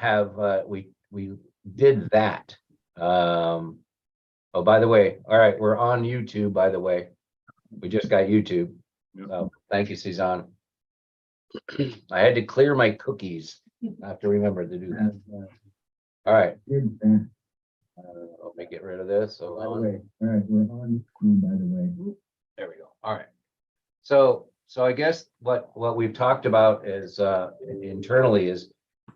have, we did that. Oh, by the way, all right, we're on YouTube, by the way. We just got YouTube. Yep. So thank you, Suzanne. I had to clear my cookies. I have to remember to do that. All right. Let me get rid of this. So By the way, all right, we're on crew, by the way. there we go. All right. So I guess what we've talked about is internally is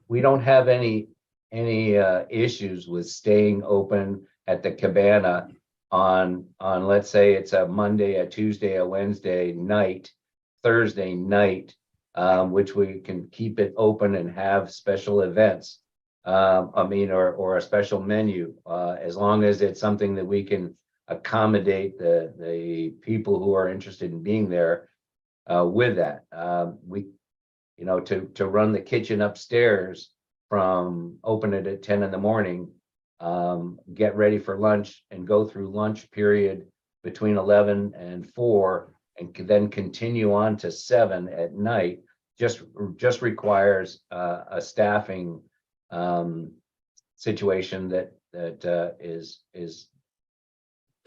we don't have any issues with staying open at the cabana on let's say it's a Monday, a Tuesday, a Wednesday night, Thursday night, which we can keep it open and have special events. Or a special menu, as long as it's something that we can accommodate the people who are interested in being there with that. To run the kitchen upstairs from open it at 10 in the morning, get ready for lunch and go through lunch period between 11 and 4 and then continue on to 7 at night just requires a staffing situation that is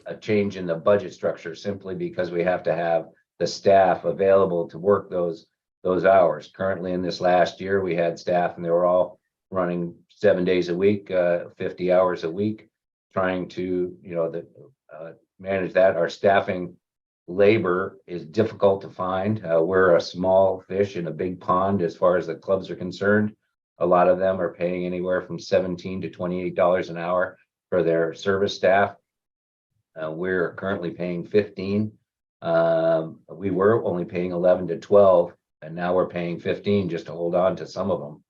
a change in the budget structure, simply because we have to have the staff available to work those hours. Currently, in this last year, we had staff and they were all running 7 days a week, 50 hours a week, trying to manage that. Our staffing labor is difficult to find. We're a small fish in a big pond as far as the clubs are concerned. A lot of them are paying anywhere from $17 to $28 an hour for their service staff. We're currently paying $15. We were only paying $11 to $12, and now we're paying $15 just to hold on to some of them.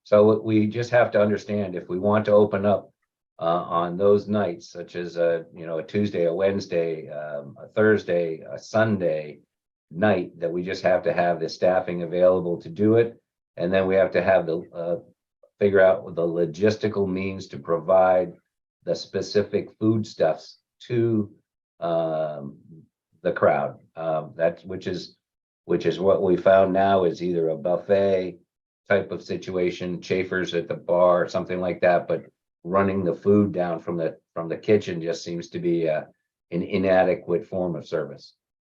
So we just have to understand, if we want to open up on those nights, such as a Tuesday, a Wednesday, a Thursday, a Sunday night, that we just have to have the staffing available to do it. And then we have to have the figure out the logistical means to provide the specific foodstuffs to the crowd. Which is what we found now is either a buffet type of situation, chafers at the bar, something like that. But running the food down from the kitchen just seems to be an inadequate form of service.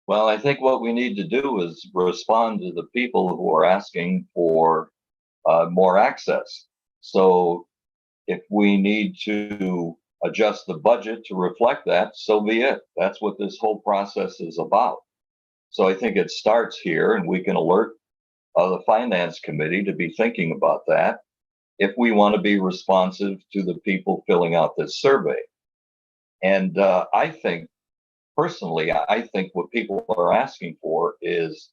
Well, I think what we need to do is respond to the people who are asking for more access. So if we need to adjust the budget to reflect that, so be it. That's what this whole process is about. So I think it starts here, and we can alert the finance committee to be thinking about that if we want to be responsive to the people filling out this survey. And personally, I think what people are asking for is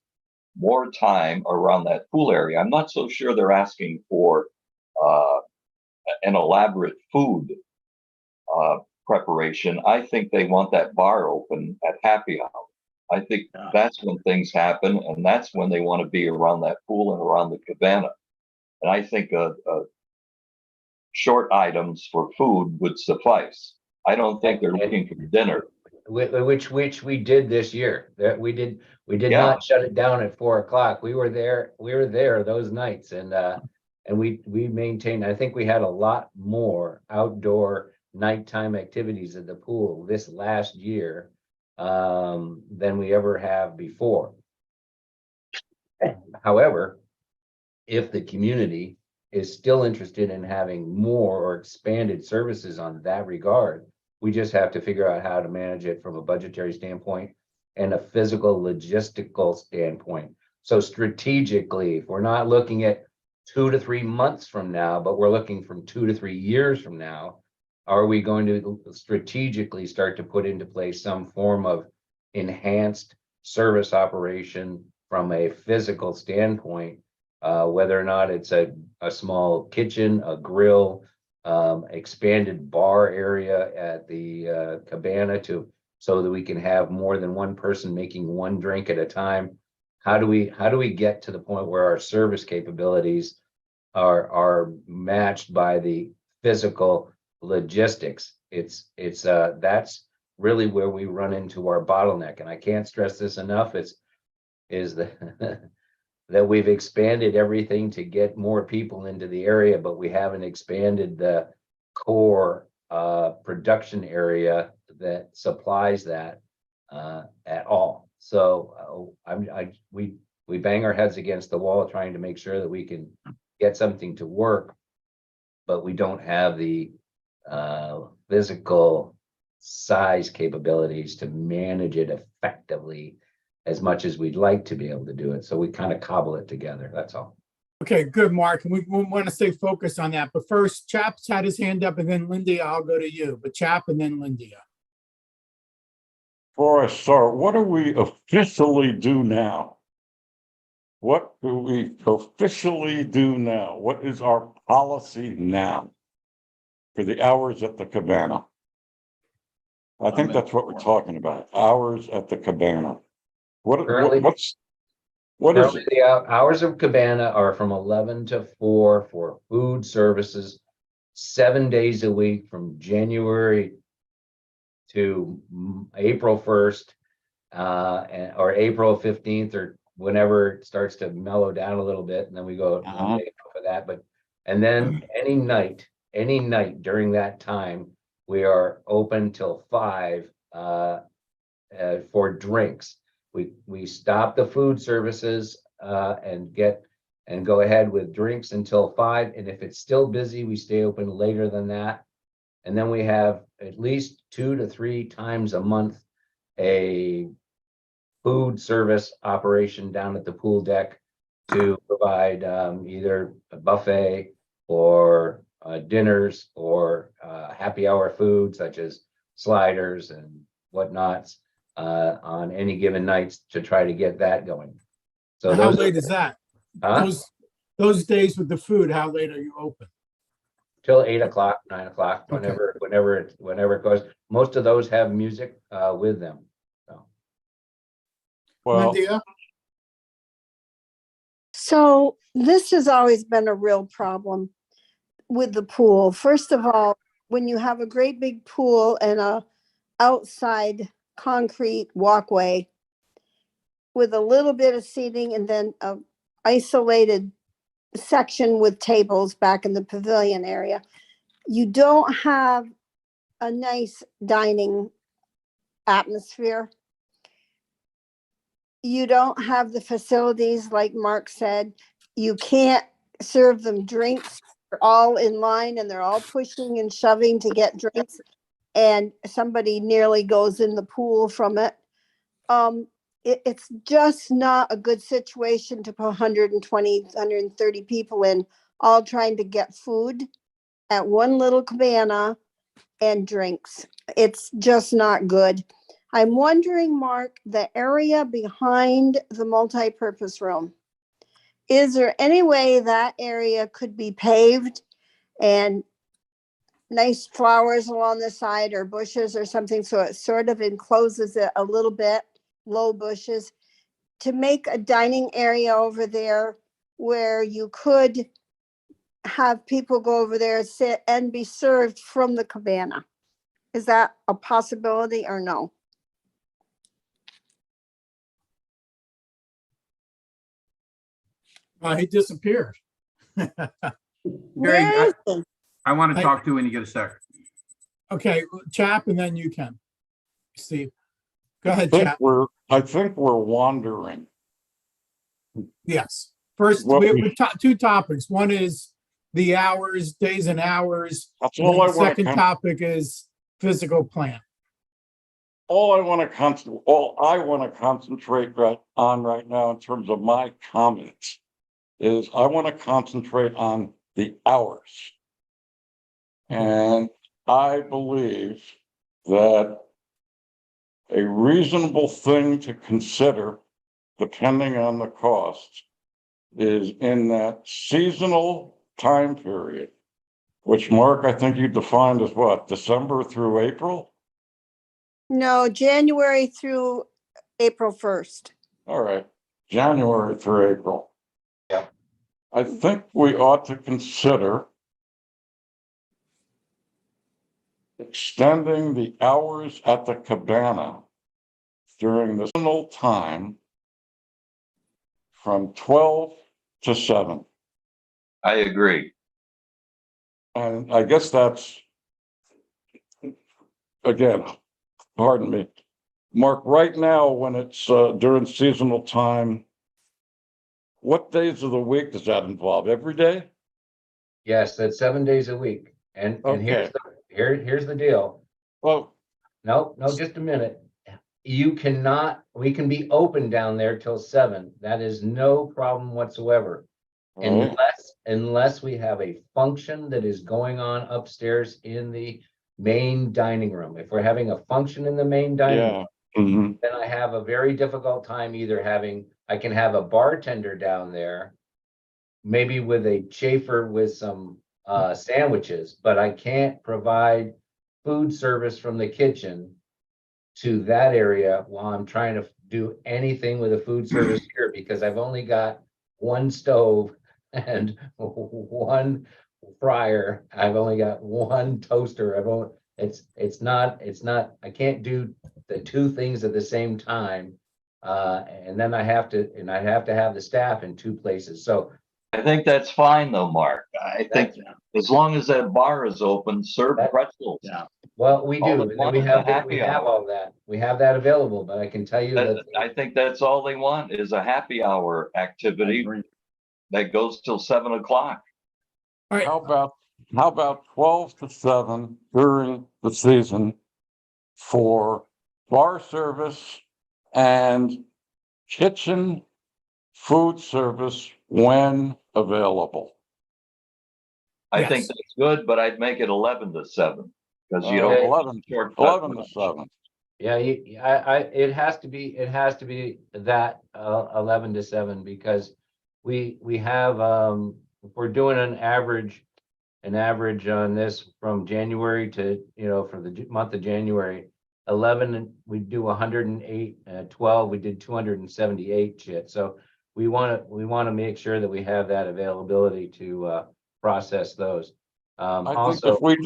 more time around that pool area. I'm not so sure they're asking for an elaborate food preparation. I think they want that bar open at happy hour. I think that's when things happen, and that's when they want to be around that pool and around the cabana. And I think short items for food would suffice. I don't think they're looking for dinner. Which we did this year. That we did not shut it down at 4 o'clock. We were there those nights, and we maintained. I think we had a lot more outdoor nighttime activities at the pool this last year than we ever have before. However, if the community is still interested in having more or expanded services on that regard, we just have to figure out how to manage it from a budgetary standpoint and a physical logistical standpoint. So strategically, if we're not looking at 2 to 3 months from now, but we're looking from 2 to 3 years from now, are we going to strategically start to put into place some form of enhanced service operation from a physical standpoint, whether or not it's a small kitchen, a grill, expanded bar area at the cabana so that we can have more than one person making one drink at a time. How do we get to the point where our service capabilities are matched by the physical logistics? That's really where we run into our bottleneck, and I can't stress this enough. Is the that we've expanded everything to get more people into the area, but we haven't expanded the core production area that supplies that at all. So we bang our heads against the wall trying to make sure that we can get something to work, but we don't have the physical size capabilities to manage it effectively as much as we'd like to be able to do it. So we kind of cobble it together. That's all. Okay, good, Mark. And we want to stay focused on that. But first, Chap's had his hand up, and then Lindy, I'll go to you. But Chap and then Lindy. Before I start, what do we officially do now? What do we officially do now? What is our policy now for the hours at the cabana? I think that's what we're talking about, hours at the cabana. Currently- What is Currently, the hours of Cabana are from 11 to 4 for food services, 7 days a week from January to April 1st, or April 15th, or whenever it starts to mellow down a little bit, and then we go one day off of that. But and then any night during that time, we are open till 5 for drinks. We stop the food services and go ahead with drinks until 5. And if it's still busy, we stay open later than that. And then we have at least 2 to 3 times a month a food service operation down at the pool deck to provide either a buffet or dinners or happy hour food such as sliders and whatnots on any given nights to try to get that going. So How those late is that? huh? Those days with the food, how late are you open? Till 8 o'clock, 9 o'clock, Okay. whenever it goes. Most of those have music with them. So well, Lindy? So this has always been a real problem with the pool. First of all, when you have a great big pool and a outside concrete walkway with a little bit of seating and then a isolated section with tables back in the pavilion area, you don't have a nice dining atmosphere. You don't have the facilities, like Mark said. You can't serve them drinks. They're all in line and they're all pushing and shoving to get drinks. And somebody nearly goes in the pool from it. It's just not a good situation to put 120, 130 people in, all trying to get food at one little cabana and drinks. It's just not good. I'm wondering, Mark, the area behind the multi-purpose room, is there any way that area could be paved and nice flowers along the side or bushes or something so it sort of encloses it a little bit, low bushes, to make a dining area over there where you could have people go over there, sit and be served from the cabana? Is that a possibility or no? He disappeared. Where Gary, is it? I want to Hey. talk to you when you get a second. Okay, Chap, and then you can. Steve, go ahead, I Chap. think we're wandering. Yes. First, What we we- have two topics. One is the hours, days and hours. That's And all then I the want second to, topic is physical plan. all I want to concentrate on right now in terms of my comments is I want to concentrate on the hours. And I believe that a reasonable thing to consider, depending on the cost, is in that seasonal time period, which, Mark, I think you defined as what, December through April? No, January through April 1st. All right, January through April. Yeah. I think we ought to consider extending the hours at the cabana during the seasonal time from 12 to 7. I agree. And I guess that's, again, pardon me, Mark, right now, when it's during seasonal time, what days of the week does that involve? Every day? Yes, that's 7 days a week. And here's Okay. here's the deal. Well, No, just a minute. We can be open down there till 7. That is no problem whatsoever. all right. Unless we have a function that is going on upstairs in the main dining room. If we're having a function in the main dining room, Yeah. Mhm. then I have a very difficult time either I can have a bartender down there, maybe with a chafer with some sandwiches, but I can't provide food service from the kitchen to that area while I'm trying to do anything with a food service here, because I've only got one stove and one fryer. I've only got one toaster. It's not, I can't do the two things at the same time. And then I have to have the staff in two places. So I think that's fine though, Mark. I think as long as that bar is open, serve That- pretzels. well, we All do, they and then want we is a have happy hour. all that. We have that available, but I can tell you that I think that's all they want is a happy hour activity that goes till 7 o'clock. All right, How about 12 to 7 during the season for bar service and kitchen food service when available? I Yes. think that's good, but I'd make it 11 to 7 because you Okay. don't 11 shortcut 11 to much. 7. yeah, it has to be that 11 to 7, because we have if we're doing an average on this from January to, for the month of January, 11, we do 108, 12, we did 278 shit. So we want to make sure that we have that availability to process those. I think Also, if we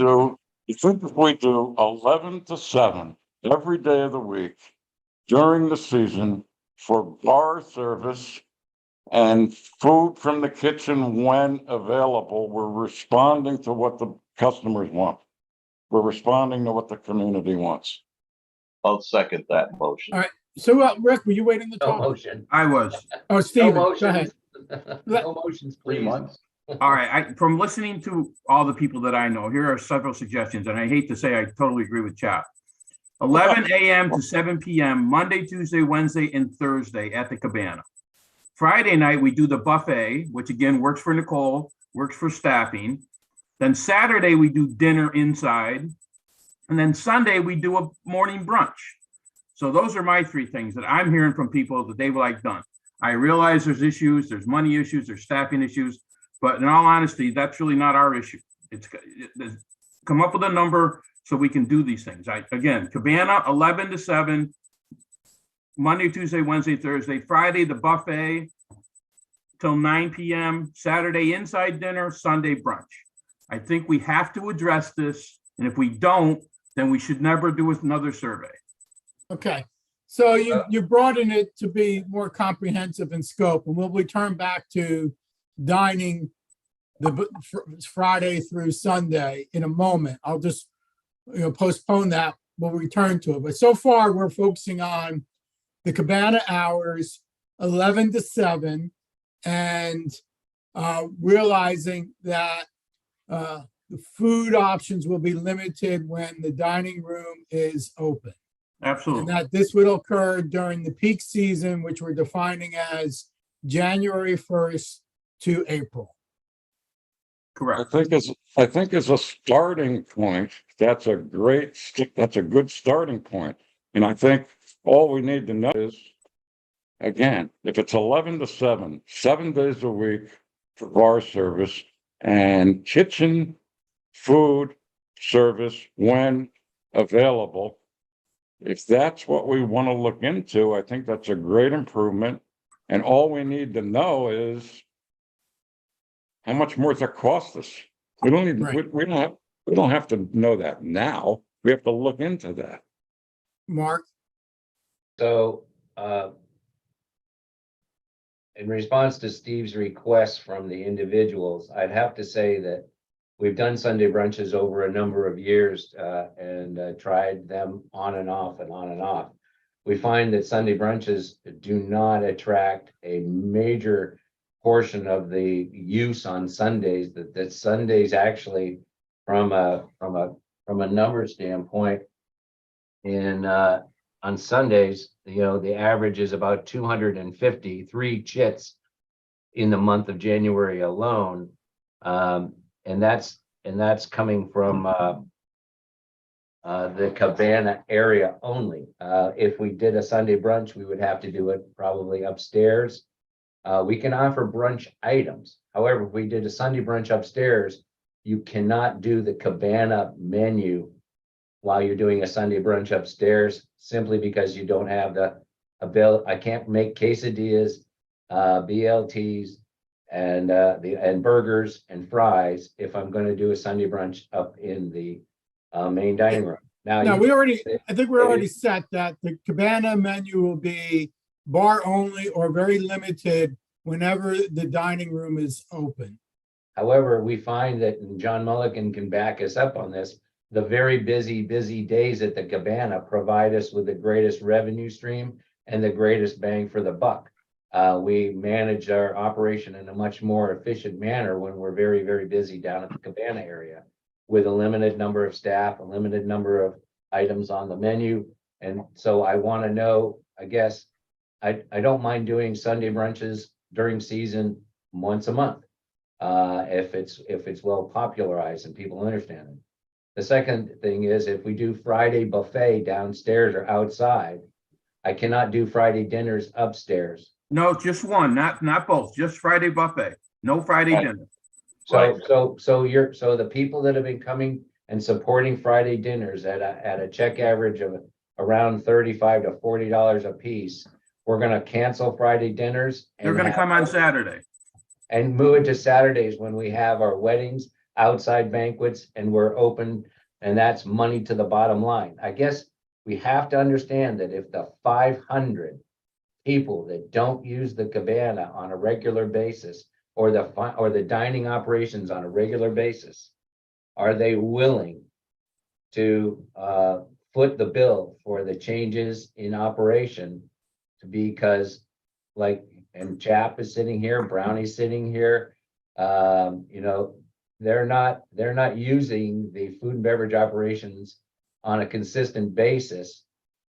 do 11 to 7 every day of the week during the season for bar service and food from the kitchen when available, we're responding to what the customers want. We're responding to what the community wants. I'll second that motion. All right. So, Rick, were you waiting to no talk? motion. I was. Oh, No Steven, go ahead. motions. No motions, please. All right. From listening to all the people that I know, here are several suggestions, and I hate to say I totally agree with Chap. 11 a.m. to 7 p.m., Monday, Tuesday, Wednesday, and Thursday at the Cabana. Friday night, we do the buffet, which again works for Nicole, works for staffing. Then Saturday, we do dinner inside. And then Sunday, we do a morning brunch. So those are my three things that I'm hearing from people that they would like done. I realize there's issues, there's money issues, there's staffing issues, but in all honesty, that's really not our issue. It's come up with a number so we can do these things. Again, Cabana, 11 to 7, Monday, Tuesday, Wednesday, Thursday, Friday, the buffet till 9 p.m., Saturday, inside dinner, Sunday brunch. I think we have to address this. And if we don't, then we should never do another survey. Okay. So you broaden it to be more comprehensive in scope, and we'll return back to dining Friday through Sunday in a moment. I'll just, postpone that. We'll return to it. But so far, we're focusing on the Cabana hours, 11 to 7, and realizing that the food options will be limited when the dining room is open. And Absolutely. that this would occur during the peak season, which we're defining as January 1st to April. Correct. I think as a starting point, that's a good starting point. And I think all we need to know is, again, if it's 11 to 7, 7 days a week for bar service and kitchen food service when available, if that's what we want to look into, I think that's a great improvement. And all we need to know is how much more does it cost us? We don't need, Right. we don't have to know that now. We have to look into that. Mark? So, in response to Steve's request from the individuals, I'd have to say that we've done Sunday brunches over a number of years, and tried them on and off and on and off. We find that Sunday brunches do not attract a major portion of the use on Sundays, that Sundays actually from a number standpoint on Sundays, the average is about 253 chits in the month of January alone. And that's coming from the Cabana area only. If we did a Sunday brunch, we would have to do it probably upstairs. We can offer brunch items. However, if we did a Sunday brunch upstairs, you cannot do the Cabana menu while you're doing a Sunday brunch upstairs, simply because you don't have I can't make quesadillas, BLTs, and burgers and fries if I'm going to do a Sunday brunch up in the main dining room. No, you- I think we're already set that the Cabana menu will be bar only or very limited whenever the dining room is open. However, we find that, and John Mulligan can back us up on this, the very busy days at the Cabana provide us with the greatest revenue stream and the greatest bang for the buck. We manage our operation in a much more efficient manner when we're very, very busy down at the Cabana area with a limited number of staff, a limited number of items on the menu. And so I want to know, I guess, I don't mind doing Sunday brunches during season once a month. If it's well popularized and people understand it. The second thing is, if we do Friday buffet downstairs or outside, I cannot do Friday dinners upstairs. No, just one, not both, just Friday buffet, no Friday Right. dinner. So the people that have been coming and supporting Friday dinners at a check average of around $35 to $40 a piece, we're gonna cancel Friday dinners. They're gonna come on Saturday. And move it to Saturdays when we have our weddings, outside banquets, and we're open, and that's money to the bottom line. I guess we have to understand that if the 500 people that don't use the Cabana on a regular basis, or the dining operations on a regular basis, are they willing to foot the bill for the changes in operation? Because and Chap is sitting here, Brownie's sitting here, they're not using the food and beverage operations on a consistent basis.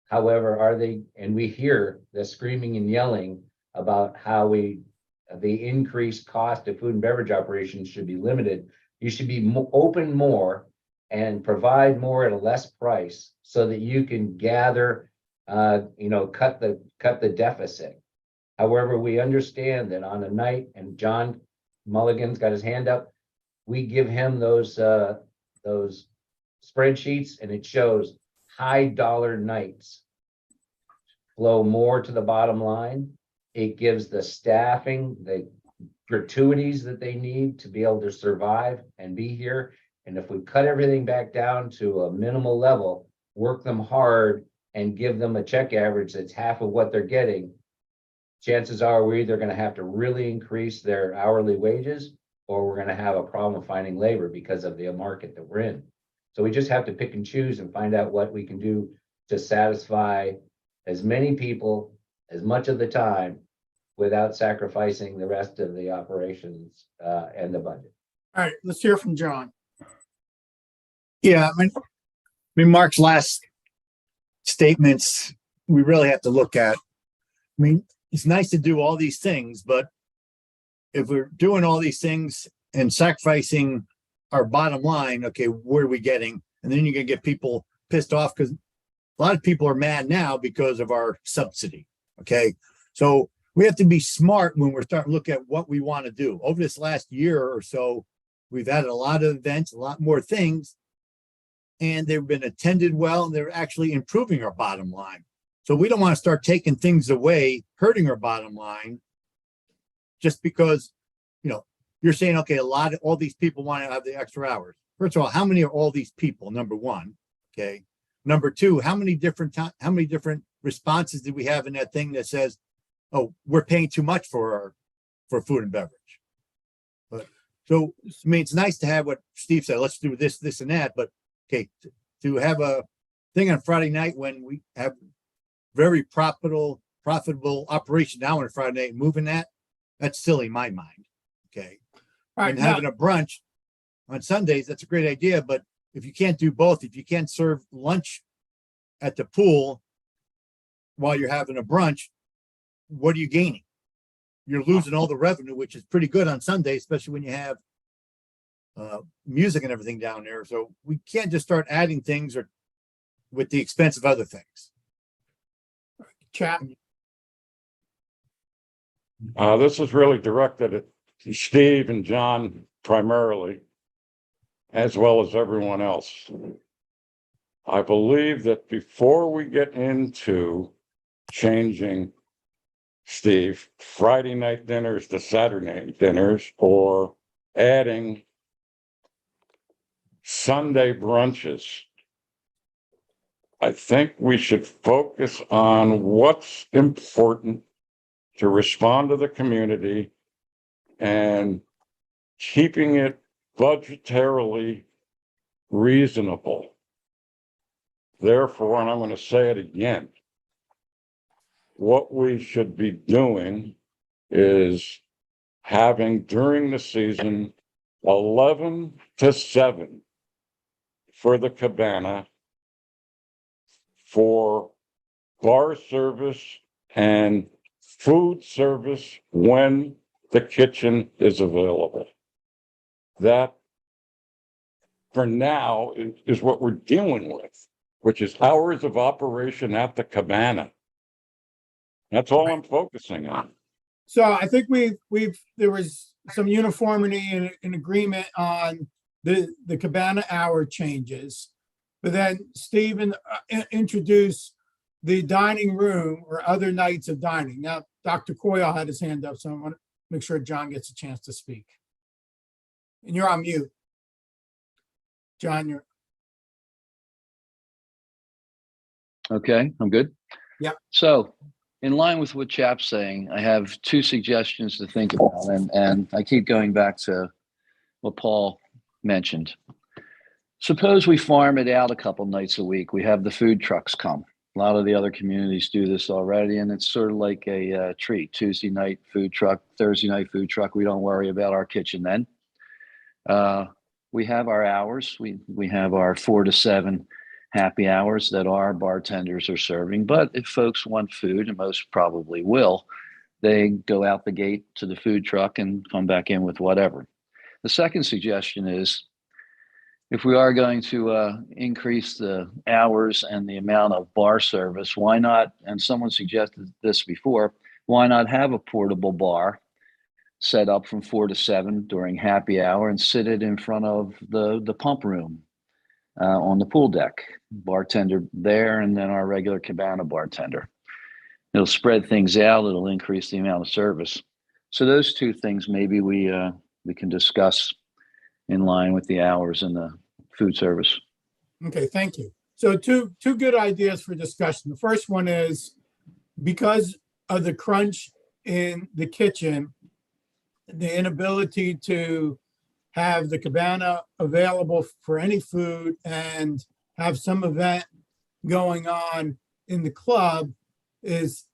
However, are they, and we hear the screaming and yelling about how the increased cost of food and beverage operations should be limited. You should be open more and provide more at a less price so that you can gather, cut the deficit. However, we understand that on a night, and John Mulligan's got his hand up, we give him those spreadsheets, and it shows high dollar nights flow more to the bottom line. It gives the staffing the gratuities that they need to be able to survive and be here. And if we cut everything back down to a minimal level, work them hard and give them a check average that's half of what they're getting, chances are we're either going to have to really increase their hourly wages, or we're going to have a problem finding labor because of the market that we're in. So we just have to pick and choose and find out what we can do to satisfy as many people as much of the time without sacrificing the rest of the operations and the budget. All right, let's hear from John. Yeah, I mean, Mark's last statements, we really have to look at. I mean, it's nice to do all these things, but if we're doing all these things and sacrificing our bottom line, okay, where are we getting? And then you're gonna get people pissed off because a lot of people are mad now because of our subsidy. Okay, so we have to be smart when we're starting to look at what we want to do. Over this last year or so, we've had a lot of events, a lot more things, and they've been attended well, and they're actually improving our bottom line. So we don't want to start taking things away, hurting our bottom line, just because, you're saying, okay, all these people want to have the extra hours. First of all, how many are all these people? Number one. Okay. Number two, how many different responses did we have in that thing that says, oh, we're paying too much for for food and beverage. But, so, I mean, it's nice to have what Steve said, let's do this, this and that, but, okay, to have a thing on Friday night when we have very profitable operation now on a Friday night, moving that's silly in my mind, okay? All right, And now, having a brunch on Sundays, that's a great idea, but if you can't do both, if you can't serve lunch at the pool while you're having a brunch, what are you gaining? You're losing all the revenue, which is pretty good on Sunday, especially when you have music and everything down there. So we can't just start adding things or with the expense of other things. chat, This is really directed at Steve and John primarily, as well as everyone else. I believe that before we get into changing, Steve, Friday night dinners to Saturday night dinners, or adding Sunday brunches, I think we should focus on what's important to respond to the community and keeping it budgetarily reasonable. Therefore, and I'm going to say it again, what we should be doing is having during the season 11 to 7 for the cabana for bar service and food service when the kitchen is available. That for now is what we're dealing with, which is hours of operation at the cabana. That's all I'm focusing on. so I think there was some uniformity and agreement on the cabana hour changes. But then Stephen introduced the dining room or other nights of dining. Now, Dr. Coyle had his hand up, so I want to make sure John gets a chance to speak. And you're on mute. John, you're, Okay, I'm good. Yeah. So in line with what Chap's saying, I have two suggestions to think about, and I keep going back to what Paul mentioned. Suppose we farm it out a couple nights a week. We have the food trucks come. A lot of the other communities do this already, and it's sort of like a treat. Tuesday night food truck, Thursday night food truck. We don't worry about our kitchen then. We have our hours. We have our 4 to 7 happy hours that our bartenders are serving. But if folks want food, and most probably will, they go out the gate to the food truck and come back in with whatever. The second suggestion is, if we are going to increase the hours and the amount of bar service, why not, and someone suggested this before, why not have a portable bar set up from 4 to 7 during happy hour and sit it in front of the pump room on the pool deck? Bartender there, and then our regular cabana bartender. It'll spread things out. It'll increase the amount of service. So those two things maybe we can discuss in line with the hours and the food service. okay, thank you. So two good ideas for discussion. The first one is, because of the crunch in the kitchen, the inability to have the cabana available for any food and have some event going on in the club is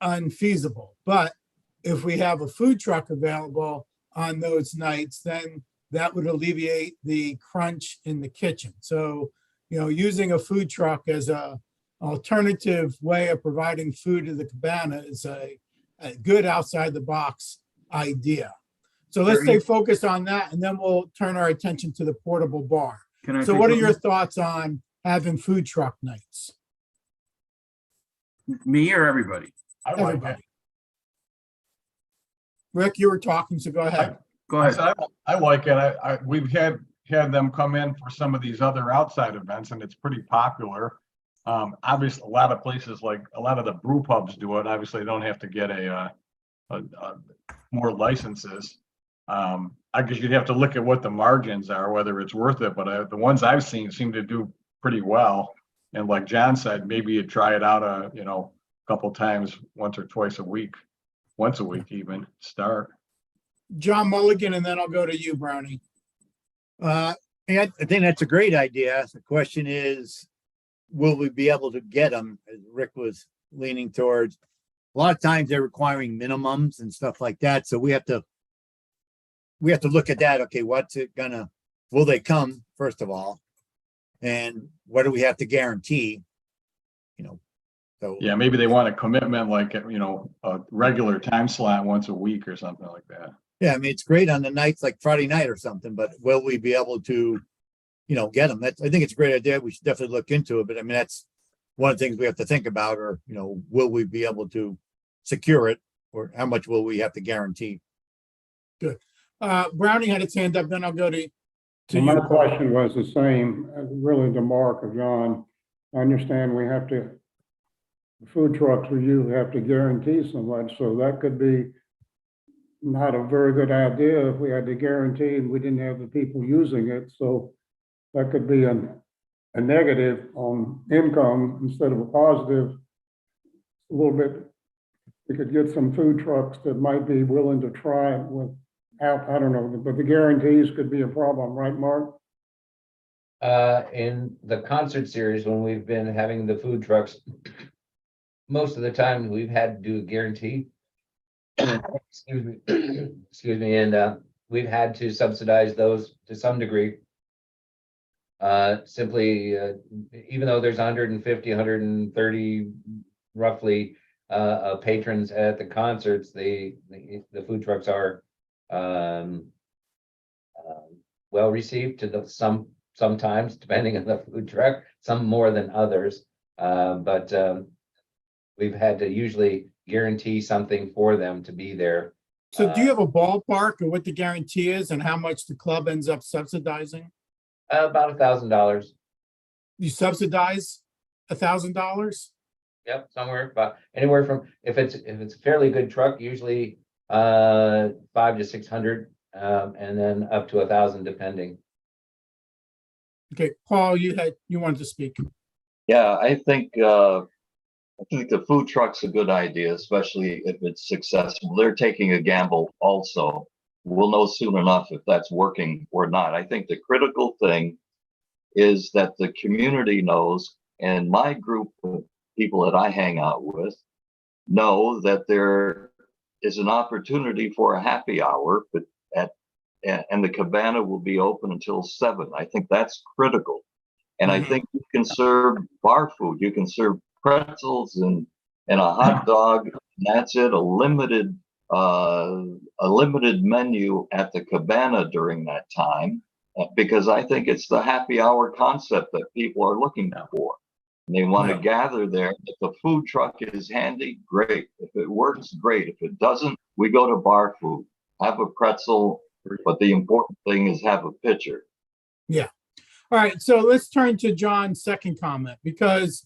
unfeasible. But if we have a food truck available on those nights, then that would alleviate the crunch in the kitchen. So, using a food truck as a alternative way of providing food to the cabana is a good outside the box idea. So let's stay focused on that, and then we'll turn our attention to the portable bar. Can I So say what are your something? thoughts on having food truck nights? Me or everybody? I like it. Everybody. Rick, you were talking, so go ahead. Go I ahead. said, I like it. We've had them come in for some of these other outside events, and it's pretty popular. Obviously, a lot of places, like a lot of the brew pubs do it. Obviously, they don't have to get more licenses. I guess you'd have to look at what the margins are, whether it's worth it. But the ones I've seen seem to do pretty well. And like John said, maybe you try it out a couple times, once or twice a week, once a week even start. John Mulligan, and then I'll go to you, Brownie. Yeah, I think that's a great idea. The question is, will we be able to get them, as Rick was leaning towards? A lot of times they're requiring minimums and stuff like that, so we have to look at that. Okay, will they come, first of all? And what do we have to guarantee? So. Yeah, maybe they want a commitment like, a regular time slot once a week or something like that. Yeah, I mean, it's great on the nights like Friday night or something, but will we be able to, get them? I think it's a great idea. We should definitely look into it, but I mean, that's one of the things we have to think about, or, will we be able to secure it, or how much will we have to guarantee? Brownie had its hand up, then I'll go to Well, my you. question was the same, really to Mark or John. I understand we have to, the food trucks, we usually have to guarantee so much, so that could be not a very good idea if we had to guarantee and we didn't have the people using it, so that could be a negative on income instead of a positive. A little bit, we could get some food trucks that might be willing to try it without, I don't know, but the guarantees could be a problem, right, Mark? In the concert series, when we've been having the food trucks, most of the time we've had to do a guarantee. Excuse me, and we've had to subsidize those to some degree. Simply, even though there's 150, 130 roughly patrons at the concerts, the food trucks are well received to sometimes, depending on the food truck, some more than others. But we've had to usually guarantee something for them to be there. So do you have a ballpark of what the guarantee is and how much the club ends up subsidizing? About $1,000. You subsidize $1,000? Yep, somewhere, but anywhere from, if it's a fairly good truck, usually 500 to 600, and then up to 1,000 depending. Okay, Paul, you wanted to speak. Yeah, I think the food truck's a good idea, especially if it's successful. They're taking a gamble also. We'll know soon enough if that's working or not. I think the critical thing is that the community knows, and my group of people that I hang out with know that there is an opportunity for a happy hour, but and the cabana will be open until 7. I think that's critical. And I think you can serve bar food. You can serve pretzels and a hot dog. That's it. A limited menu at the cabana during that time, because I think it's the happy hour concept that people are looking for. And they want to gather there. If the food truck is handy, great. If it works, great. If it doesn't, we go to bar food. Have a pretzel, but the important thing is have a pitcher. Yeah. All right, so let's turn to John's second comment, because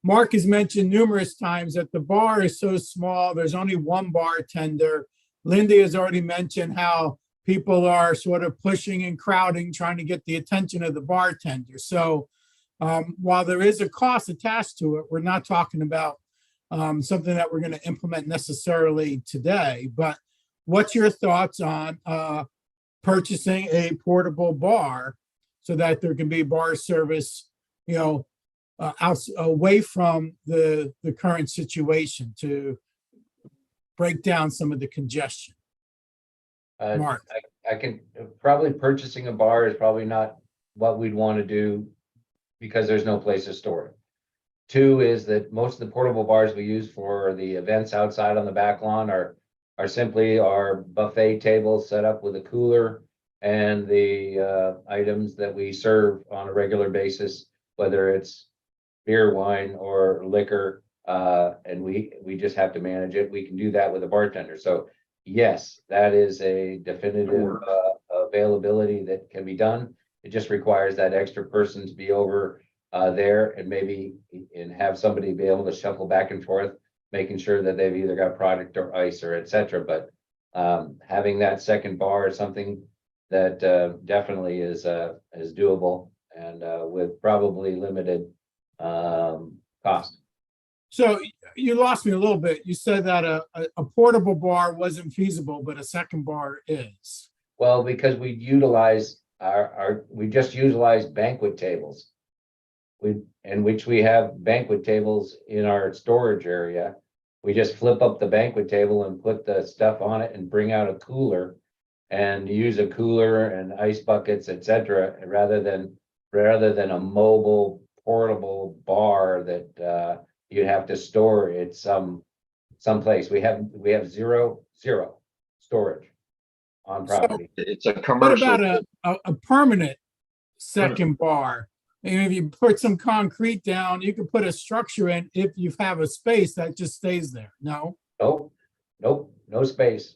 Mark has mentioned numerous times that the bar is so small, there's only one bartender. Lindy has already mentioned how people are sort of pushing and crowding, trying to get the attention of the bartender. So while there is a cost attached to it, we're not talking about something that we're going to implement necessarily today. But what's your thoughts on purchasing a portable bar so that there can be bar service, away from the current situation to break down some of the congestion? Mark. I can probably, purchasing a bar is probably not what we'd want to do because there's no place to store it. 2 is that most of the portable bars we use for the events outside on the back lawn are simply our buffet tables set up with a cooler and the items that we serve on a regular basis, whether it's beer, wine, or liquor, and we just have to manage it. We can do that with a bartender. So yes, that is a definitive availability that can be done. It just requires that extra person to be over there and have somebody be able to shuffle back and forth, making sure that they've either got product or ice or etc. But having that second bar is something that definitely is doable and with probably limited cost. So you lost me a little bit. You said that a portable bar wasn't feasible, but a second bar is. Well, because we utilize we just utilize banquet tables. In which we have banquet tables in our storage area. We just flip up the banquet table and put the stuff on it and bring out a cooler. And use a cooler and ice buckets, et cetera, rather than a mobile portable bar that you'd have to store it someplace. We have zero storage on property. It's a What commercial. about a permanent second bar? And if you put some concrete down, you can put a structure in if you have a space that just stays there. No? Nope, no space.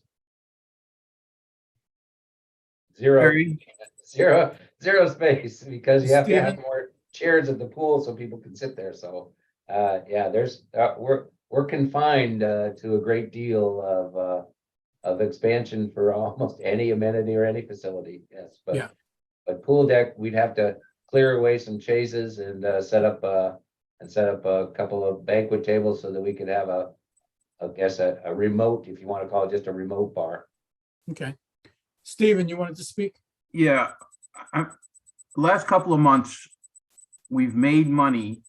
Zero. Terry, Zero space, because you have to have Steven? more chairs at the pool so people can sit there, so. Yeah, we're confined to a great deal of expansion for almost any amenity or any facility, yes, but. Yeah. But pool deck, we'd have to clear away some chases and set up a couple of banquet tables so that we could have a remote, if you want to call it just a remote bar. Okay. Steven, you wanted to speak? yeah, last couple of months, we've made money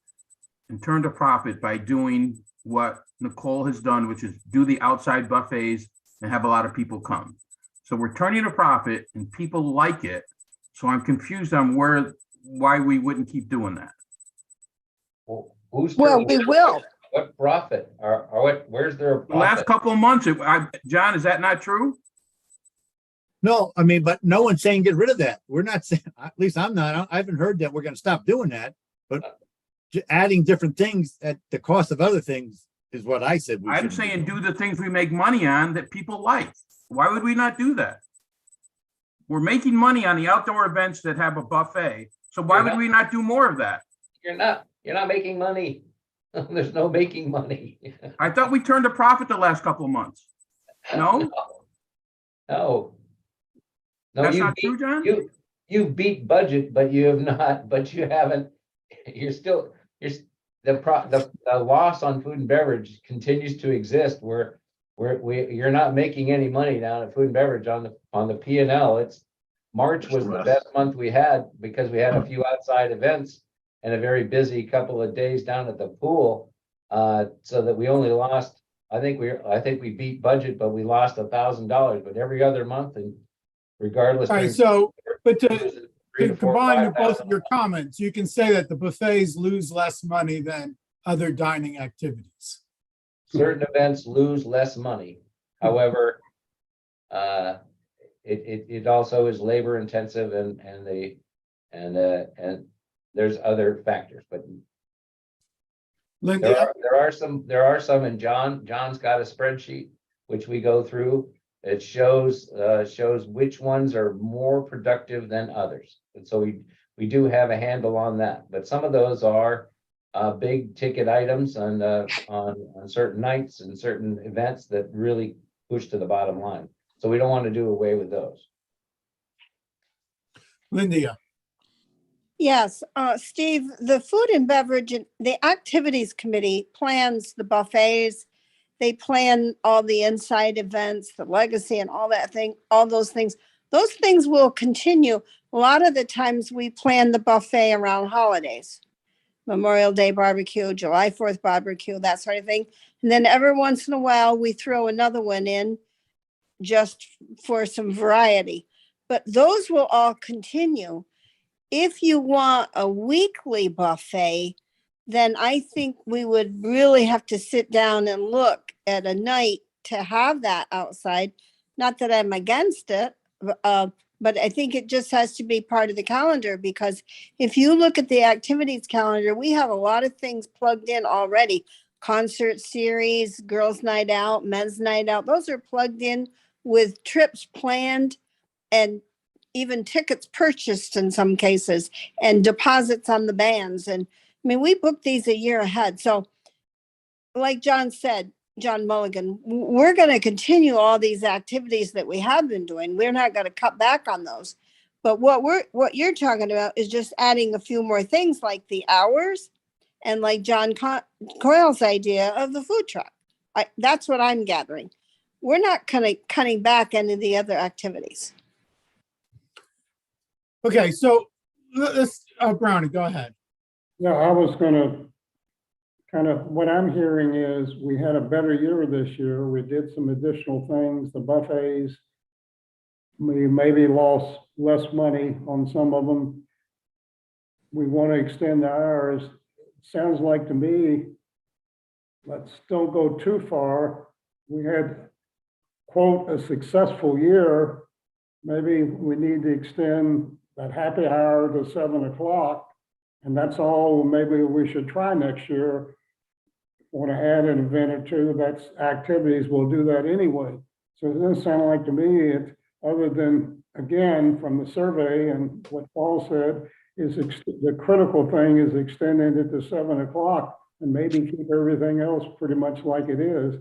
and turned a profit by doing what Nicole has done, which is do the outside buffets and have a lot of people come. So we're turning a profit and people like it. So I'm confused on why we wouldn't keep doing that. Well, who's Well, we will. what profit or where's there a The last profit? couple of months, John, is that not true? No, I mean, but no one's saying get rid of that. We're not saying, at least I'm not, I haven't heard that we're gonna stop doing that, but adding different things at the cost of other things is what I said. we I'm shouldn't be saying doing. do the things we make money on that people like. Why would we not do that? We're making money on the outdoor events that have a buffet. So why would we not do more of that? You're not making money. There's no making money. I thought we turned a profit the last couple of months. No, No. No, that's you not beat, true, John? you beat budget, but you haven't, the loss on food and beverage continues to exist. You're not making any money down at food and beverage on the P and L. March was the best month we had because we had a few outside events and a very busy couple of days down at the pool. So that we only lost, I think we beat budget, but we lost $1,000, but every other month and regardless. All right, so, but to Three to four, combine with both of $5,000. your comments, you can say that the buffets lose less money than other dining activities. Certain events lose less money. However, it also is labor intensive and there's other factors, but Linda, there are some, and John's got a spreadsheet which we go through. It shows which ones are more productive than others. And so we do have a handle on that, but some of those are big ticket items on certain nights and certain events that really push to the bottom line. So we don't want to do away with those. Linda, Yes, Steve, the food and beverage, and the activities committee plans the buffets. They plan all the inside events, the legacy and all that thing, all those things. Those things will continue. A lot of the times we plan the buffet around holidays. Memorial Day barbecue, July 4th barbecue, that sort of thing. And then every once in a while, we throw another one in just for some variety. But those will all continue. If you want a weekly buffet, then I think we would really have to sit down and look at a night to have that outside. Not that I'm against it, but I think it just has to be part of the calendar, because if you look at the activities calendar, we have a lot of things plugged in already. Concert series, girls' night out, men's night out, those are plugged in with trips planned and even tickets purchased in some cases and deposits on the bands. And I mean, we book these a year ahead. So like John said, John Mulligan, we're going to continue all these activities that we have been doing. We're not going to cut back on those. But what you're talking about is just adding a few more things like the hours and like John Coyle's idea of the food truck. That's what I'm gathering. We're not cutting back any of the other activities. Okay, so let's, Brownie, go ahead. Yeah, I was gonna kind of, what I'm hearing is we had a better year this year. We did some additional things, the buffets. We maybe lost less money on some of them. We want to extend the hours. Sounds like to me, let's don't go too far. We had, quote, a successful year. Maybe we need to extend that happy hour to 7 o'clock. And that's all maybe we should try next year. Want to add an event or two, that's activities, we'll do that anyway. So it doesn't sound like to me, it, other than, again, from the survey and what Paul said, is the critical thing is extending it to 7 o'clock and maybe keep everything else pretty much like it is.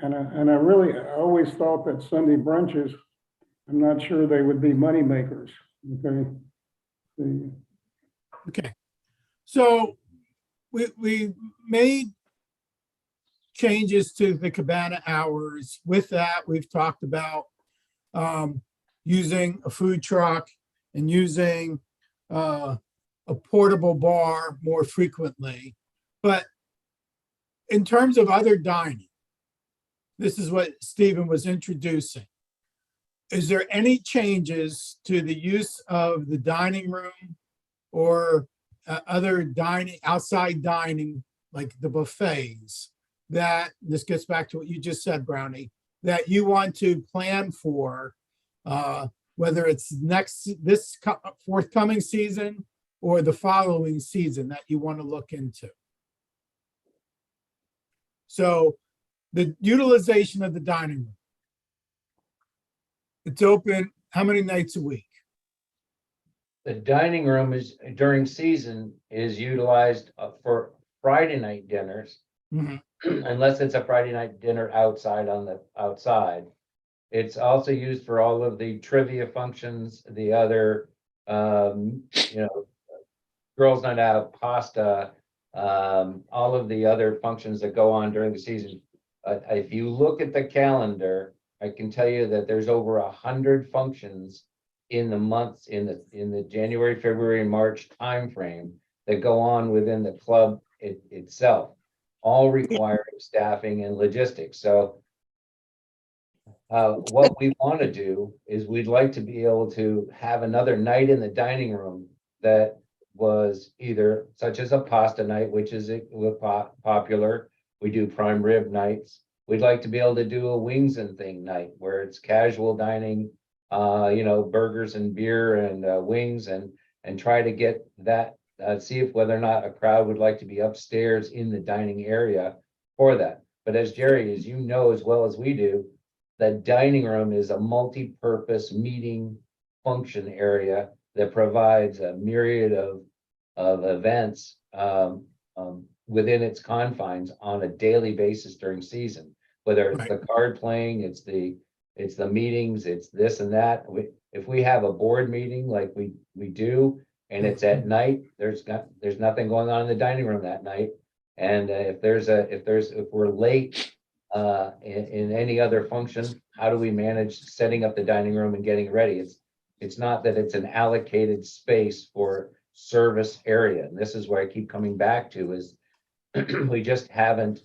And I always thought that Sunday brunches, I'm not sure they would be money makers. Okay. Okay, so we made changes to the cabana hours. With that, we've talked about using a food truck and using a portable bar more frequently. But in terms of other dining, this is what Stephen was introducing. Is there any changes to the use of the dining room or other dining, outside dining, like the buffets, that this gets back to what you just said, Brownie, that you want to plan for, whether it's this forthcoming season or the following season that you want to look into? So the utilization of the dining room. It's open how many nights a week? The dining room is, during season, is utilized for Friday night dinners. Mhm. Unless it's a Friday night dinner outside on the outside. It's also used for all of the trivia functions, the other, girls' night out, pasta, all of the other functions that go on during the season. If you look at the calendar, I can tell you that there's over 100 functions in the months, in the January, February, and March timeframe that go on within the club itself, all requiring staffing and logistics. So what we want to do is we'd like to be able to have another night in the dining room that was either such as a pasta night, which is popular. We do prime rib nights. We'd like to be able to do a wings and thing night where it's casual dining, burgers and beer and wings, and try to get that, see if whether or not a crowd would like to be upstairs in the dining area for that. But as Jerry, as you know as well as we do, the dining room is a multi-purpose meeting function area that provides a myriad of events within its confines on a daily basis during season, whether it's the card playing, it's the meetings, it's this and that. If we have a board meeting like we do, and it's at night, there's nothing going on in the dining room that night. And if we're late in any other function, how do we manage setting up the dining room and getting ready? It's not that it's an allocated space for service area. And this is where I keep coming back to is we just haven't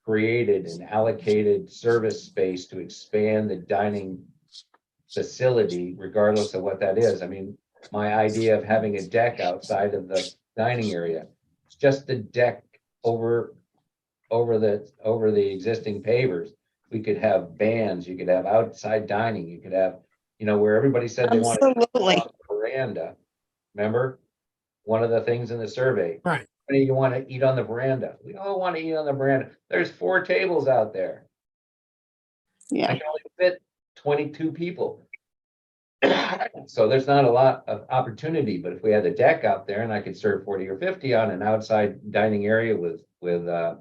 created an allocated service space to expand the dining facility, regardless of what that is. I mean, my idea of having a deck outside of the dining area, it's just the deck over the existing pavers. We could have bands, you could have outside dining, you could have, where everybody said they wanted to Absolutely. eat off the veranda. Remember? One of the things in the survey. Right. How many of you want to eat on the veranda? We all want to eat on the veranda. There's 4 tables out there. I Yeah. can only fit 22 people. So there's not a lot of opportunity, but if we had a deck out there and I could serve 40 or 50 on an outside dining area with a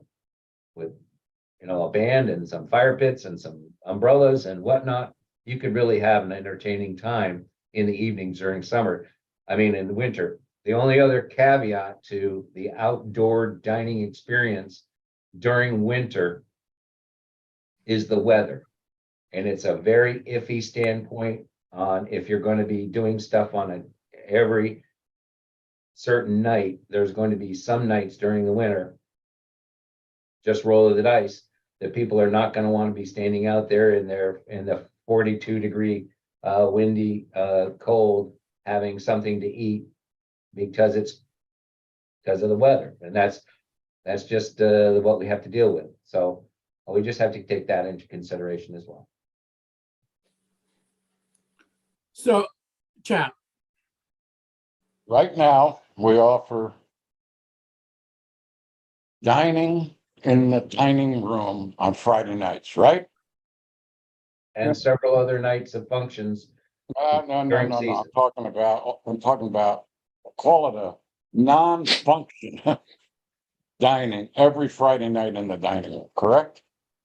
band and some fire pits and some umbrellas and whatnot, you could really have an entertaining time in the evenings during summer. I mean, in the winter. The only other caveat to the outdoor dining experience during winter is the weather. And it's a very iffy standpoint on if you're going to be doing stuff on every certain night. There's going to be some nights during the winter, just roll of the dice, that people are not going to want to be standing out there in the 42-degree windy cold having something to eat because of the weather. And that's just what we have to deal with. So we just have to take that into consideration as well. So, Chap, Right now, we offer dining in the dining room on Friday nights, right? And several other nights of functions. No. During I'm season. talking about, call it a non-function dining every Friday night in the dining room, correct?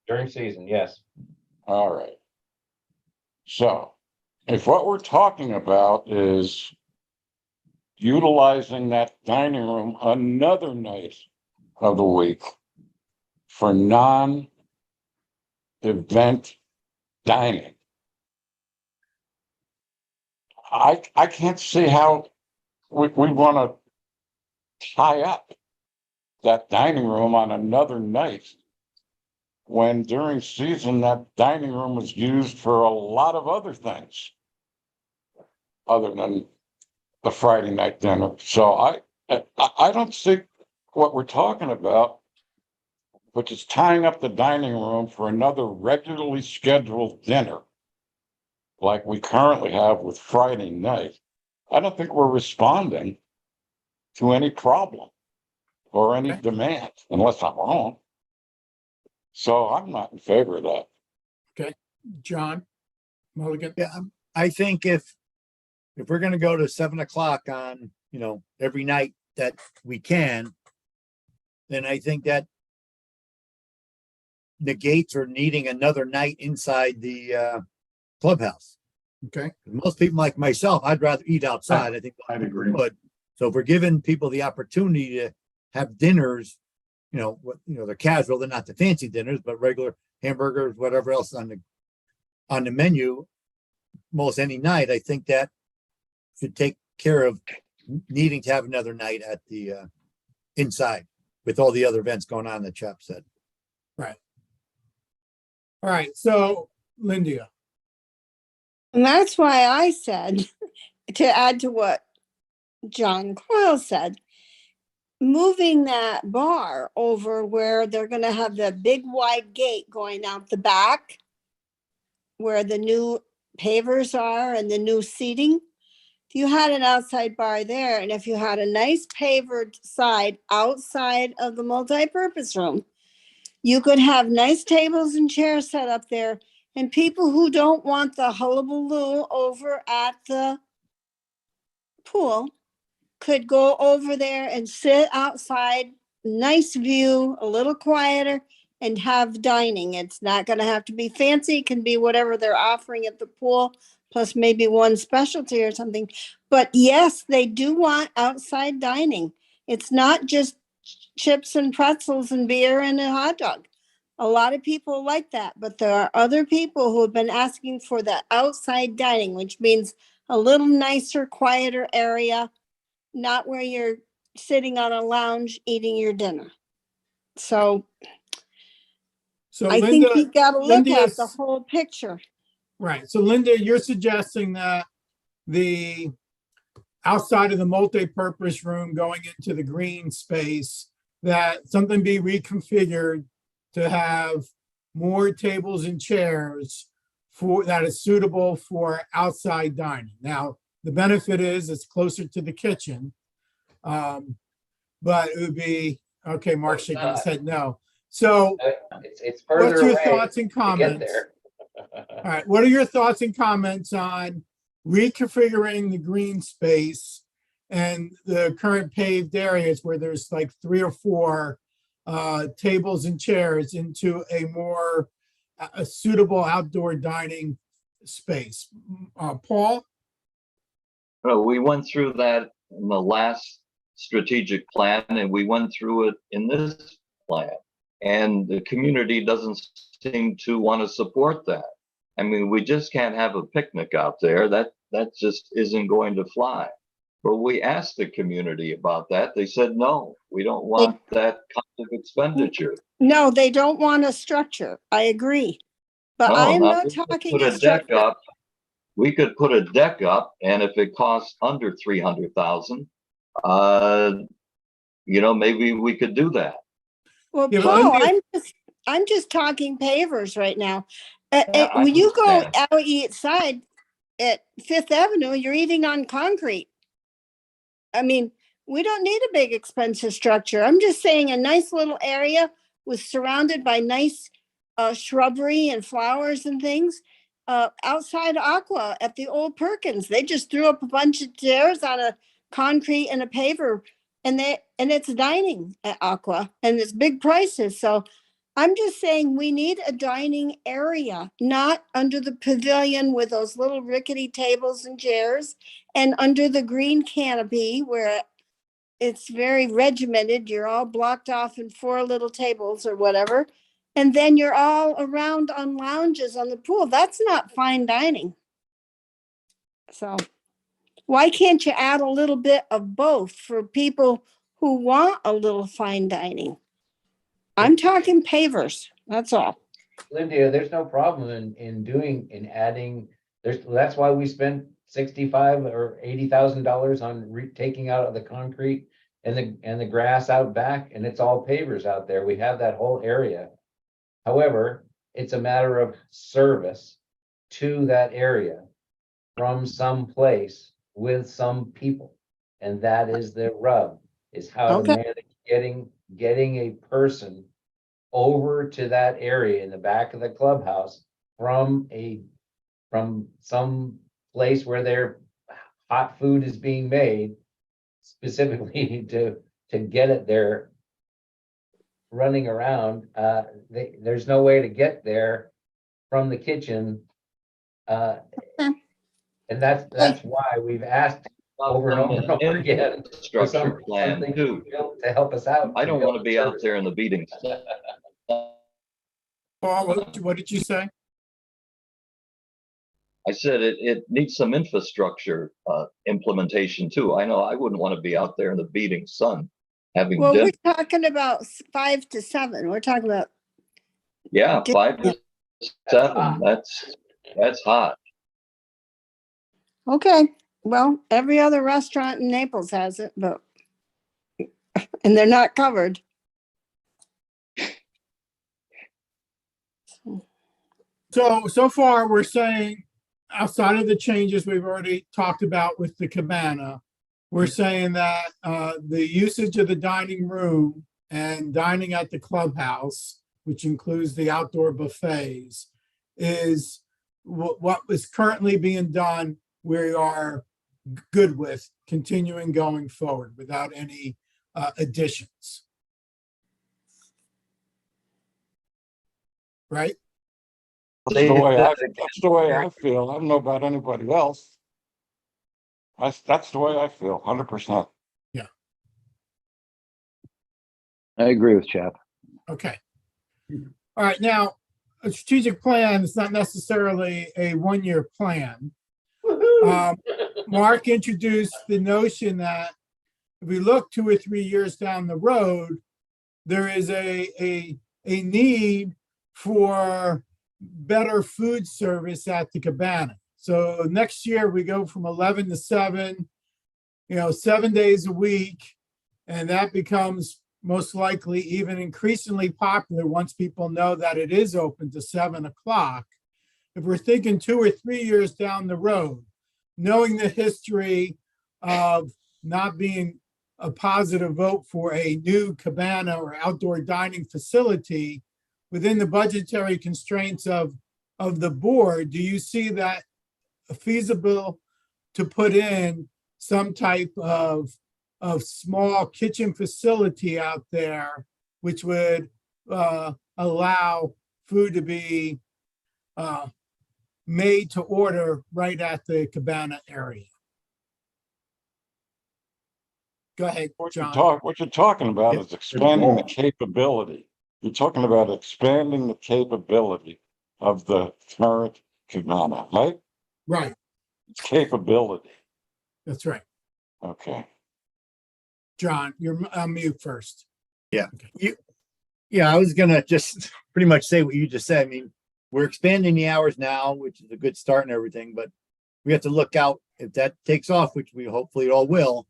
During season, yes. All right. So if what we're talking about is utilizing that dining room another night of the week for non-event dining, I can't see how we want to tie up that dining room on another night when during season that dining room is used for a lot of other things other than the Friday night dinner. So I don't see what we're talking about, which is tying up the dining room for another regularly scheduled dinner like we currently have with Friday night. I don't think we're responding to any problem or any Okay. demand, unless I'm wrong. So I'm not in favor of that. John Mulligan. Yeah, I think if we're gonna go to 7 o'clock on, every night that we can, then I think that negates or needing another night inside the clubhouse. Okay. Most people like myself, I'd rather eat outside. I think I'd agree. would. So if we're giving people the opportunity to have dinners, they're casual, they're not the fancy dinners, but regular hamburgers, whatever else on the menu, most any night, I think that should take care of needing to have another night at the inside with all the other events going on that Chap said. All right. So, Linda. And that's why I said, to add to what John Coyle said, moving that bar over where they're going to have the big wide gate going out the back, where the new pavers are and the new seating. If you had an outside bar there, and if you had a nice pavered side outside of the multi-purpose room, you could have nice tables and chairs set up there, and people who don't want the hullabaloo over at the pool could go over there and sit outside, nice view, a little quieter, and have dining. It's not going to have to be fancy. It can be whatever they're offering at the pool, plus maybe one specialty or something. But yes, they do want outside dining. It's not just chips and pretzels and beer and a hot dog. A lot of people like that, but there are other people who have been asking for the outside dining, which means a little nicer, quieter area, not where you're sitting on a lounge eating your dinner. So So, I think you've got to look at the whole picture. Right. So, Linda, you're suggesting that the outside of the multi-purpose room going into the green space, that something be reconfigured to have more tables and chairs that is suitable for outside dining. Now, the benefit is it's closer to the kitchen. But it would be, okay, Mark's shaking his head no. So It's further what's your away thoughts and to get comments? there. All right, what are your thoughts and comments on reconfiguring the green space and the current paved areas where there's like 3 or 4 tables and chairs into a more suitable outdoor dining space? Paul? Well, we went through that in the last strategic plan, and we went through it in this plan. And the community doesn't seem to want to support that. I mean, we just can't have a picnic out there. That just isn't going to fly. But we asked the community about that. They said, no, we don't want that kind of expenditure. No, they don't want a structure. I agree. But No, I'm now not we could talking put a a deck structure. up. We could put a deck up, and if it costs under 300,000, maybe we could do that. Well, Yeah, but Paul, under- I'm just talking pavers right now. Yeah, I When you go understand. out outside at Fifth Avenue, you're eating on concrete. I mean, we don't need a big expensive structure. I'm just saying a nice little area with surrounded by nice shrubbery and flowers and things. Outside Aqua at the old Perkins, they just threw up a bunch of chairs on a concrete and a paver, and it's dining at Aqua, and it's big prices. So I'm just saying we need a dining area, not under the pavilion with those little rickety tables and chairs, and under the green canopy where it's very regimented. You're all blocked off in 4 little tables or whatever. And then you're all around on lounges on the pool. That's not fine dining. So why can't you add a little bit of both for people who want a little fine dining? I'm talking pavers. That's all. Linda, there's no problem in adding, that's why we spent $65,000 or $80,000 on taking out of the concrete and the grass out back, and it's all pavers out there. We have that whole area. However, it's a matter of service to that area from some place with some people. And that is the rub, is how to Okay. manage getting a person over to that area in the back of the clubhouse from some place where their hot food is being made, specifically to get it there running around. There's no way to get there from the kitchen. And that's why we've asked over and over and over again for Infrastructure plan something too. built to help us out. I don't want to be out there in the meetings. Paul, what did you say? I said it needs some infrastructure implementation too. I know I wouldn't want to be out there in the beating sun having Well, dinner. we're talking about 5 to 7. We're talking about, Yeah, 5 to 7. That's hot. okay, well, every other restaurant in Naples has it, but, and they're not covered. So far, we're saying, outside of the changes we've already talked about with the cabana, we're saying that the usage of the dining room and dining at the clubhouse, which includes the outdoor buffets, is what is currently being done. We are good with continuing going forward without any additions. Right? That's the way I feel. I don't know about anybody else. That's the way I feel, 100%. I agree with Chap. Okay. All right. Now, a strategic plan is not necessarily a one-year plan. Mark introduced the notion that if we look 2 or 3 years down the road, there is a need for better food service at the cabana. So next year we go from 11 to 7, 7 days a week, and that becomes most likely even increasingly popular once people know that it is open to 7 o'clock. If we're thinking 2 or 3 years down the road, knowing the history of not being a positive vote for a new cabana or outdoor dining facility within the budgetary constraints of the board, do you see that feasible to put in some type of small kitchen facility out there, which would allow food to be made to order right at the cabana area? Go ahead, John. What you're talking about Yeah. is expanding the capability. You're talking about expanding the capability of the current Cubana, right? Right, It's capability. that's right. Okay. John, you're on mute first. Yeah, I was gonna just pretty much say what you just said. I mean, we're expanding the hours now, which is a good start and everything, but we have to look out if that takes off, which we hopefully it all will.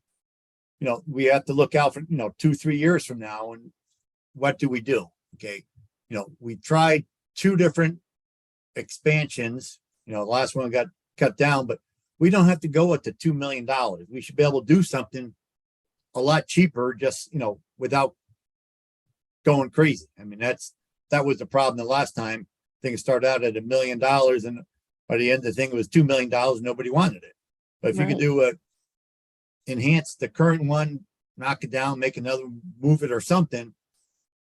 We have to look out for, 2-3 years from now, and what do we do? Okay. We tried 2 different expansions. The last one got cut down, but we don't have to go with the $2 million. We should be able to do something a lot cheaper, just, without going crazy. I mean, that was the problem the last time. I think it started out at $1 million, and by the end, the thing was $2 million. Nobody wanted it. But if you could do enhance the current one, knock it down, make another, move it or something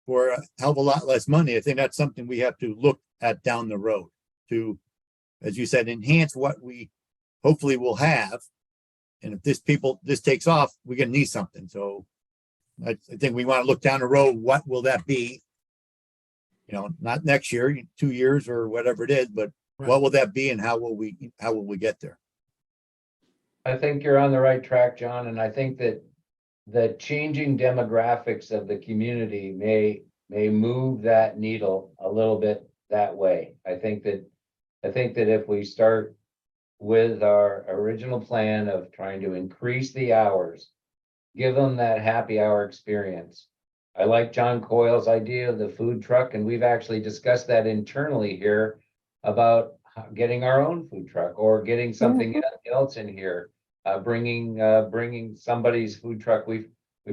for a hell of a lot less money, I think that's something we have to look at down the road to, as you said, enhance what we hopefully will have. And if this takes off, we're gonna need something. So I think we want to look down the road. What will that be? Not next year, 2 years or whatever it is, but what will that be and how will we get there? I think you're on the right track, John, and I think that the changing demographics of the community may move that needle a little bit that way. I think that if we start with our original plan of trying to increase the hours, give them that happy hour experience. I like John Coyle's idea of the food truck, and we've actually discussed that internally here about getting our own food truck or getting something else in here, bringing somebody's food truck. We've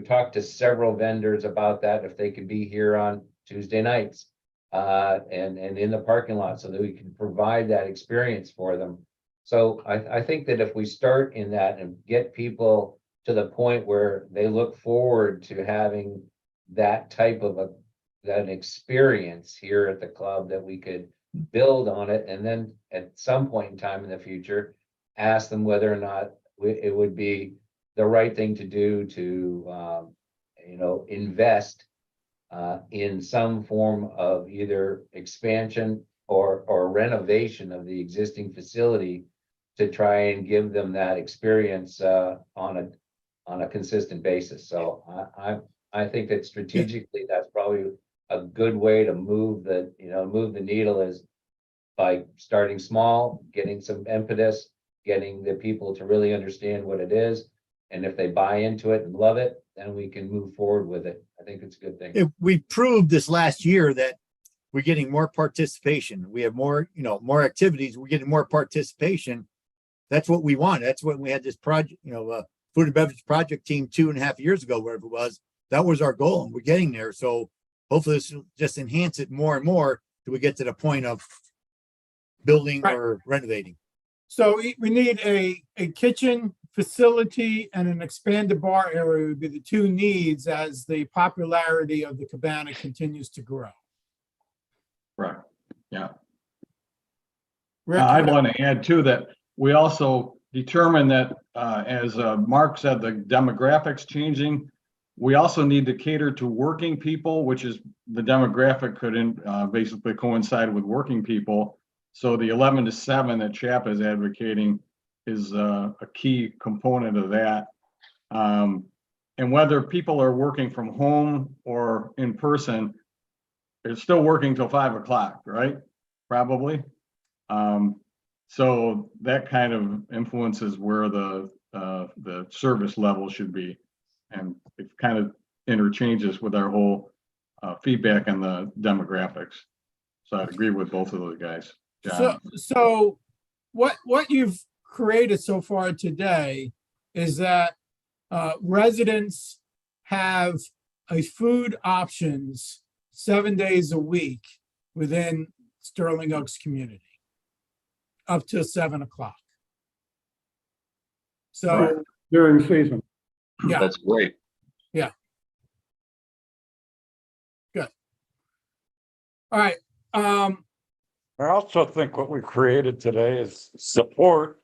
talked to several vendors about that, if they could be here on Tuesday nights and in the parking lot so that we can provide that experience for them. So I think that if we start in that and get people to the point where they look forward to having that type of an experience here at the club, that we could build on it, and then at some point in time in the future, ask them whether or not it would be the right thing to do to, invest in some form of either expansion or renovation of the existing facility to try and give them that experience on a consistent basis. So I think that strategically, that's probably a good way to move the needle, is by starting small, getting some impetus, getting the people to really understand what it is. And if they buy into it and love it, then we can move forward with it. I think it's a good thing. We proved this last year that we're getting more participation. We have more activities. We're getting more participation. That's what we want. That's when we had this project, food and beverage project team 2.5 years ago, wherever it was. That was our goal, and we're getting there. So hopefully this will just enhance it more and more till we get to the point of building or renovating. So we need a kitchen facility and an expanded bar area would be the 2 needs as the popularity of the Cabana continues to grow. Right, yeah. Rick, I'd want to add too that we also determined that, as Mark said, the demographics changing. We also need to cater to working people, which is the demographic could basically coincide with working people. So the 11 to 7 that CHAP is advocating is a key component of that. And whether people are working from home or in person, they're still working till 5 o'clock, right? Probably. So that kind of influences where the service level should be. And it kind of interchanges with our whole feedback on the demographics. So I'd agree with both of those guys. John. So what you've created so far today is that residents have a food options 7 days a week within Sterling Oaks community up till 7 o'clock. So Right. During season. yeah, That's great. all right. I also think what we created today is support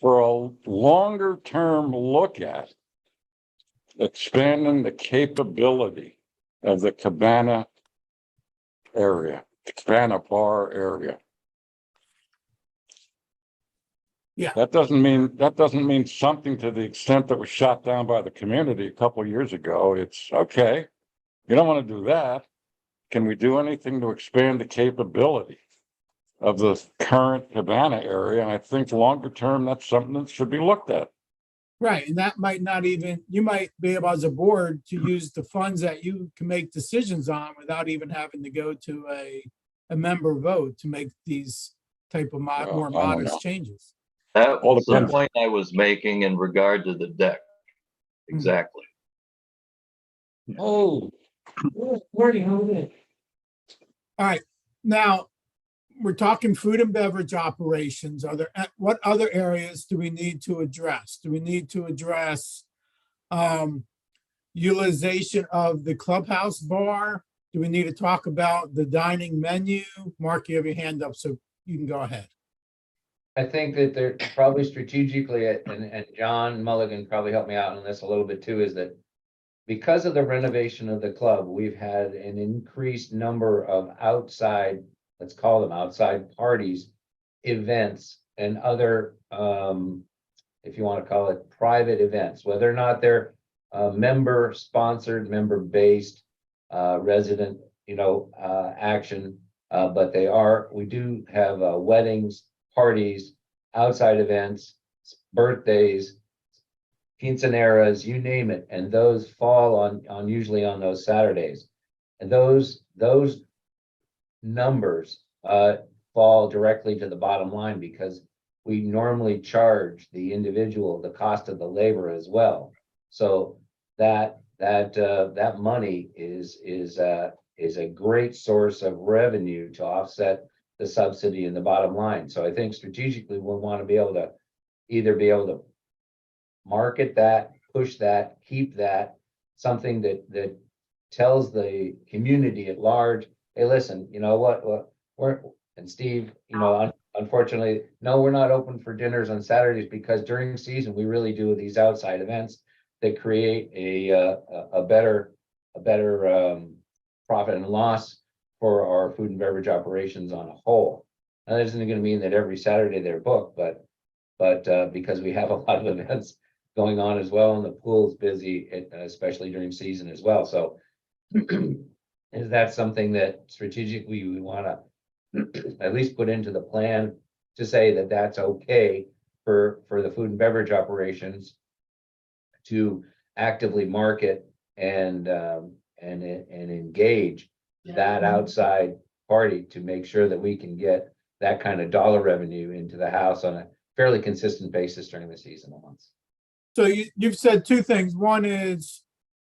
for a longer term look at expanding the capability of the Cabana area, Cabana Bar area. Yeah. That doesn't mean something to the extent that was shot down by the community a couple of years ago. It's okay. You don't want to do that. Can we do anything to expand the capability of the current Cabana area? And I think longer term, that's something that should be looked at. Right, and that might not even, you might be able as a board to use the funds that you can make decisions on without even having to go to a member vote to make these type of Well, more I don't know. modest changes. That All was the depends. point I was making in regard to the deck. Exactly. Oh. All right, now, we're talking food and beverage operations. Are there, what other areas do we need to address? Do we need to address utilization of the clubhouse bar? Do we need to talk about the dining menu? Mark, you have your hand up, so you can go ahead. I think that they're probably strategically, and John Mulligan probably helped me out on this a little bit too, is that because of the renovation of the club, we've had an increased number of outside, let's call them outside parties, events and other, if you want to call it private events, whether or not they're member sponsored, member based, resident, action. But we do have weddings, parties, outside events, birthdays, quinceaneras, you name it, and those fall on usually on those Saturdays. And those numbers fall directly to the bottom line because we normally charge the individual the cost of the labor as well. So that money is a great source of revenue to offset the subsidy in the bottom line. So I think strategically we'll want to be able to market that, push that, keep that, something that tells the community at large, hey, listen, you know what, and Steve, unfortunately, no, we're not open for dinners on Saturdays because during season, we really do these outside events that create a better profit and loss for our food and beverage operations on a whole. Now, that isn't going to mean that every Saturday they're booked, but because we have a lot of events going on as well, and the pool's busy, especially during season as well. So is that something that strategically we want to at least put into the plan to say that that's okay for the food and beverage operations to actively market and engage that outside party to make sure that we can get that kind of dollar revenue into the house on a fairly consistent basis during the seasonal months. So you've said two things. One is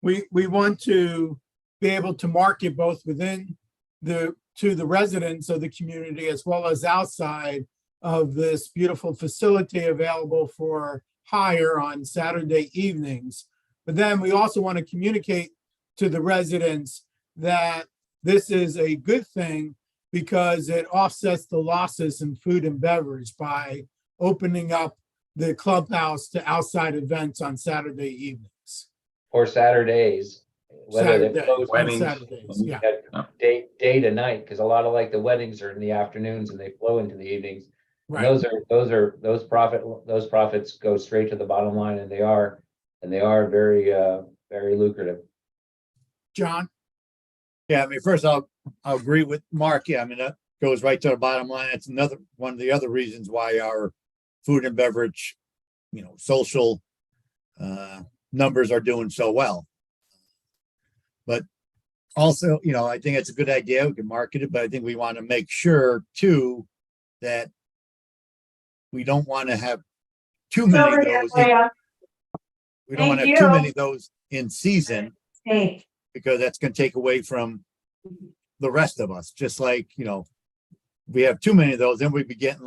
we want to be able to market both within to the residents of the community as well as outside of this beautiful facility available for hire on Saturday evenings. But then we also want to communicate to the residents that this is a good thing because it offsets the losses in food and beverage by opening up the clubhouse to outside events on Saturday evenings. Or Saturdays, whether they Saturday, close on weddings. Saturdays, yeah. day to night, because a lot of like the weddings are in the afternoons and they flow into the evenings. And Right. those profits go straight to the bottom line, and they are very very lucrative. John? Yeah, I mean, first I'll agree with Mark. Yeah, I mean, that goes right to the bottom line. It's another one of the other reasons why our food and beverage, social numbers are doing so well. But also, I think it's a good idea. We can market it, but I think we want to make sure too that we don't want to have too many of those. We don't want to have too many of those in season because that's going to take away from the rest of us. Just like, we have too many of those, then we'd be getting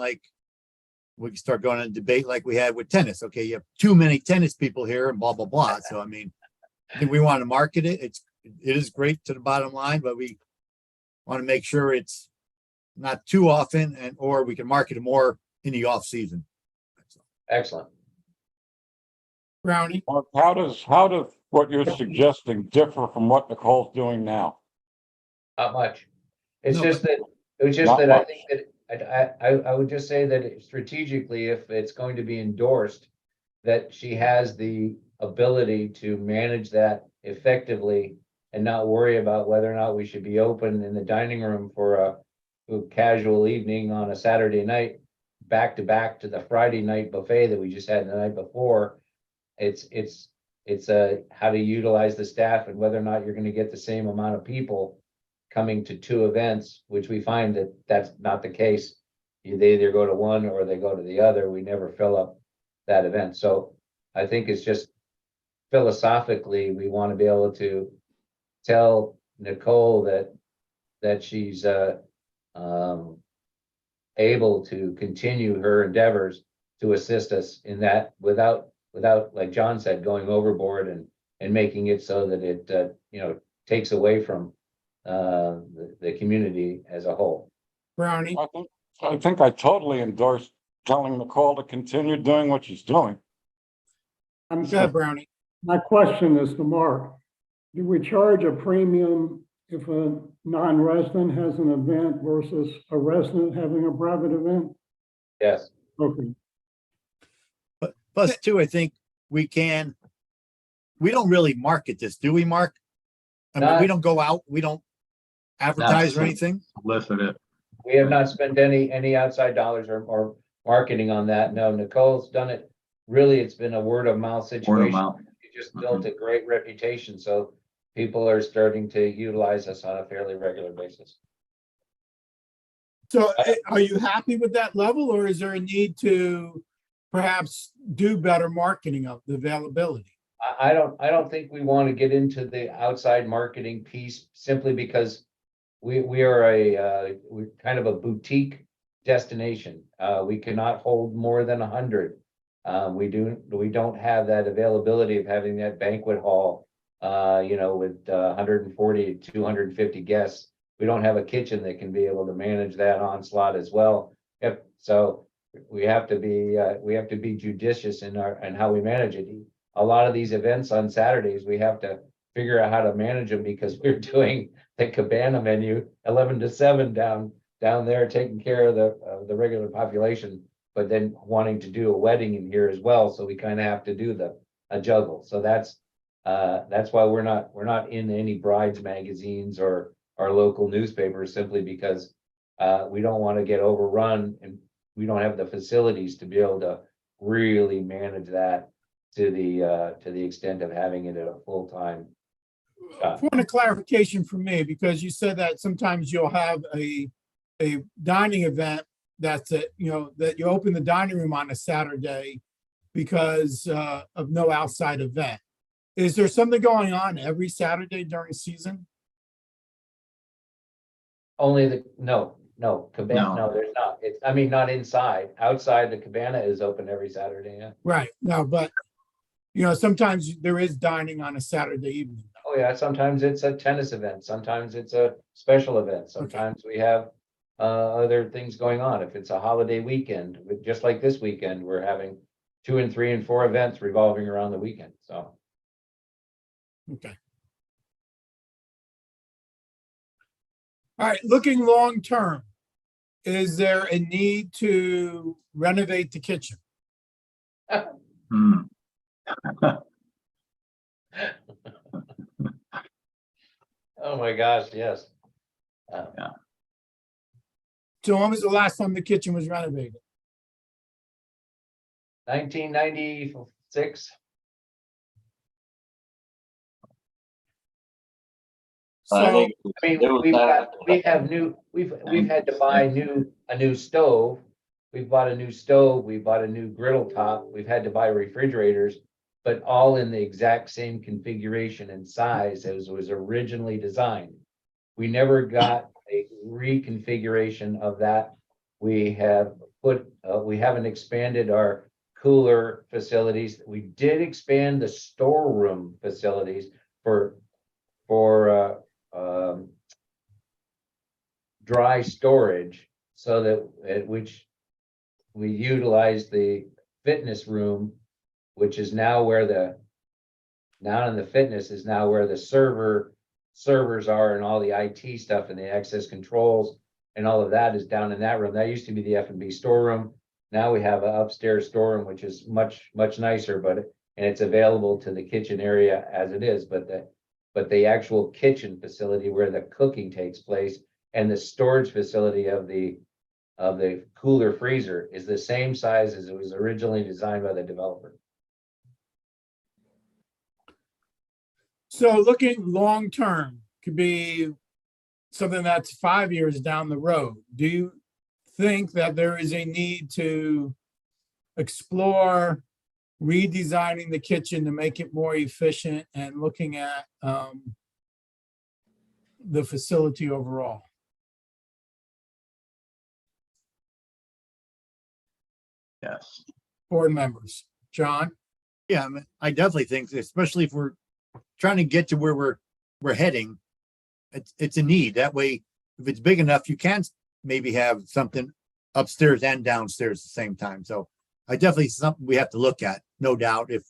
we can start going on a debate like we had with tennis. Okay, you have too many tennis people here and blah, blah, blah. So, I mean, I think we want to market it. It is great to the bottom line, but we want to make sure it's not too often or we can market it more in the off season. Excellent. Brownie? Mark, how what you're suggesting differ from what Nicole's doing now? Not much. It's No, just that, it was just Not that I much. think that I would just say that strategically, if it's going to be endorsed, that she has the ability to manage that effectively and not worry about whether or not we should be open in the dining room for a casual evening on a Saturday night, back to the Friday night buffet that we just had the night before. It's how to utilize the staff and whether or not you're gonna get the same amount of people coming to two events, which we find that that's not the case. They either go to one or they go to the other. We never fill up that event. So I think it's just philosophically, we want to be able to tell Nicole that she's able to continue her endeavors to assist us in that without, like John said, going overboard and making it so that it, takes away from the community as a whole. Brownie, I think I totally endorse telling Nicole to continue doing what she's doing. I'm go ahead, Brownie. My question is to Mark. Do we charge a premium if a non-resident has an event versus a resident having a private event? Yes. Okay. But plus two, I think we don't really market this, do we, Mark? I mean, we Not- don't go out, we don't advertise or anything? Listen, it, We have not spent any outside dollars or marketing on that. No, Nicole's done it. Really, it's been a word of mouth situation. She just built a great reputation, so people are starting to utilize us on a fairly regular basis. So are you happy with that level, or is there a need to perhaps do better marketing of the availability? I don't think we want to get into the outside marketing piece simply because we are we're kind of a boutique destination. We cannot hold more than 100. We don't have that availability of having that banquet hall, with 140 to 250 guests. We don't have a kitchen that can be able to manage that onslaught as well. So we have to be judicious in how we manage it. A lot of these events on Saturdays, we have to figure out how to manage them because we're doing the Cabana menu 11 to 7 down there, taking care of the regular population, but then wanting to do a wedding in here as well. So we kind of have to do a juggle. So that's why we're not in any brides magazines or our local newspapers, simply because we don't want to get overrun and we don't have the facilities to be able to really manage that to the extent of having it at a full-time. Point of clarification for me, because you said that sometimes you'll have a dining event that you open the dining room on a Saturday because of no outside event. Is there something going on every Saturday during season? No, Cabana, no, there's not. Not inside. Outside, the Cabana is open every Saturday, yeah. Right, no, but sometimes there is dining on a Saturday evening. Oh, yeah, sometimes it's a tennis event, sometimes it's a special event, sometimes we have other things going on. If it's a holiday weekend, just like this weekend, we're having 2 and 3 and 4 events revolving around the weekend, so. Okay. All right, looking long term, is there a need to renovate the kitchen? hmm, Oh, my gosh, yes. So when was the last time the kitchen was renovated? 1996. I So, think there was that- We've had to buy a new stove. We've bought a new stove, we bought a new griddle top, we've had to buy refrigerators, but all in the exact same configuration and size as was originally designed. We never got a reconfiguration of that. We haven't expanded our cooler facilities. We did expand the storeroom facilities for dry storage, so that which we utilize the fitness room, which is now where Down in the fitness is now where the servers are and all the IT stuff and the access controls and all of that is down in that room. That used to be the F&B storeroom. Now we have an upstairs storeroom, which is much nicer, and it's available to the kitchen area as it is, but the actual kitchen facility where the cooking takes place and the storage facility of the cooler freezer is the same size as it was originally designed by the developer. So looking long-term could be something that's 5 years down the road. Do you think that there is a need to explore redesigning the kitchen to make it more efficient and looking at the facility overall? Yes. Board members, John? Yeah, I mean, I definitely think, especially if we're trying to get to where we're heading, it's a need. That way, if it's big enough, you can maybe have something upstairs and downstairs at the same time. So I definitely something we have to look at, no doubt. If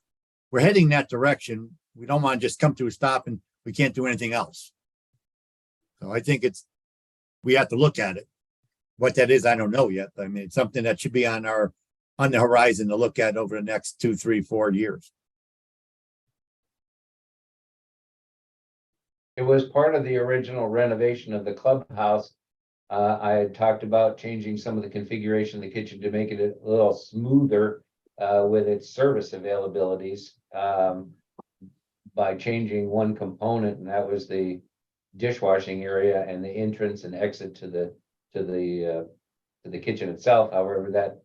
we're heading that direction, we don't want to just come to a stop and we can't do anything else. So I think we have to look at it. What that is, I don't know yet. I mean, it's something that should be on the horizon to look at over the next 2, 3, 4 years. It was part of the original renovation of the clubhouse. I had talked about changing some of the configuration of the kitchen to make it a little smoother with its service availabilities by changing one component, and that was the dishwashing area and the entrance and exit to the kitchen itself. However, that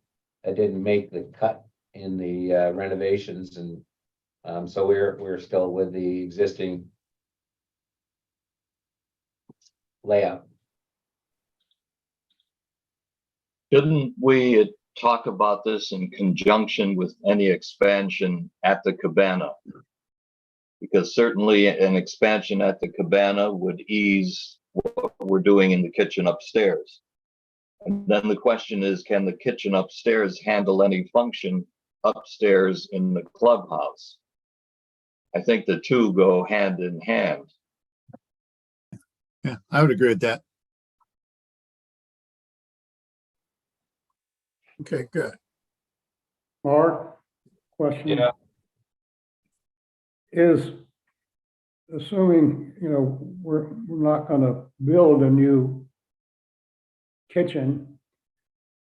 didn't make the cut in the renovations, and so we're still with the existing layout. Shouldn't we talk about this in conjunction with any expansion at the cabana? Because certainly an expansion at the cabana would ease what we're doing in the kitchen upstairs. And then the question is, can the kitchen upstairs handle any function upstairs in the clubhouse? I think the two go hand in hand. Yeah, I would agree with that. Okay, good. Mark, question? Yeah. Is, assuming, we're not gonna build a new kitchen,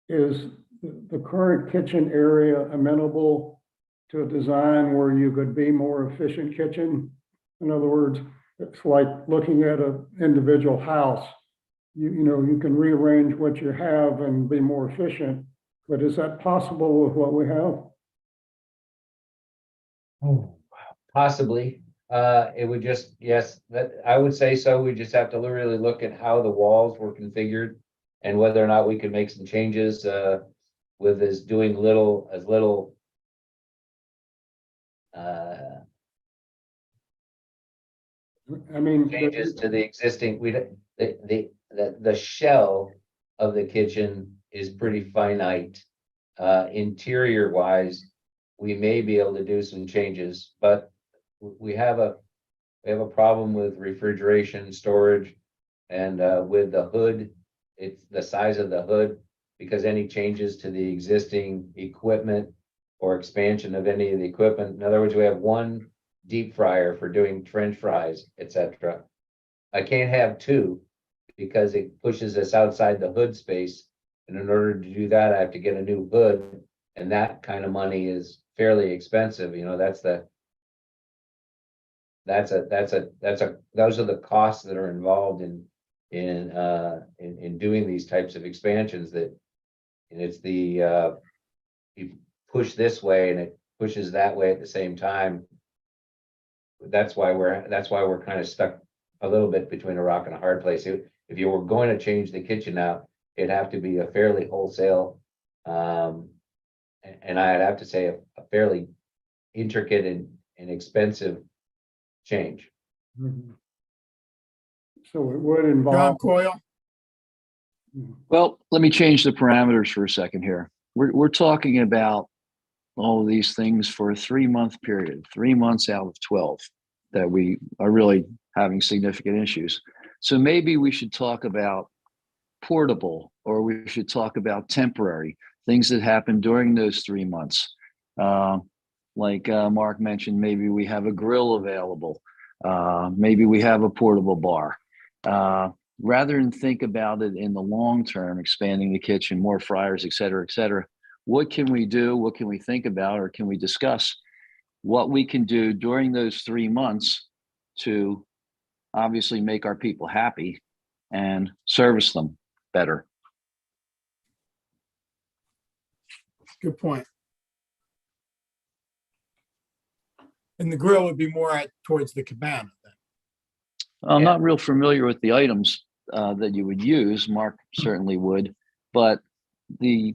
is the current kitchen area amenable to a design where you could be more efficient kitchen? In other words, it's like looking at an individual house. You can rearrange what you have and be more efficient, but is that possible with what we have? Oh, possibly. It would just, yes, that I would say so. We just have to really look at how the walls were configured and whether or not we could make some changes with doing as little I mean, changes to the existing, the shell of the kitchen is pretty finite. Interior wise, we may be able to do some changes, but we have a problem with refrigeration, storage, and with the hood, it's the size of the hood, because any changes to the existing equipment or expansion of any of the equipment, in other words, we have one deep fryer for doing French fries, etc. I can't have two because it pushes us outside the hood space. And in order to do that, I have to get a new hood, and that kind of money is fairly expensive. Those are the costs that are involved in doing these types of expansions. And it's you push this way and it pushes that way at the same time. That's why we're kind of stuck a little bit between a rock and a hard place. If you were going to change the kitchen out, it'd have to be a fairly wholesale, and I'd have to say a fairly intricate and expensive change. so it would John involve. Coyle? Well, let me change the parameters for a second here. We're talking about all of these things for a 3-month period, 3 months out of 12, that we are really having significant issues. So maybe we should talk about portable, or we should talk about temporary things that happen during those 3 months. Like Mark mentioned, maybe we have a grill available. Maybe we have a portable bar. Rather than think about it in the long term, expanding the kitchen, more fryers, et cetera, what can we do? What can we think about? Or can we discuss what we can do during those 3 months to obviously make our people happy and service them better? Good point. And the grill would be more towards the cabana then. I'm Yeah. not real familiar with the items that you would use. Mark certainly would, but the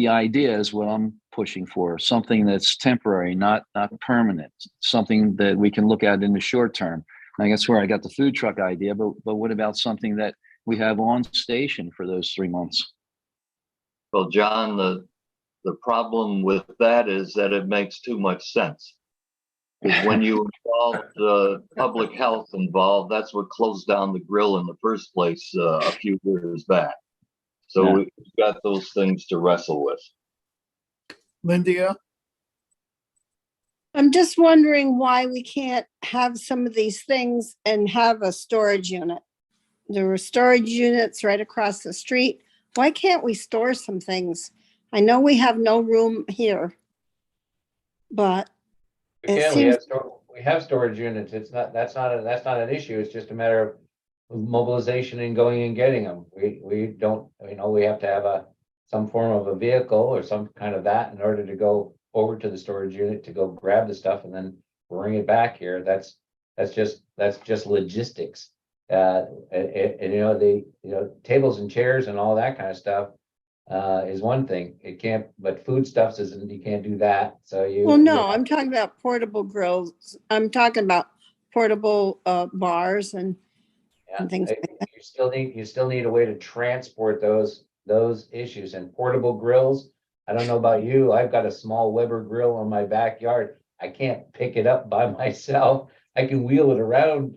idea is what I'm pushing for, something that's temporary, not permanent, something that we can look at in the short term. I guess where I got the food truck idea, but what about something that we have on station for those 3 months? Well, John, the problem with that is that it makes too much sense. Because when you involve public health involved, that's what closed down the grill in the first place a few years back. So Yeah. we've got those things to wrestle with. Linda, I'm just wondering why we can't have some of these things and have a storage unit. There were storage units right across the street. Why can't we store some things? I know we have no room here, but We It can, seems- we have storage units. It's not, that's not an issue. It's just a matter of mobilization and going and getting them. We don't, we have to have some form of a vehicle or some kind of that in order to go over to the storage unit to go grab the stuff and then bring it back here. That's just logistics. Tables and chairs and all that kind of stuff is one thing. It can't, but foodstuffs isn't, you can't do that. So well, no, I'm talking about portable grills. I'm talking about portable bars and things like that. You still need a way to transport those issues, and portable grills. I don't know about you. I've got a small Weber grill in my backyard. I can't pick it up by myself. I can wheel it around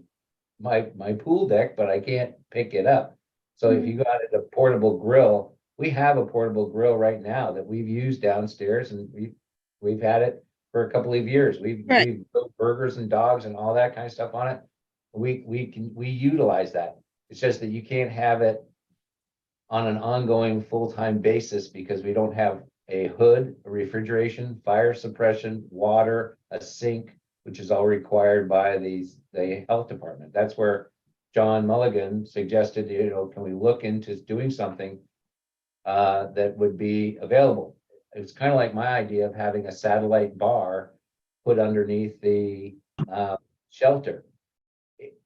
my pool deck, but I can't pick it up. So if you got a portable grill, we have a portable grill right now that we've used downstairs, and we've had it for a couple of years. We've built burgers and dogs and all that kind of stuff on it. We utilize that. It's just that you can't have it on an ongoing full-time basis because we don't have a hood, a refrigeration, fire suppression, water, a sink, which is all required by the health department. That's where John Mulligan suggested, can we look into doing something that would be available? It's kind of like my idea of having a satellite bar put underneath the shelter.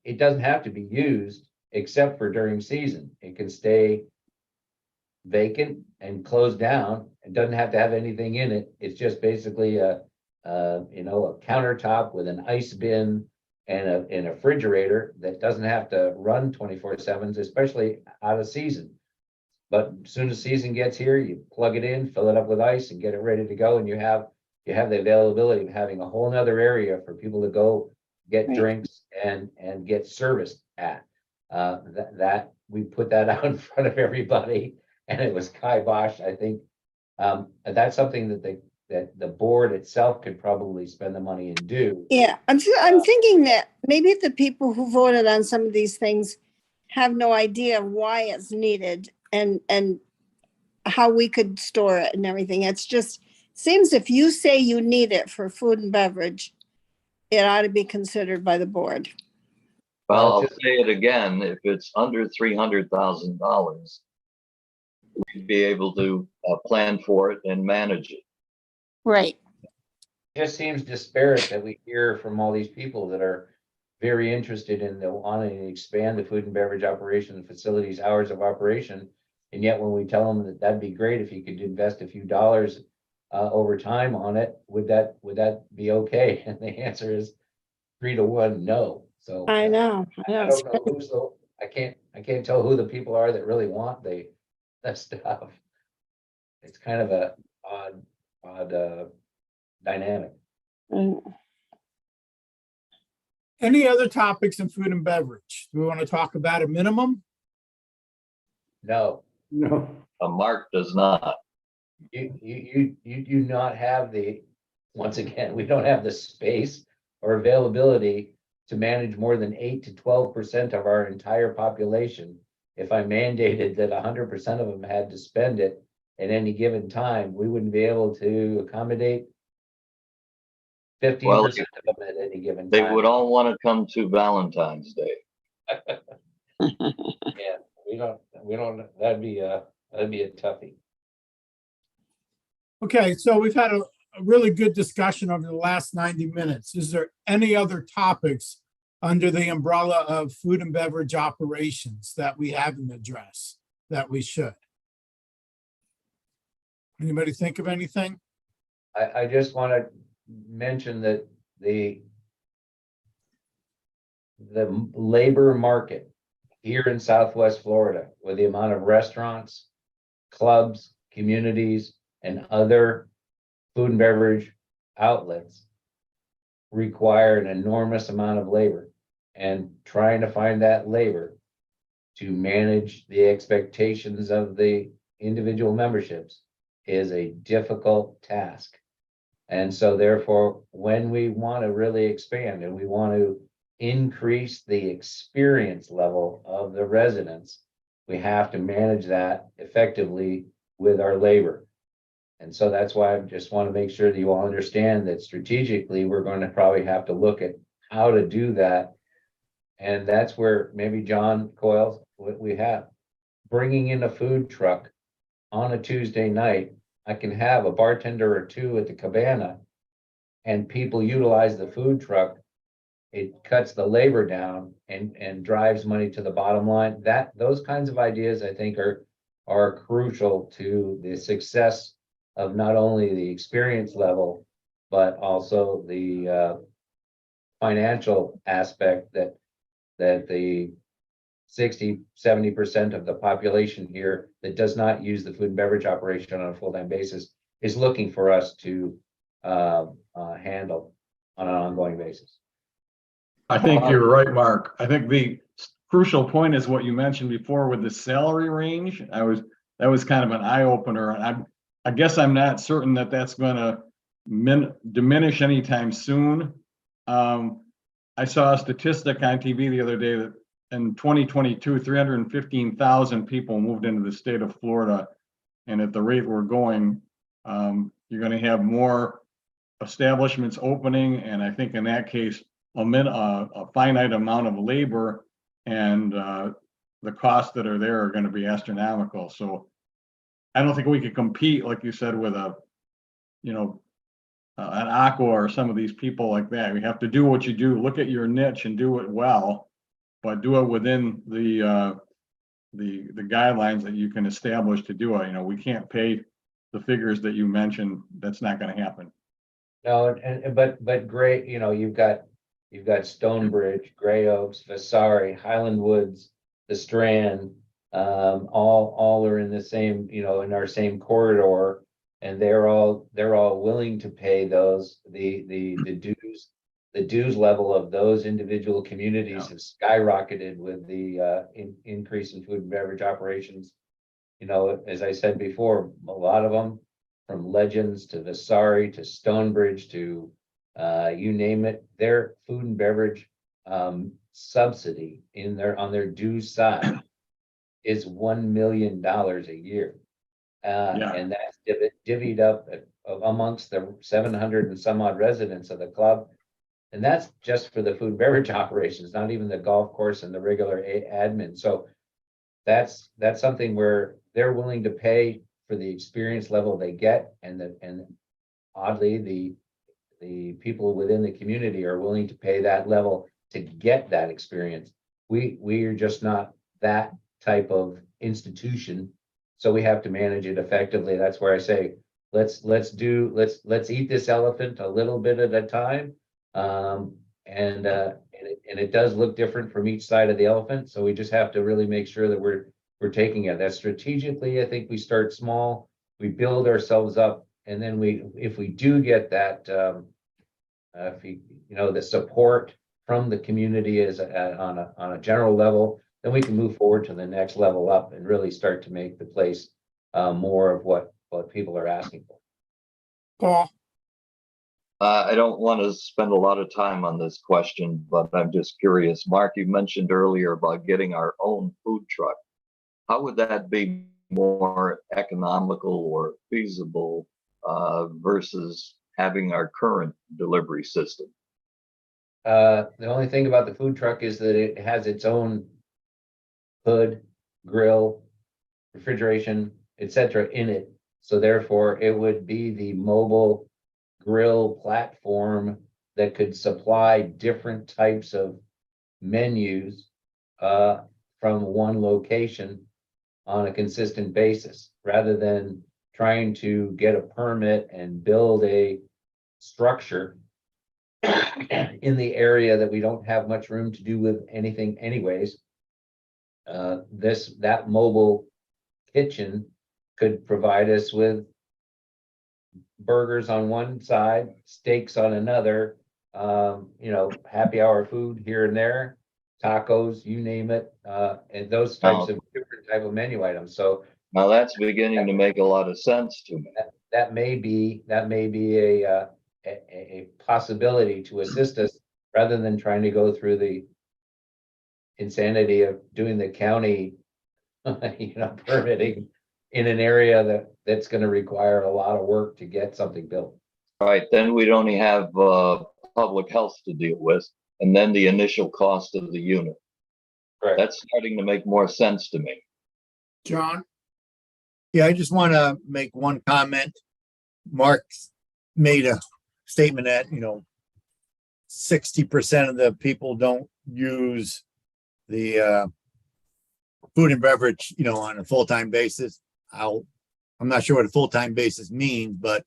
It doesn't have to be used except for during season. It can stay vacant and closed down. It doesn't have to have anything in it. It's just basically a countertop with an ice bin and a refrigerator that doesn't have to run 24/7, especially out of season. But as soon as season gets here, you plug it in, fill it up with ice and get it ready to go. And you have the availability of having a whole nother area for people to go get Right. drinks and get serviced at. That we put that out in front of everybody, and it was kibosh. I think that's something that the board itself could probably spend the money and do. Yeah, I'm thinking that maybe the people who voted on some of these things have no idea why it's needed and how we could store it and everything. It's just, seems if you say you need it for food and beverage, it ought to be considered by the board. Well, I'll just- say it again, if it's under $300,000, we'd be able to plan for it and manage it. Right. Just seems disparate that we hear from all these people that are very interested in wanting to expand the food and beverage operation facilities hours of operation. And yet when we tell them that that'd be great if you could invest a few dollars over time on it, would that be okay? And the answer is 3-1, no. So I know. I don't know who's I can't tell who the people are that really want that stuff. It's kind of a odd dynamic. Mm. Any other topics in food and beverage? Do we want to talk about a minimum? No, No, Mark does not. you do not have the, once again, we don't have the space or availability to manage more than 8 to 12% of our entire population. If I mandated that 100% of them had to spend it at any given time, we wouldn't be able to accommodate 15% of them at any given They time. would all want to come to Valentine's Day. Yeah, we don't, that'd be a toughie. Okay, so we've had a really good discussion over the last 90 minutes. Is there any other topics under the umbrella of food and beverage operations that we haven't addressed that we should? Anybody think of anything? I just want to mention that the labor market here in Southwest Florida, with the amount of restaurants, clubs, communities, and other food and beverage outlets, require an enormous amount of labor, and trying to find that labor to manage the expectations of the individual memberships is a difficult task. And so therefore, when we want to really expand and we want to increase the experience level of the residents, we have to manage that effectively with our labor. And so that's why I just want to make sure that you all understand that strategically, we're going to probably have to look at how to do that. And that's where maybe John Coyle, what we have, bringing in a food truck on a Tuesday night. I can have a bartender or two at the cabana and people utilize the food truck. It cuts the labor down and drives money to the bottom line. Those kinds of ideas, I think, are crucial to the success of not only the experience level, but also the financial aspect that the 60-70% of the population here that does not use the food and beverage operation on a full-time basis is looking for us to handle on an ongoing basis. I think you're right, Mark. I think the crucial point is what you mentioned before with the salary range. That was kind of an eye opener. And I guess I'm not certain that that's going to diminish anytime soon. I saw a statistic on TV the other day that in 2022, 315,000 people moved into the state of Florida. And at the rate we're going, you're going to have more establishments opening. And I think in that case, a finite amount of labor and the costs that are there are going to be astronomical. So I don't think we could compete, like you said, with an Aqua or some of these people like that. We have to do what you do, look at your niche and do it well, but do it within the guidelines that you can establish to do it. We can't pay the figures that you mentioned. That's not going to happen. No, but great, you've got Stonebridge, Gray Oaks, Vasari, Highland Woods, the Strand, all are in the same, in our same corridor, and they're all willing to pay the dues level of those individual communities have skyrocketed with the increase in food and beverage operations. As I said before, a lot of them, from Legends to Vasari to Stonebridge to you name it, their food and beverage subsidy on their dues side is $1 million a year. And that's divvied up amongst the 700 and some odd residents of the club. And that's just for the food and beverage operations, not even the golf course and the regular admin. So that's something where they're willing to pay for the experience level they get, and oddly the people within the community are willing to pay that level to get that experience. We are just not that type of institution, so we have to manage it effectively. That's where I say let's eat this elephant a little bit at a time. And it does look different from each side of the elephant, so we just have to really make sure that we're taking it that strategically. I think we start small, we build ourselves up, and then if we do get that, if the support from the community is on a general level, then we can move forward to the next level up and really start to make the place more of what people are asking for. Paul, I don't want to spend a lot of time on this question, but I'm just curious. Mark, you mentioned earlier about getting our own food truck. How would that be more economical or feasible versus having our current delivery system? The only thing about the food truck is that it has its own hood, grill, refrigeration, etc. in it. So therefore, it would be the mobile grill platform that could supply different types of menus from one location on a consistent basis, rather than trying to get a permit and build a structure in the area that we don't have much room to do with anything anyways. That mobile kitchen could provide us with burgers on one side, steaks on another, happy hour food here and there, tacos, you name it, and those types of different type of menu items. So Now that's beginning to make a lot of sense to me. that may be a possibility to assist us, rather than trying to go through the insanity of doing the county permitting in an area that's going to require a lot of work to get something built. All right, then we'd only have public health to deal with, and then the initial cost of the unit. Correct. That's starting to make more sense to me. John, Yeah, I just want to make one comment. Mark made a statement that, 60% of the people don't use the food and beverage, on a full-time basis. I'm not sure what a full-time basis means, but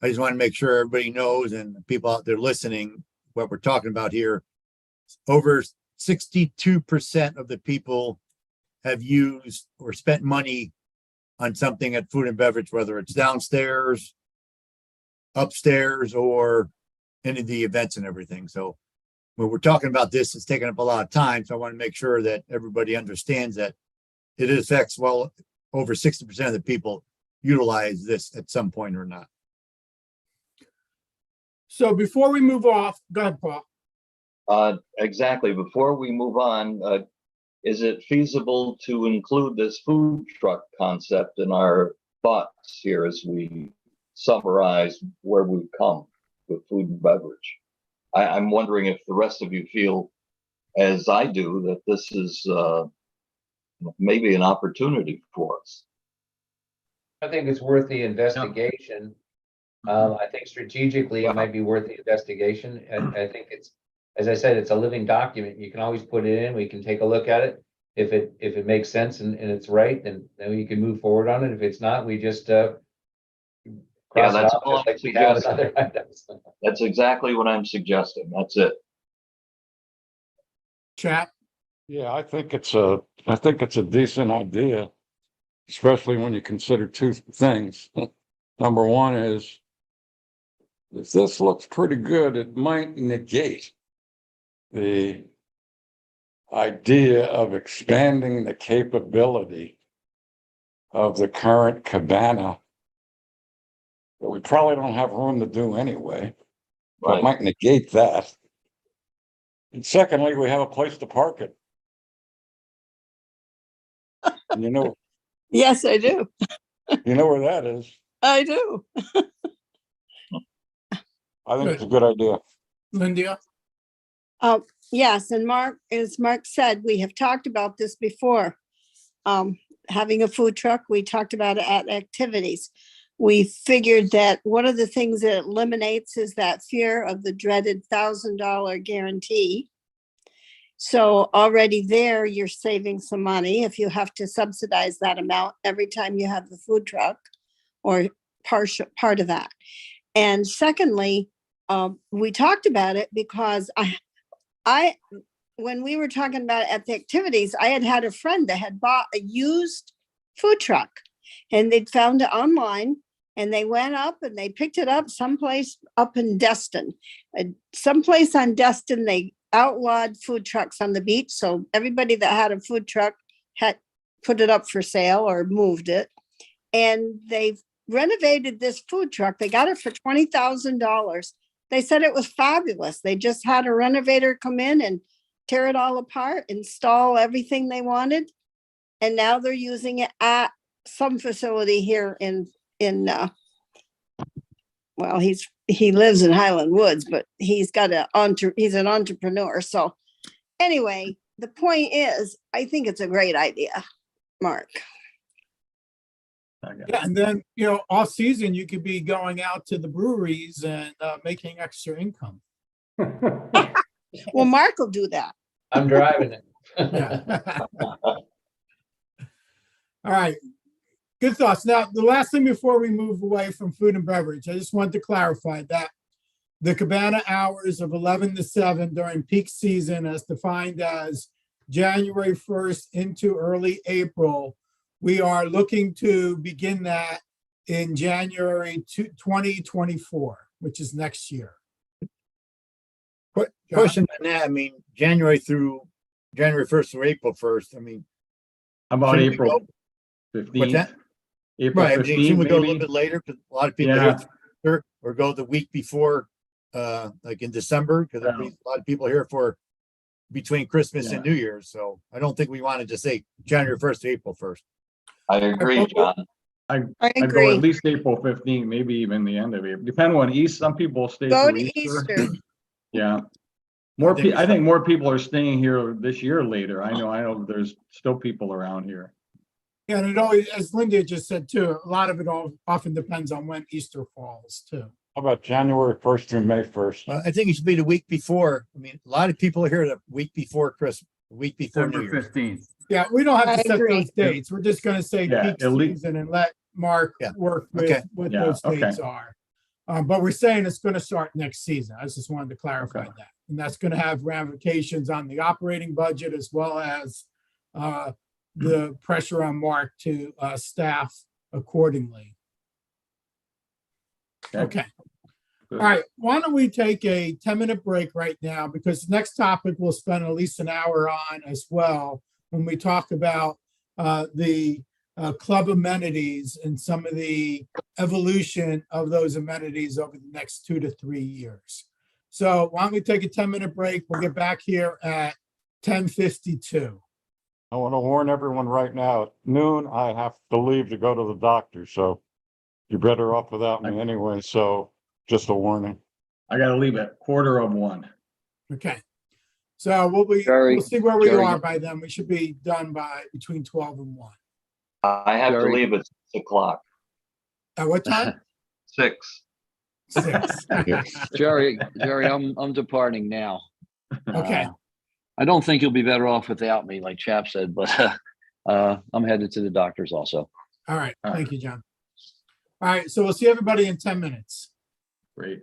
I just want to make sure everybody knows, and the people out there listening, what we're talking about here. Over 62% of the people have used or spent money on something at food and beverage, whether it's downstairs, upstairs, or any of the events and everything. So when we're talking about this, it's taking up a lot of time. So I want to make sure that everybody understands that it affects over 60% of the people utilize this at some point or not. so before we move off, go ahead, Paul. Exactly. Before we move on, is it feasible to include this food truck concept in our thoughts here as we summarize where we've come with food and beverage? I'm wondering if the rest of you feel, as I do, that this is maybe an opportunity for us. I think it's worth the investigation. I think strategically it might be worth the investigation. And I think it's, as I said, it's a living document. You can always put it in. We can take a look at it. If it makes sense and it's right, then we can move forward on it. If it's not, we just cross it that's off all just I'm like we have with suggesting. other items. That's exactly what I'm suggesting. That's it. Chat. Yeah, I think it's a decent idea, especially when you consider two things. Number one is, if this looks pretty good, it might negate the idea of expanding the capability of the current cabana that we probably don't have room to do anyway. But it might negate that. And secondly, we have a place to park it. And Yes, I do. you know where that is. I do. I think it's a good idea. Linda, Yes, and Mark, as Mark said, we have talked about this before. Having a food truck, we talked about it at activities. We figured that one of the things that it eliminates is that fear of the dreaded $1,000 guarantee. So already there, you're saving some money if you have to subsidize that amount every time you have the food truck, or part of that. And secondly, we talked about it because I, when we were talking about it at the activities, I had a friend that had bought a used food truck, and they'd found it online, And they went up and they picked it up someplace up in Destin. Someplace on Destin, they outlawed food trucks on the beach. So everybody that had a food truck had put it up for sale or moved it. And they've renovated this food truck. They got it for $20,000. They said it was fabulous. They just had a renovator come in and tear it all apart, install everything they wanted. And now they're using it at some facility here well, he lives in Highland Woods, but he's an entrepreneur. So anyway, the point is, I think it's a great idea, Mark. Yeah, and then, off season, you could be going out to the breweries and making extra income. Well, Mark will do that. I'm driving it. Yeah. All right. Good thoughts. Now, the last thing before we move away from food and beverage, I just wanted to clarify that the cabana hours of 11 to 7 during peak season, as defined as January 1st into early April, we are looking to begin that in January 2024, which is next year. Question on that, I mean, January 1st through April 1st, I mean. How about shouldn't we April go- 15th? What's that? April Right, I mean, shouldn't we 15th, go a little maybe? bit later? Because a lot of people Yeah. here, or go the week before, like in December, because Yeah. a lot of people here for between Christmas and New Year's, so I don't think we wanted to say January 1st to April 1st. I agree, John. I I'd go agree. at least April 15th, maybe even the end of April. Depending on East, some people stay Go through to Easter. Easter. Yeah. I think more people are staying here this year later. I know there's still people around here. Yeah, and it always, as Linda just said too, a lot of it often depends on when Easter falls too. How about January 1st through May 1st? I think it should be the week before. I mean, a lot of people are here the week before Christmas, the week before New December Year's. 15th. Yeah, we don't have I to set agree. those dates. We're just gonna say Yeah, peak at least- season and let Mark Yeah, work okay. with what Yeah, those okay. dates are. But we're saying it's gonna start next season. I just wanted to clarify Okay. that. And that's gonna have ramifications on the operating budget as well as the pressure on Mark to staff accordingly. Okay. Good. All right, why don't we take a 10-minute break right now, because next topic we'll spend at least an hour on as well when we talk about the club amenities and some of the evolution of those amenities over the next 2 to 3 years. So why don't we take a 10-minute break? We'll get back here at 10:52. I want to warn everyone right now, at noon, I have to leave to go to the doctor, so you're better off without me anyway, so just a warning. I gotta leave at 1:15. Okay. So Jerry, we'll see where we Jerry. are by then. We should be done by between 12 and 1. I have to Jerry. leave at 6 o'clock. At what time? 6. 6. Jerry, I'm departing now. Okay. I don't think you'll be better off without me, like Chap said, but I'm headed to the doctor's also. All right. All right. Thank you, John. All right. So we'll see everybody in 10 minutes. Great.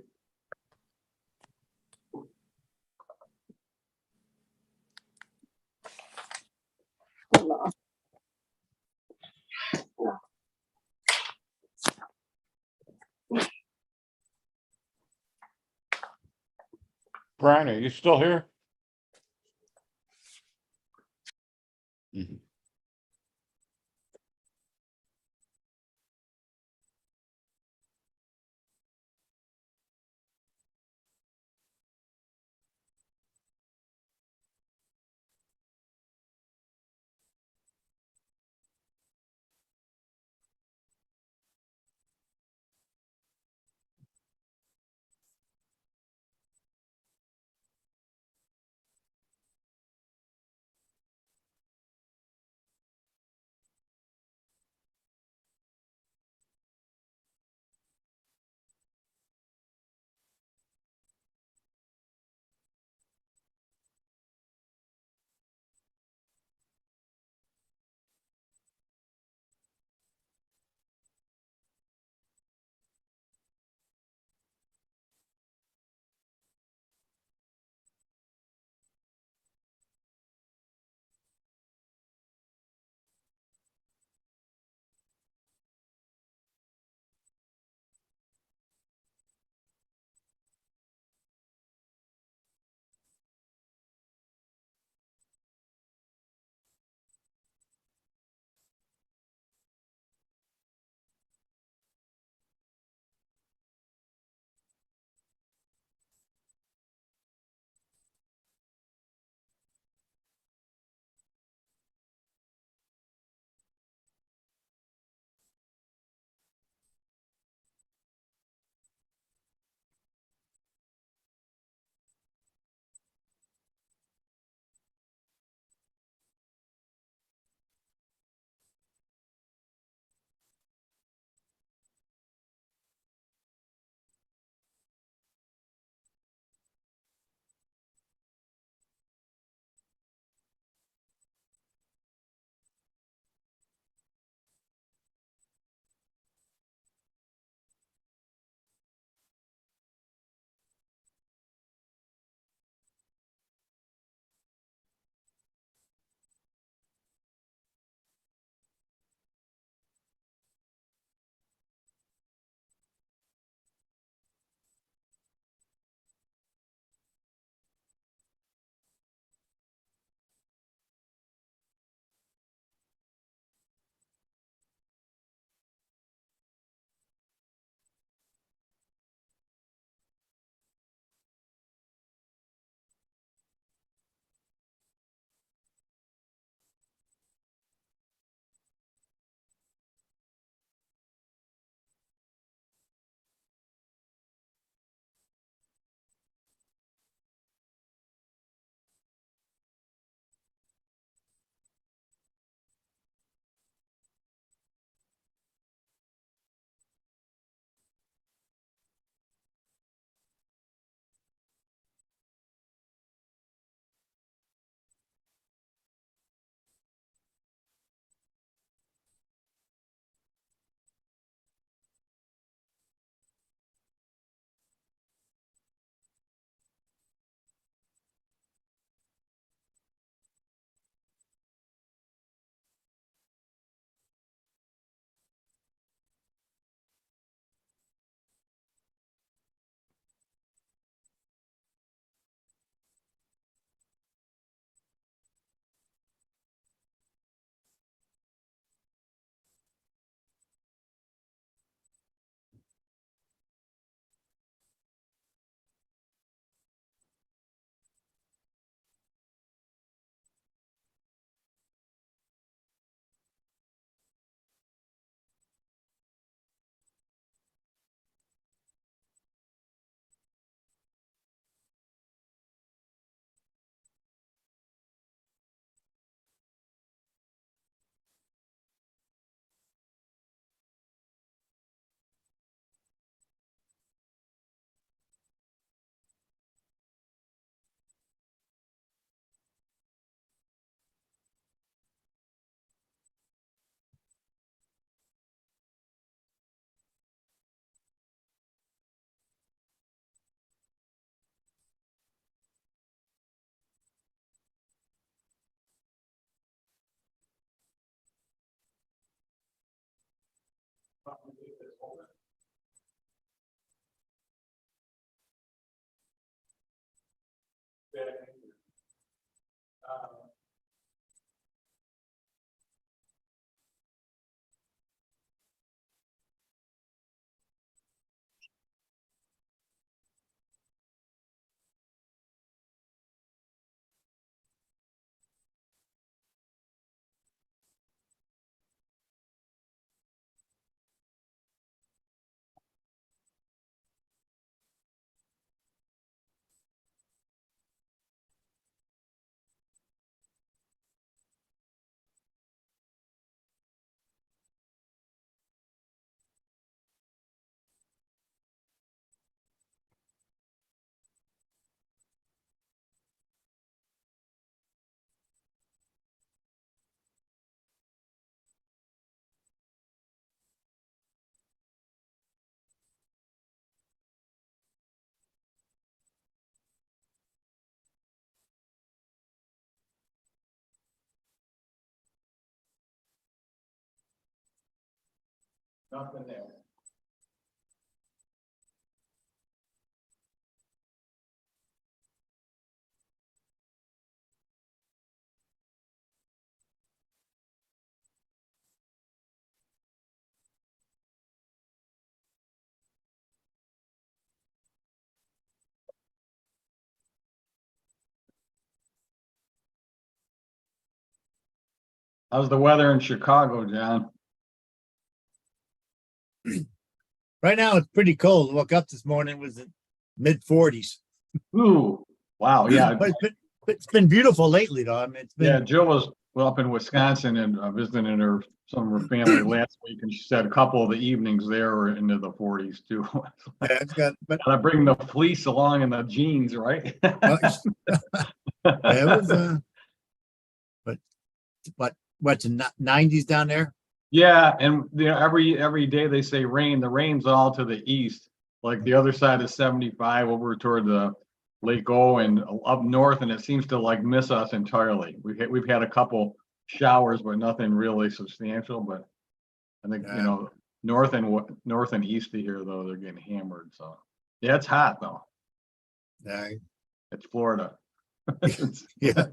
Brian, are you still here? Nothing there. How's the weather in Chicago, John? Right now, it's pretty cold. Woke up this morning, it was in mid-40s. Ooh, wow, yeah, But it's been beautiful lately, though. I mean, it's yeah. been, Jill was up in Wisconsin and visiting some of her family last week, and she said a couple of the evenings there were into the 40s too. yeah, it's got, but Gotta bring the fleece along in the jeans, right? it was, but what's in 90s down there? Yeah, and every day they say rain. The rain's all to the east, like the other side of 75 over toward the Lake O and up north, and it seems to like miss us entirely. We've had a couple showers, but nothing really substantial. But I think Yeah. north and east of here though they're getting hammered. So yeah, it's hot though. Yeah, It's Florida. yeah.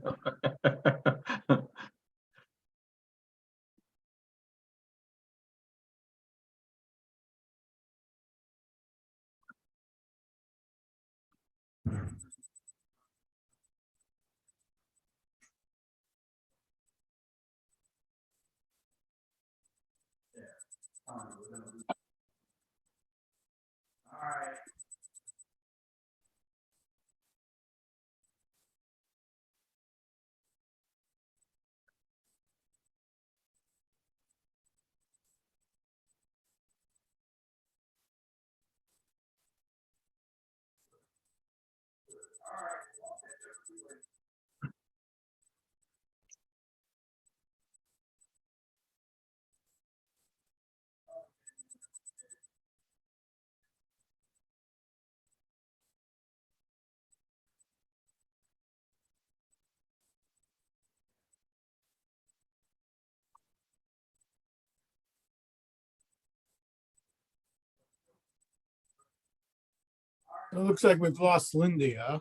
It looks like we've lost Lindy, huh?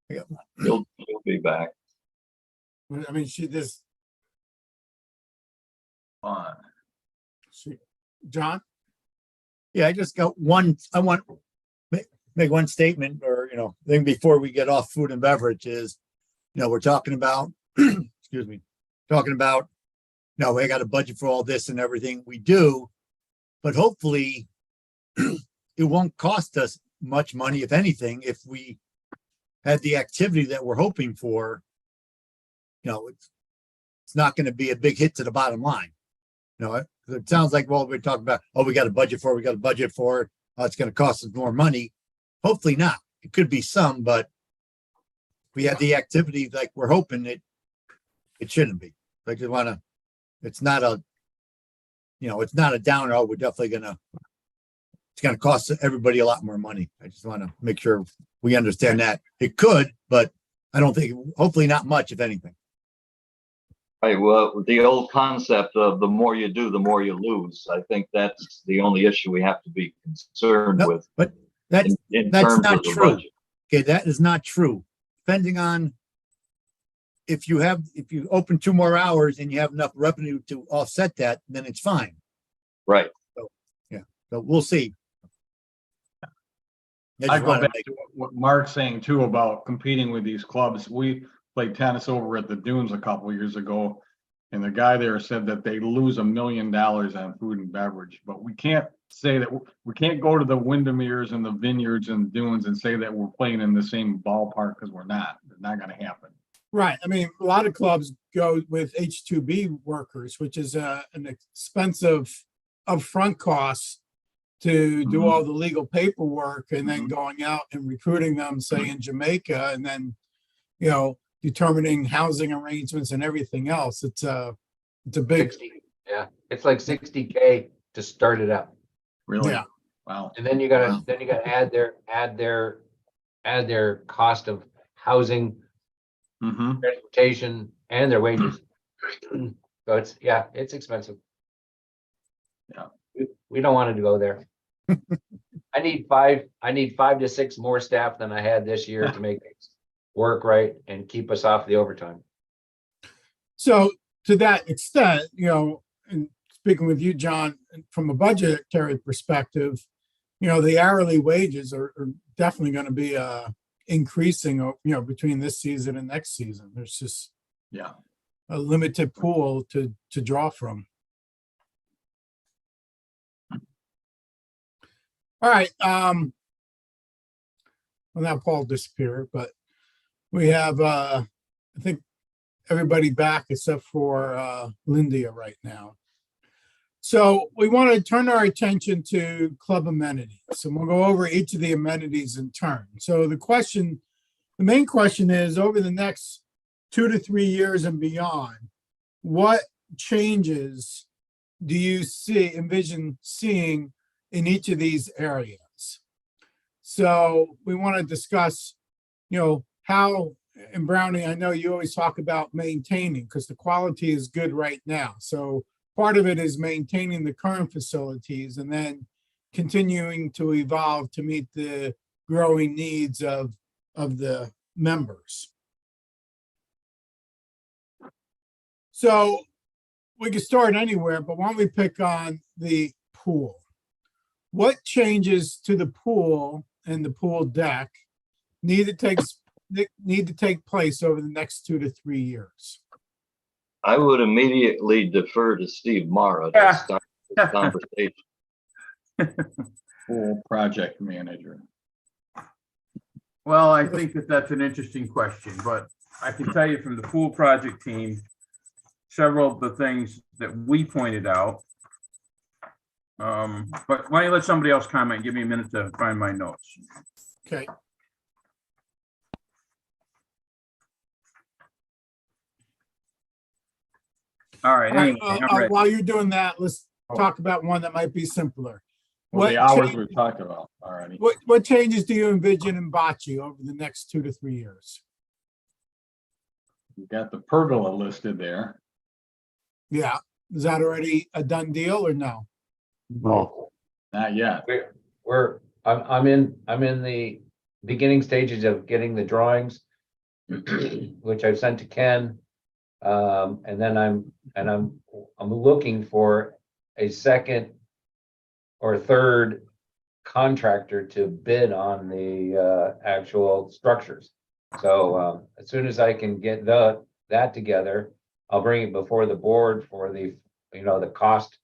He'll be back. I mean, she just, Fun. John? Yeah, I just got one, I want make one statement or, thing before we get off food and beverage is, we're talking about, excuse me, talking about, no, we got a budget for all this and everything we do, but hopefully it won't cost us much money, if anything, if we had the activity that we're hoping for. It's not going to be a big hit to the bottom line. It sounds like, well, we're talking about, we got a budget for it. It's going to cost us more money. Hopefully not. It could be some, but if we had the activity like we're hoping it shouldn't be. I just want to, it's not a downer. We're definitely it's going to cost everybody a lot more money. I just want to make sure we understand that it could, but I don't think, hopefully not much, if anything. Right, well, the old concept of the more you do, the more you lose. I think that's the only issue we have to be concerned No, with but that's in that's terms not of the true. budget. Okay, that is not true. Depending on if you open 2 more hours and you have enough revenue to offset that, then it's fine. Right. So we'll see. I go back to what Mark's saying too about competing with these clubs. We played tennis over at the Dunes a couple of years ago, and the guy there said that they lose $1 million on food and beverage. But we can't say that we can't go to the Windermere's and the Vineyards and Dunes and say that we're playing in the same ballpark, because we're not. It's not going to happen. Right. I mean, a lot of clubs go with H-2B workers, which is an expensive upfront cost to do all the legal paperwork and then going out and recruiting them, say in Jamaica, and then, determining housing arrangements and everything else. It's a big, 60, yeah, it's like 60K to start it up. Really? Yeah. Wow. And then you gotta add their cost of housing, Mm-hmm. transportation, and their wages. So it's, yeah, it's expensive. Yeah. We don't want to go there. I need 5 to 6 more staff than I had this year to make it work right and keep us off the overtime. So to that extent, and speaking with you, John, from a budgetary perspective, the hourly wages are definitely going to be increasing, between this season and next season. There's just Yeah. a limited pool to draw from. All right. Well, now Paul disappeared, but we have, I think, everybody back except for Lindia right now. So we want to turn our attention to club amenities, and we'll go over each of the amenities in turn. So the main question is, over the next 2 to 3 years and beyond, what changes do you envision seeing in each of these areas? So we want to discuss, how, and Brownie, I know you always talk about maintaining, because the quality is good right now. So part of it is maintaining the current facilities and then continuing to evolve to meet the growing needs of the members. So we can start anywhere, but why don't we pick on the pool? What changes to the pool and the pool deck need to take place over the next 2 to 3 years? I would immediately defer to Steve Mara to start this conversation. Full project manager. Well, I think that's an interesting question, but I can tell you from the pool project team, several of the things that we pointed out. But why don't you let somebody else comment? Give me a minute to find my notes. Okay. All right, All right, anyway, I'm ready. while you're doing that, let's talk about one that might be simpler. Well, the What hours change- we've talked about already. What changes do you envision in bocce over the next 2 to 3 years? We've got the pergola listed there. Yeah, is that already a done deal or no? No. Not yet. I'm in the beginning stages of getting the drawings, which I've sent to Ken. And then I'm looking for a second or third contractor to bid on the actual structures. So as soon as I can get that together, I'll bring it before the board for the cost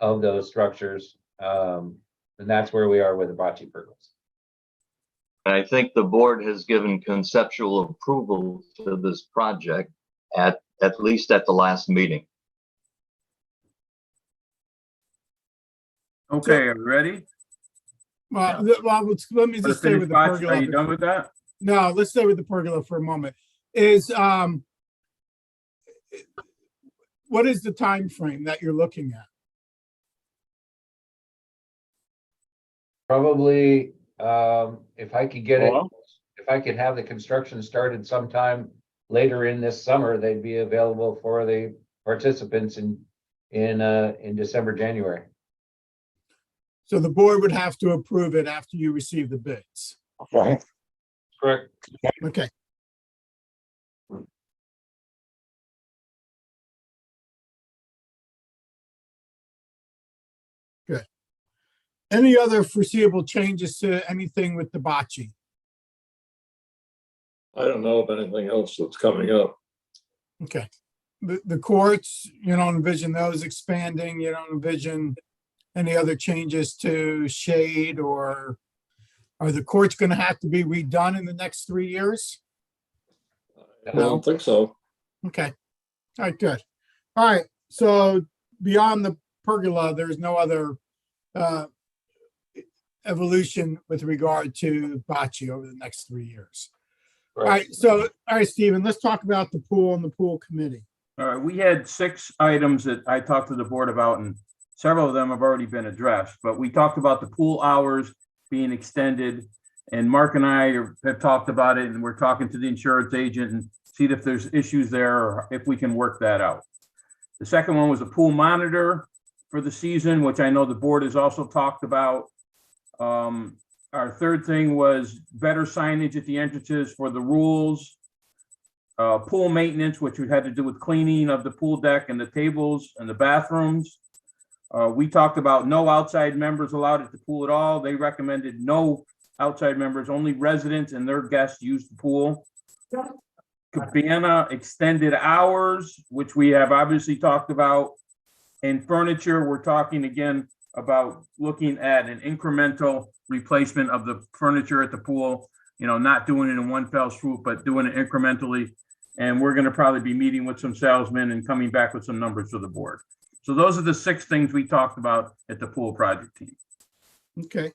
of those structures. And that's where we are with the bocce pergolas. And I think the board has given conceptual approval to this project at least at the last meeting. Okay, are you ready? Well, let me For the just stay with finished the bocce, pergola. are you done with that? No, let's stay with the pergola for a moment. What is the time frame that you're looking at? Probably, if I could get it, Hello? if I could have the construction started sometime later in this summer, they'd be available for the participants in December, January. So the board would have to approve it after you receive the bids. Okay. Correct. Okay. Good. Any other foreseeable changes to anything with the bocce? I don't know of anything else that's coming up. Okay. The courts, you don't envision those expanding, you don't envision any other changes to shade, or are the courts going to have to be redone in the next 3 years? I don't think so. Okay. All right, good. All right, so beyond the pergola, there's no other evolution with regard to bocce over the next 3 years. All right, Stephen, let's talk about the pool and the pool committee. All right, we had 6 items that I talked to the board about, and several of them have already been addressed, but we talked about the pool hours being extended, and Mark and I have talked about it, and we're talking to the insurance agent and see if there's issues there or if we can work that out. The second one was a pool monitor for the season, which I know the board has also talked about. Our third thing was better signage at the entrances for the rules. Pool maintenance, which had to do with cleaning of the pool deck and the tables and the bathrooms. We talked about no outside members allowed at the pool at all. They recommended no outside members, only residents and their guests use the pool. Cabana extended hours, which we have obviously talked about. And furniture, we're talking again about looking at an incremental replacement of the furniture at the pool, not doing it in one fell swoop, but doing it incrementally. And we're going to probably be meeting with some salesmen and coming back with some numbers for the board. So those are the 6 things we talked about at the pool project team. Okay.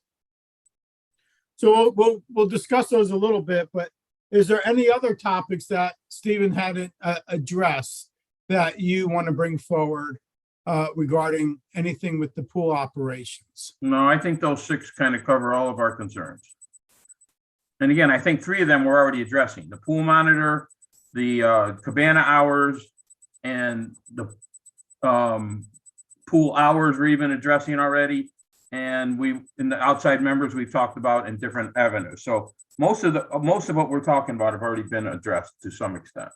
So we'll discuss those a little bit, but is there any other topics that Stephen hadn't addressed that you want to bring forward regarding anything with the pool operations? No, I think those 6 kind of cover all of our concerns. And again, I think 3 of them we're already addressing: the pool monitor, the cabana hours, and the pool hours we're even addressing already. And in the outside members, we've talked about in different avenues. So most of what we're talking about have already been addressed to some extent.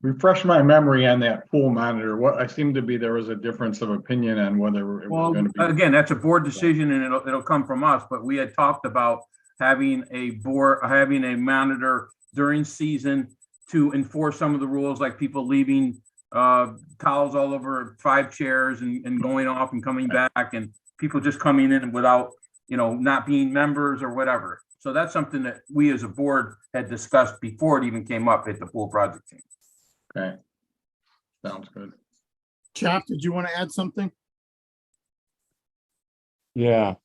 Refresh my memory on that pool monitor. What I seemed to be, there was a difference of opinion on whether it was Well, going to be. again, that's a board decision and it'll come from us, but we had talked about having a monitor during season to enforce some of the rules, like people leaving towels all over 5 chairs and going off and coming back, and people just coming in without, not being members or whatever. So that's something that we as a board had discussed before it even came up at the pool project team. Okay. Sounds good. Chap, did you want to add something? Yeah.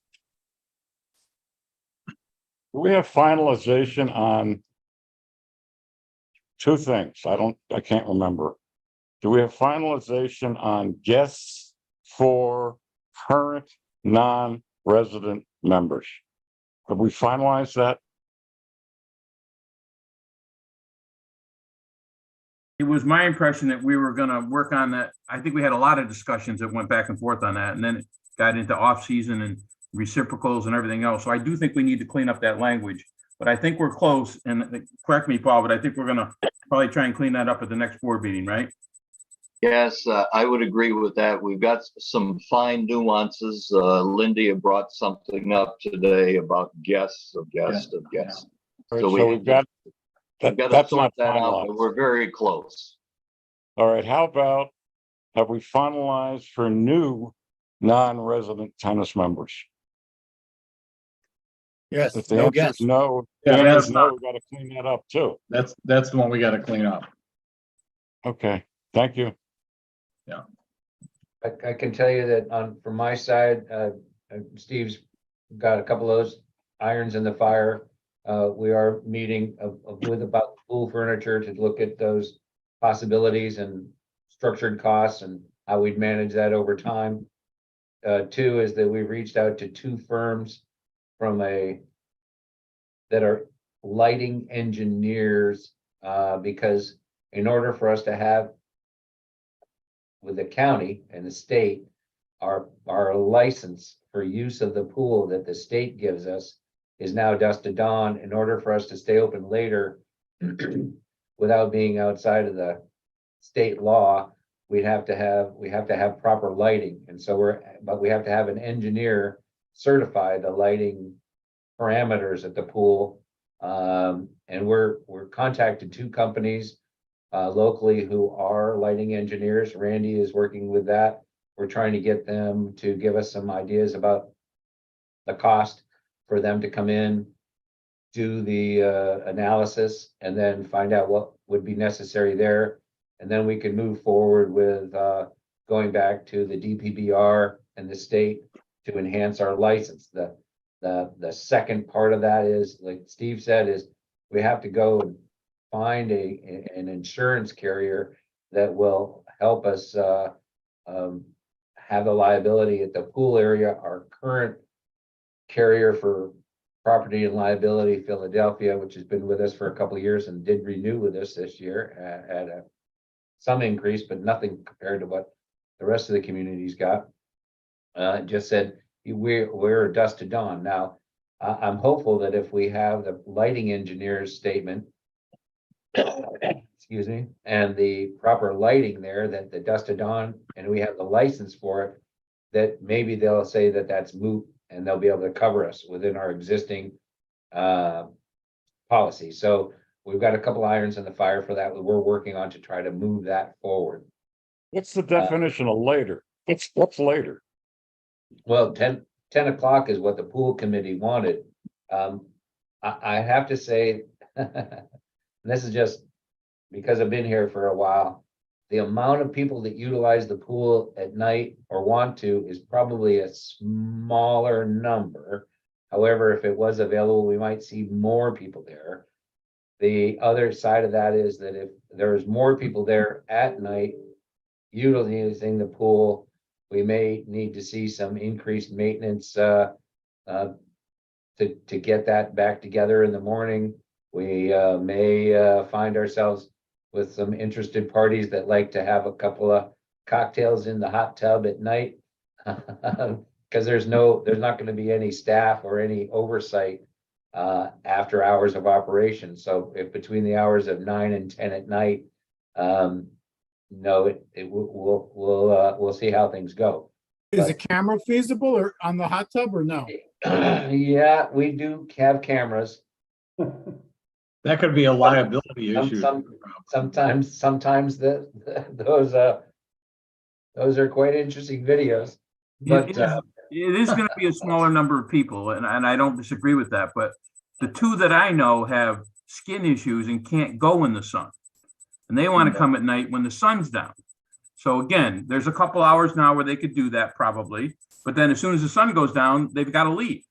We have finalization on 2 things. I can't remember. Do we have finalization on guests for current non-resident members? Have we finalized that? It was my impression that we were gonna work on that. I think we had a lot of discussions that went back and forth on that, and then it got into off-season and reciprocals and everything else. So I do think we need to clean up that language, but I think we're close, and correct me, Paul, but I think we're gonna probably try and clean that up at the next board meeting, right? Yes, I would agree with that. We've got some fine nuances. Lindy brought something up today about guests of guests of guests. All right, So so we've got we've got to that's sort not that out, but finalized. we're very close. All right, how about, have we finalized for new non-resident tennis members? Yes, If the no answer guess. is no, Yeah, the that's answer is no, we gotta clean that up too. That's the one we got to clean up. Okay, thank you. I can tell you that from my side, Steve's got a couple of those irons in the fire. We are meeting with about pool furniture to look at those possibilities and structured costs and how we'd manage that over time. 2 is that we've reached out to 2 firms that are lighting engineers, because in order for us to have with the county and the state, our license for use of the pool that the state gives us is now dusk to dawn. In order for us to stay open later without being outside of the state law, we have to have proper lighting. And so we have to have an engineer certify the lighting parameters at the pool. And we're contacted 2 companies locally who are lighting engineers. Randy is working with that. We're trying to get them to give us some ideas about the cost for them to come in, do the analysis, and then find out what would be necessary there. And then we can move forward with going back to the DPBR and the state to enhance our license. The second part of that is, like Steve said, is we have to go and find an insurance carrier that will help us have the liability at the pool area. Our current carrier for property and liability, Philadelphia, which has been with us for a couple of years and did renew with us this year at a some increase, but nothing compared to what the rest of the community's got. It just said, we're dusk to dawn. Now, I'm hopeful that if we have the lighting engineer's statement, excuse me, and the proper lighting there, that the dusk to dawn, and we have the license for it, that maybe they'll say that that's moot and they'll be able to cover us within our existing policy. So we've got a couple irons in the fire for that. We're working on to try to move that forward. What's the definition of later? What's later? Well, 10 o'clock is what the pool committee wanted. I have to say, this is just because I've been here for a while, the amount of people that utilize the pool at night or want to is probably a smaller number. However, if it was available, we might see more people there. The other side of that is that if there's more people there at night utilizing the pool, we may need to see some increased maintenance to get that back together in the morning. We may find ourselves with some interested parties that like to have a couple of cocktails in the hot tub at night. Because there's not going to be any staff or any oversight after hours of operation. So if between the hours of 9 and 10 at night, we'll see how things go. Is a camera feasible or on the hot tub or no? Yeah, we do have cameras. That could be a liability issue. Sometimes those are quite interesting videos. But It is gonna be a smaller number of people, and I don't disagree with that, but the two that I know have skin issues and can't go in the sun. And they want to come at night when the sun's down. So again, there's a couple hours now where they could do that probably, but then as soon as the sun goes down, they've got to leave.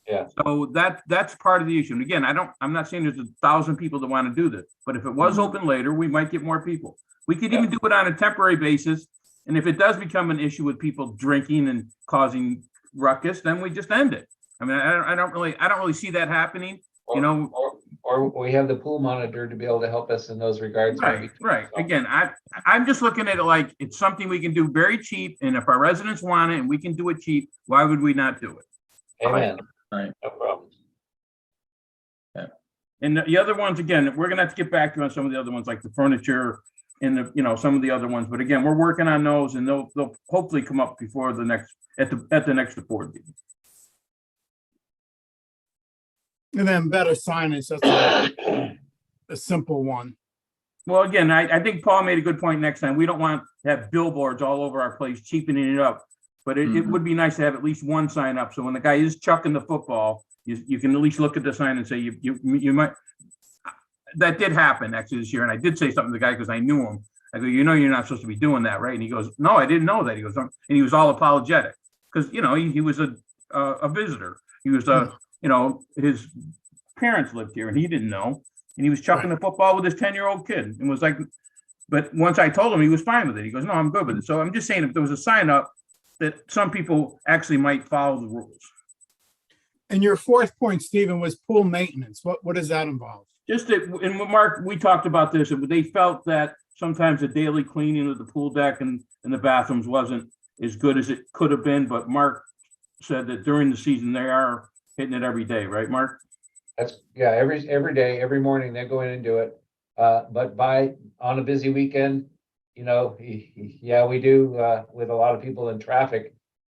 Yeah. So that's part of the issue. And again, I'm not saying there's 1,000 people that want to do this, but if it was open later, we might get more people. We could even do it on a temporary basis. And if it does become an issue with people drinking and causing ruckus, then we just end it. I mean, I don't really see that happening, you know. Or we have the pool monitor to be able to help us in those regards. Right. Again, I'm just looking at it like it's something we can do very cheap, and if our residents want it and we can do it cheap, why would we not do it? Amen. Right. No problem. And the other ones, again, we're gonna have to get back to you on some of the other ones, like the furniture and some of the other ones. But again, we're working on those, and they'll hopefully come up before the next at the next board meeting. And then better signage, that's a simple one. Well, again, I think Paul made a good point. Next time, we don't want to have billboards all over our place, cheapening it up. But it would be nice to have at least one sign up. So when the guy is chucking the football, you can at least look at the sign and say, you might. That did happen actually this year. And I did say something to the guy because I knew him. I go, you're not supposed to be doing that, right? And he goes, no, I didn't know that. He goes, and he was all apologetic because, he was a visitor. He was his parents lived here and he didn't know. And he was chucking the football with his 10-year-old kid and was like, but once I told him, he was fine with it. He goes, no, I'm good with it. So I'm just saying if there was a sign up that some people actually might follow the rules. And your fourth point, Stephen, was pool maintenance. What does that involve? Just that, and Mark, we talked about this, and they felt that sometimes the daily cleaning of the pool deck and the bathrooms wasn't as good as it could have been. But Mark said that during the season, they are hitting it every day, right, Mark? Every day, every morning they go in and do it. But on a busy weekend, we do with a lot of people in traffic.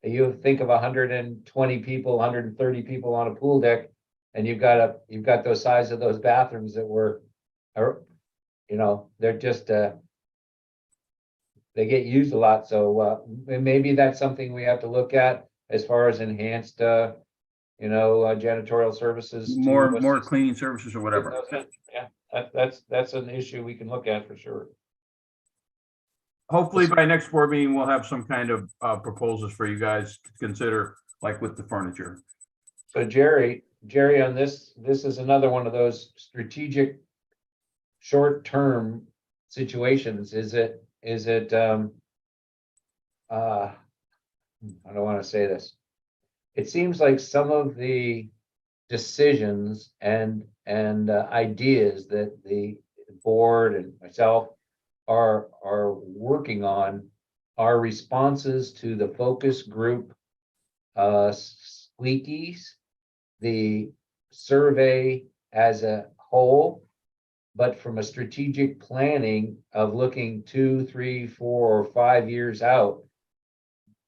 You think of 120 people, 130 people on a pool deck, and you've got those size of those bathrooms that they're just they get used a lot. So maybe that's something we have to look at as far as enhanced janitorial services. More cleaning services or whatever. Yeah, that's an issue we can look at for sure. Hopefully by next board meeting, we'll have some kind of proposals for you guys to consider, like with the furniture. So Jerry, on this is another one of those strategic short-term situations. Is it I don't want to say this. It seems like some of the decisions and ideas that the board and myself are working on are responses to the focus group squeakies, the survey as a whole, but from a strategic planning of looking 2, 3, 4, or 5 years out,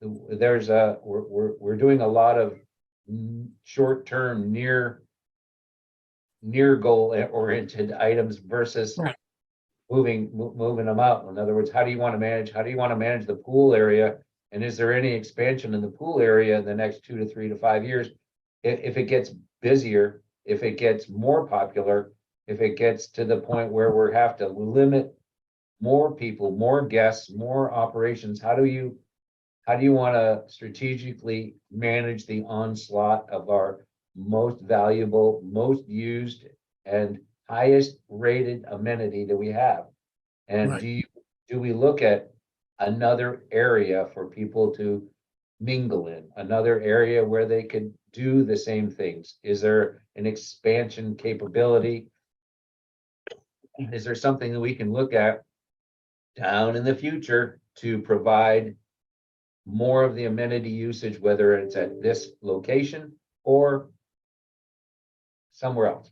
we're doing a lot of short-term near goal oriented items versus Right. moving them out. In other words, how do you want to manage the pool area? And is there any expansion in the pool area in the next 2 to 3 to 5 years? If it gets busier, if it gets more popular, if it gets to the point where we have to limit more people, more guests, more operations, how do you want to strategically manage the onslaught of our most valuable, most used, and highest rated amenity that we have? And Right. do we look at another area for people to mingle in, another area where they could do the same things? Is there an expansion capability? Is there something that we can look at down in the future to provide more of the amenity usage, whether it's at this location or somewhere else?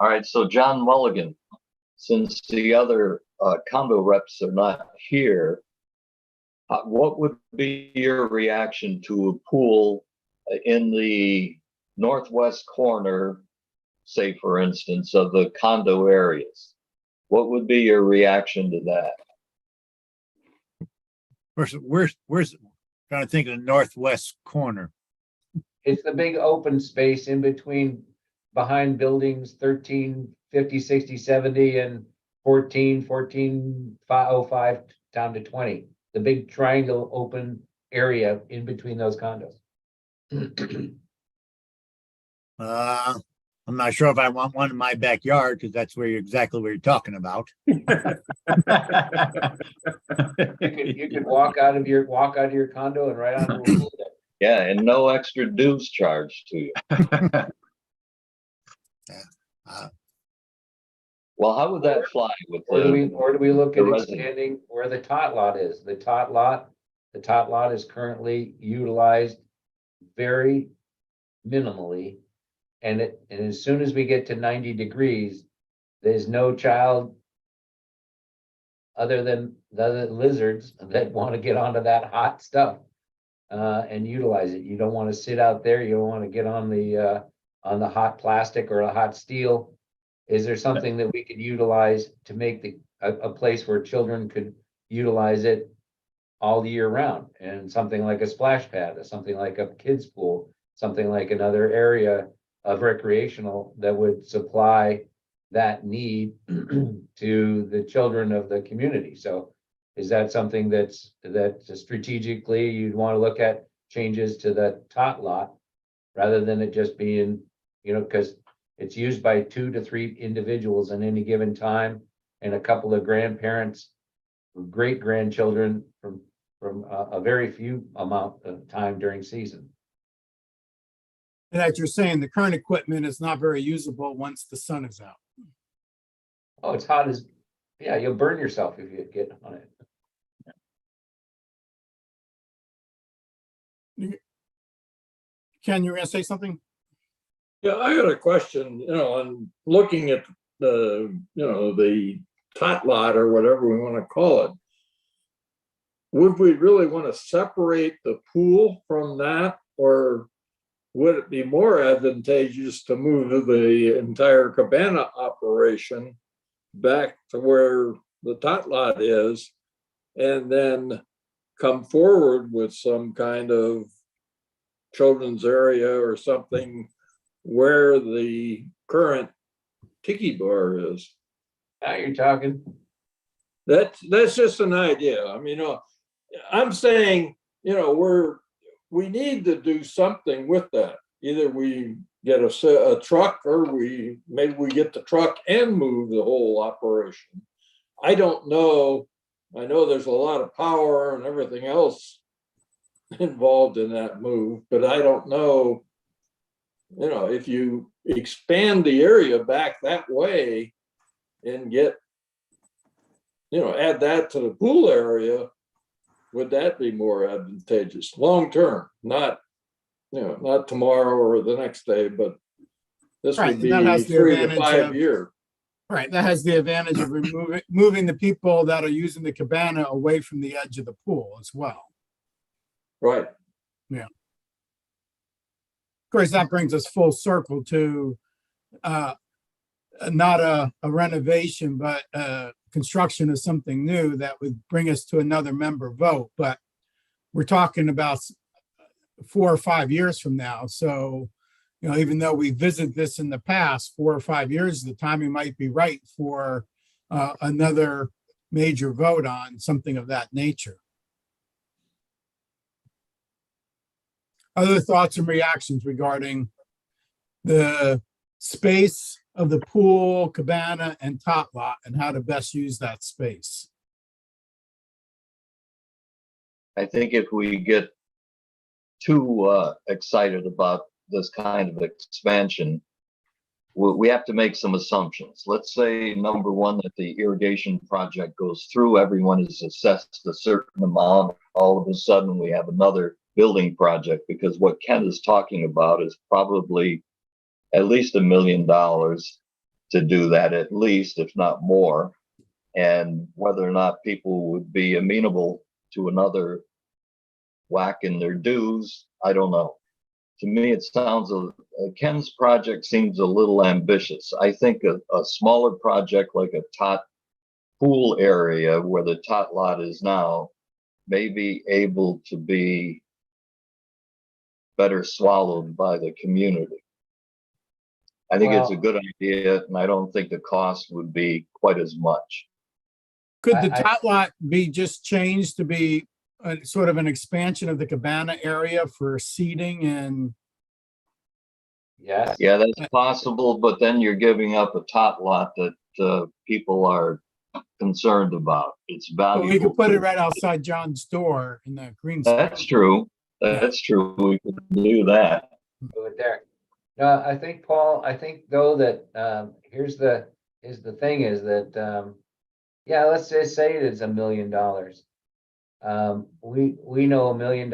All right, so John Mulligan, since the other condo reps are not here, what would be your reaction to a pool in the northwest corner, say for instance, of the condo areas? What would be your reaction to that? Where's trying to think of the northwest corner. It's the big open space in between, behind buildings 13, 50, 60, 70, and 14, 505 down to 20. The big triangle open area in between those condos. I'm not sure if I want one in my backyard because that's exactly what you're talking about. You could walk out of your condo and right onto a pool deck. Yeah, and no extra dues charged to you. Well, how would that fly with Or do we look the at resident? expanding where the tot lot is? The tot lot is currently utilized very minimally. And as soon as we get to 90 degrees, there's no child other than the lizards that want to get onto that hot stuff and utilize it. You don't want to sit out there. You don't want to get on the hot plastic or a hot steel. Is there something that we could utilize to make a place where children could utilize it all year round? And something like a splash pad, or something like a kids pool, something like another area of recreational that would supply that need to the children of the community. So is that something that strategically you'd want to look at changes to the tot lot rather than it just being, because it's used by 2 to 3 individuals at any given time, and a couple of grandparents, great grandchildren from a very few amount of time during season. And as you're saying, the current equipment is not very usable once the sun is out. Oh, it's hot as, yeah, you'll burn yourself if you get on it. Ken, you were gonna say something? Yeah, I got a question, and looking at the tot lot or whatever we want to call it. Would we really want to separate the pool from that, or would it be more advantageous to move the entire cabana operation back to where the tot lot is and then come forward with some kind of children's area or something where the current tiki bar is? Now you're talking. That's just an idea. I mean, I'm saying, we need to do something with that. Either we get a truck, or maybe we get the truck and move the whole operation. I don't know. I know there's a lot of power and everything else involved in that move, but I don't know, if you expand the area back that way and get add that to the pool area, would that be more advantageous long term? Not tomorrow or the next day, but this Right, would and that be has the 3 to advantage 5 of- year. Right, that has the advantage of moving the people that are using the cabana away from the edge of the pool as well. Right. Of course, that brings us full circle to not a renovation, but construction of something new that would bring us to another member vote. But we're talking about 4 or 5 years from now. So, even though we visited this in the past, 4 or 5 years, the timing might be right for another major vote on something of that nature. Other thoughts and reactions regarding the space of the pool, cabana, and tot lot, and how to best use that space? I think if we get too excited about this kind of expansion, we have to make some assumptions. Let's say, number one, that the irrigation project goes through, everyone is assessed a certain amount. All of a sudden, we have another building project, because what Ken is talking about is probably at least $1 million to do that, at least, if not more. And whether or not people would be amenable to another whack in their dues, I don't know. To me, it sounds, Ken's project seems a little ambitious. I think a smaller project like a tot pool area where the tot lot is now may be able to be better swallowed by the community. I think it's a good idea, and I don't think the cost would be quite as much. Could the I- tot lot be just changed to be a sort of an expansion of the cabana area for seating and? Yes. Yeah, that's possible, but then you're giving up a tot lot that people are concerned about. It's Well, we valuable. could put it right outside John's door in the green space. That's true. That's true. We could do that. Do it there. No, I think, Paul, I think though that, here's the thing is that, yeah, let's just say it is $1 million. We know $1 million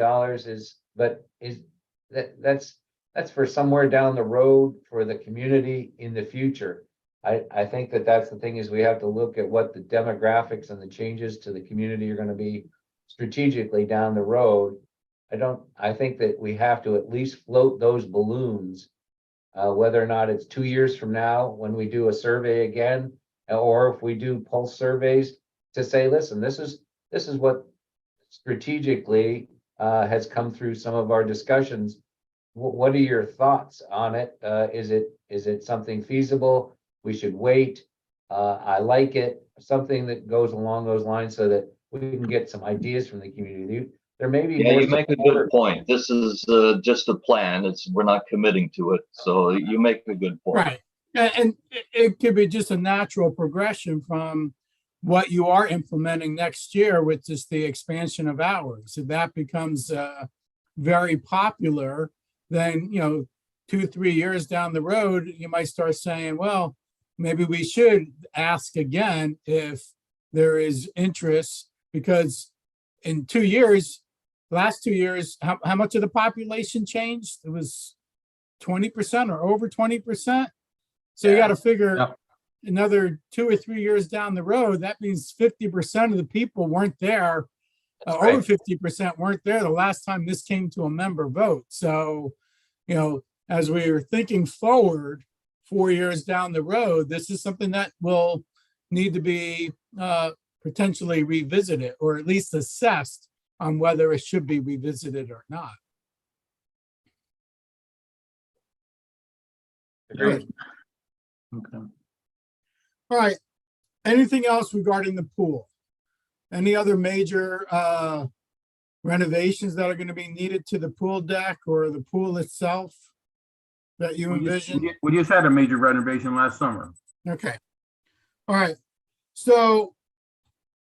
that's for somewhere down the road for the community in the future. I think that's the thing, is we have to look at what the demographics and the changes to the community are gonna be strategically down the road. I think that we have to at least float those balloons, whether or not it's 2 years from now when we do a survey again, or if we do pulse surveys to say, listen, this is what strategically has come through some of our discussions. What are your thoughts on it? Is it something feasible? We should wait. I like it. Something that goes along those lines so that we can get some ideas from the community. There may be Yeah, more you make a good support. point. This is just a plan. We're not committing to it. So you make a good point. Right. And it could be just a natural progression from what you are implementing next year, which is the expansion of hours. If that becomes very popular, then, 2-3 years down the road, you might start saying, well, maybe we should ask again if there is interest, because in 2 years, last 2 years, how much of the population changed? It was 20% or over 20%. So you got to figure Yep. another 2 or 3 years down the road, that means 50% of the people weren't there. That's Over right. 50% weren't there the last time this came to a member vote. So, as we are thinking forward 4 years down the road, this is something that will need to be potentially revisited, or at least assessed on whether it should be revisited or not. Agreed. Okay. All right. Anything else regarding the pool? Any other major renovations that are going to be needed to the pool deck or the pool itself that you envision? We just had a major renovation last summer. Okay. All right. So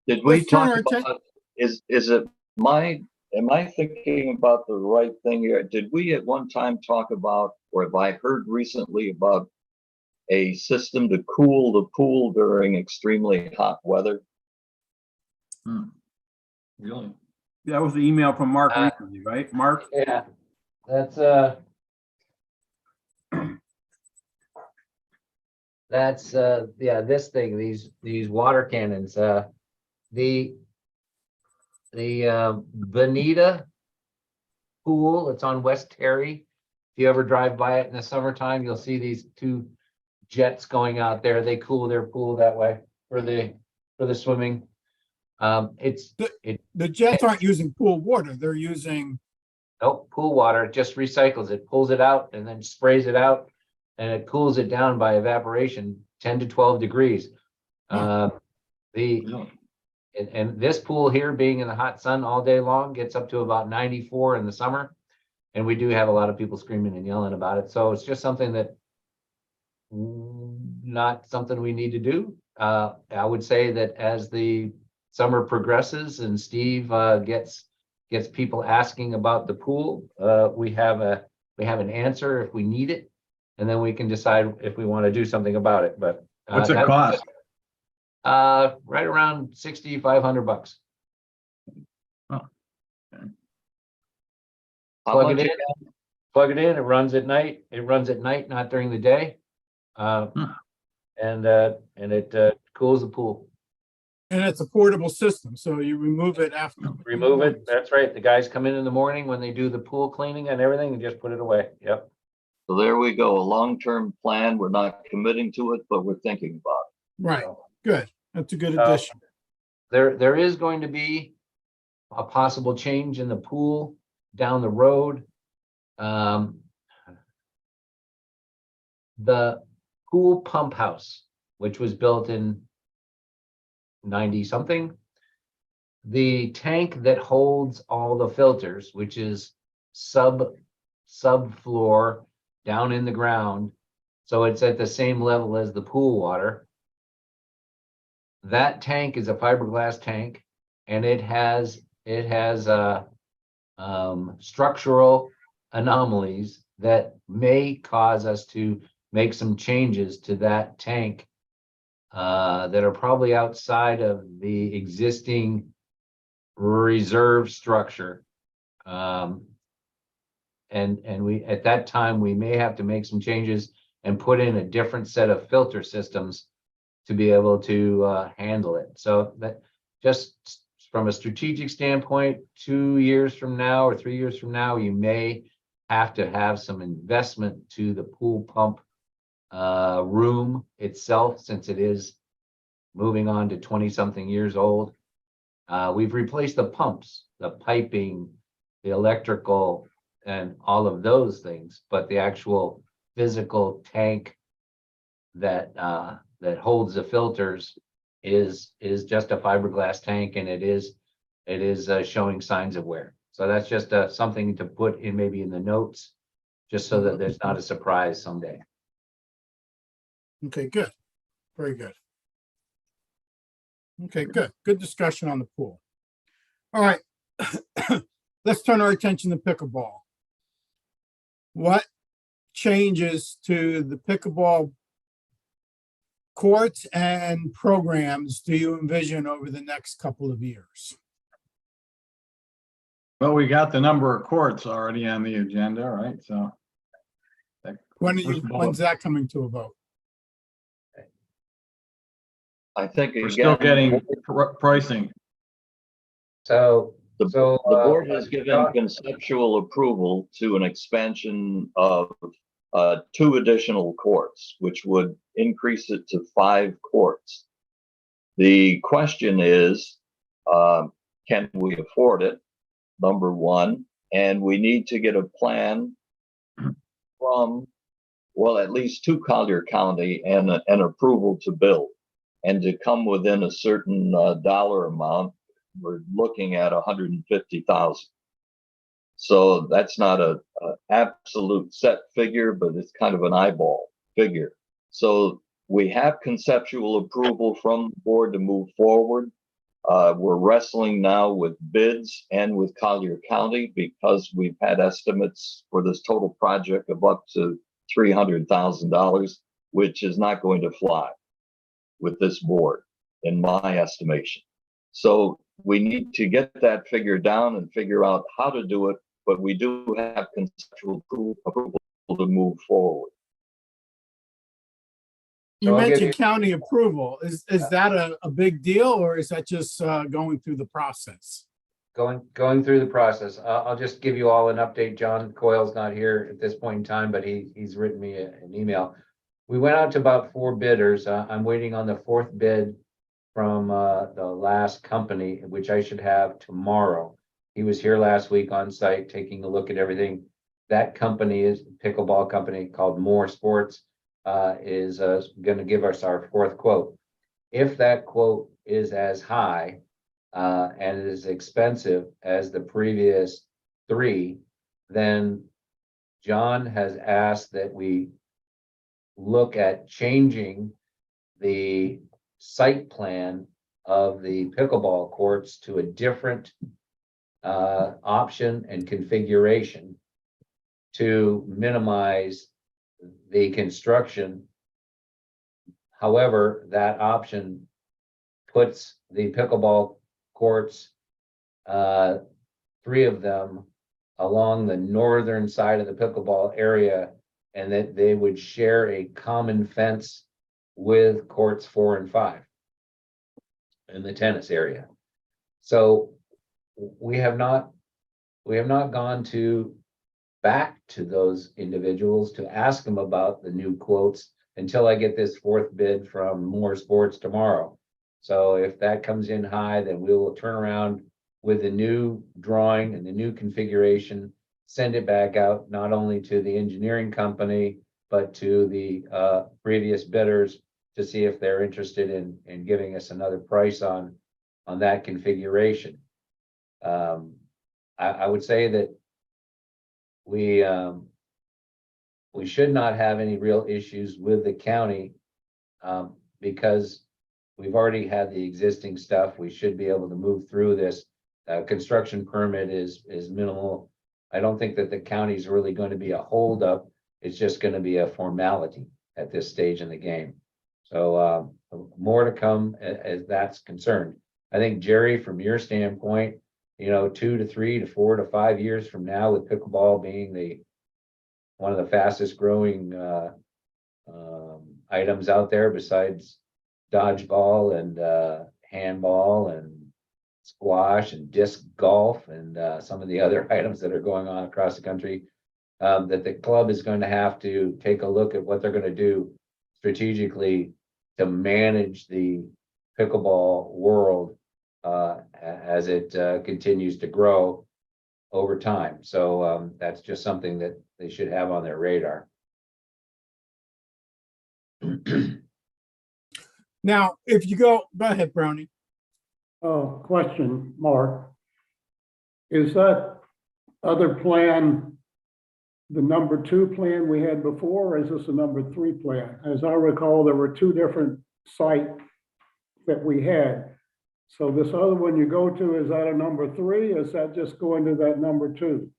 Did we Let's turn talk our atten- about, am I thinking about the right thing here? Did we at one time talk about, or have I heard recently about a system to cool the pool during extremely hot weather? Really? That was the email from Mark Uh, recently, right? Mark? Yeah, that's, yeah, this thing, these water cannons, the Bonita pool, it's on West Terry. If you ever drive by it in the summertime, you'll see these two jets going out there. They cool their pool that way for the swimming. The jets aren't using pool water, they're using, Nope, pool water, it just recycles it, pulls it out and then sprays it out. And it cools it down by evaporation, 10 to 12 degrees. The, Really? and this pool here being in the hot sun all day long gets up to about 94 in the summer. And we do have a lot of people screaming and yelling about it. So it's just something that not something we need to do. I would say that as the summer progresses and Steve gets people asking about the pool, we have an answer if we need it. And then we can decide if we want to do something about it, but. What's it cost? Right around $6,500. How Plug much it in, plug it in, it runs at night. It runs at night, not during the day. And it cools the pool. and it's a portable system, so you remove it after. Remove it, that's right. The guys come in the morning when they do the pool cleaning and everything and just put it away. Yep. So there we go, a long-term plan. We're not committing to it, but we're thinking about it. Right, good. That's a good Uh, addition. There is going to be a possible change in the pool down the road. The pool pump house, which was built in 90 something. The tank that holds all the filters, which is subfloor down in the ground. So it's at the same level as the pool water. That tank is a fiberglass tank and it has structural anomalies that may cause us to make some changes to that tank that are probably outside of the existing reserve structure. And we, at that time, we may have to make some changes and put in a different set of filter systems to be able to handle it. So that just from a strategic standpoint, 2 years from now or 3 years from now, you may have to have some investment to the pool pump room itself, since it is moving on to 20-something years old. We've replaced the pumps, the piping, the electrical, and all of those things, but the actual physical tank that that holds the filters is just a fiberglass tank, and it is showing signs of wear. So that's just something to put in maybe in the notes, just so that there's not a surprise someday. Okay, good. Very good. Okay, good. Good discussion on the pool. All right. Let's turn our attention to pickleball. What changes to the pickleball courts and programs do you envision over the next couple of years? Well, we got the number of courts already on the agenda, right? So. When's that coming to a vote? I think We're still again, getting pricing. So, the so board has given conceptual approval to an expansion of 2 additional courts, which would increase it to 5 courts. The question is, can we afford it? Number one, and we need to get a plan from, well, at least 2 Collier County and an approval to build. And to come within a certain dollar amount, we're looking at 150,000. So that's not a absolute set figure, but it's kind of an eyeball figure. So we have conceptual approval from the board to move forward. We're wrestling now with bids and with Collier County, because we've had estimates for this total project of up to $300,000, which is not going to fly with this board, in my estimation. So we need to get that figured down and figure out how to do it, but we do have conceptual approval to move forward. You So I'll give mentioned you- county approval. Is that a big deal or is that just going through the process? Going through the process. I'll just give you all an update. John Coyle's not here at this point in time, but he's written me an email. We went out to about 4 bidders. I'm waiting on the 4th bid from the last company, which I should have tomorrow. He was here last week on site, taking a look at everything. That company is a pickleball company called More Sports, is going to give us our 4th quote. If that quote is as high and it is expensive as the previous 3, then John has asked that we look at changing the site plan of the pickleball courts to a different option and configuration to minimize the construction. However, that option puts the pickleball courts, 3 of them, along the northern side of the pickleball area, and that they would share a common fence with courts 4 and 5 in the tennis area. So we have not gone back to those individuals to ask them about the new quotes until I get this 4th bid from More Sports tomorrow. So if that comes in high, then we will turn around with the new drawing and the new configuration, send it back out, not only to the engineering company, but to the previous bidders to see if they're interested in giving us another price on that configuration. I would say that we should not have any real issues with the county because we've already had the existing stuff. We should be able to move through this. Construction permit is minimal. I don't think that the county is really going to be a holdup. It's just going to be a formality at this stage in the game. So more to come as that's concerned. I think, Jerry, from your standpoint, 2 to 3 to 4 to 5 years from now, with pickleball being one of the fastest growing items out there besides dodgeball and handball and squash and disc golf and some of the other items that are going on across the country, that the club is going to have to take a look at what they're going to do strategically to manage the pickleball world as it continues to grow over time. So that's just something that they should have on their radar. Now, if you go ahead, Brownie. Question, Mark. Is that other plan the number 2 plan we had before, or is this a number 3 plan? As I recall, there were 2 different sites that we had. So this other one you go to, is that a number 3? Or is that just going to that number 2?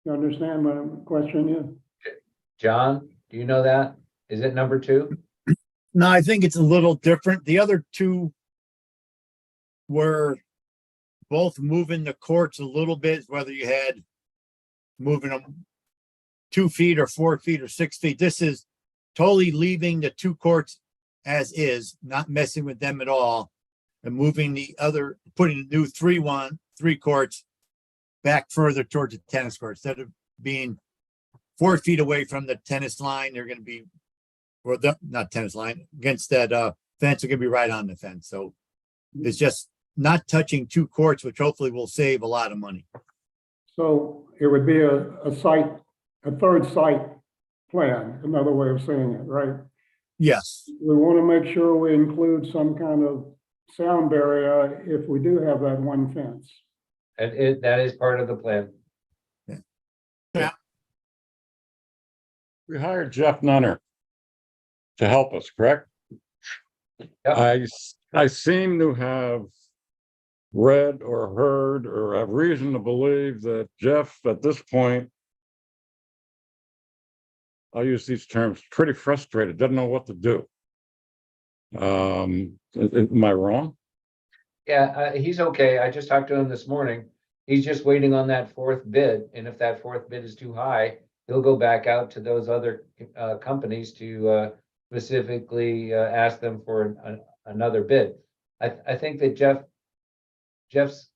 You understand my question is? John, do you know that? Is it number 2? No, I think it's a little different. The other 2 were both moving the courts a little bit, whether you had moving them 2 feet or 4 feet or 6 feet. This is totally leaving the 2 courts as is, not messing with them at all, and moving putting the new 3 courts back further towards the tennis court. Instead of being 4 feet away from the tennis line, they're going to be, or not tennis line, against that fence, they're going to be right on the fence. So it's just not touching 2 courts, which hopefully will save a lot of money. So it would be a 3rd site plan, another way of saying it, right? Yes. We want to make sure we include some kind of sound barrier if we do have that one fence. That is part of the plan. We hired Jeff Nunner to help us, correct? Yep. I seem to have read or heard or have reason to believe that Jeff, at this point, I'll use these terms, pretty frustrated, doesn't know what to do. Am I wrong? Yeah, he's okay. I just talked to him this morning. He's just waiting on that fourth bid, and if that fourth bid is too high, he'll go back out to those other companies to specifically ask them for another bid. I think that Jeff's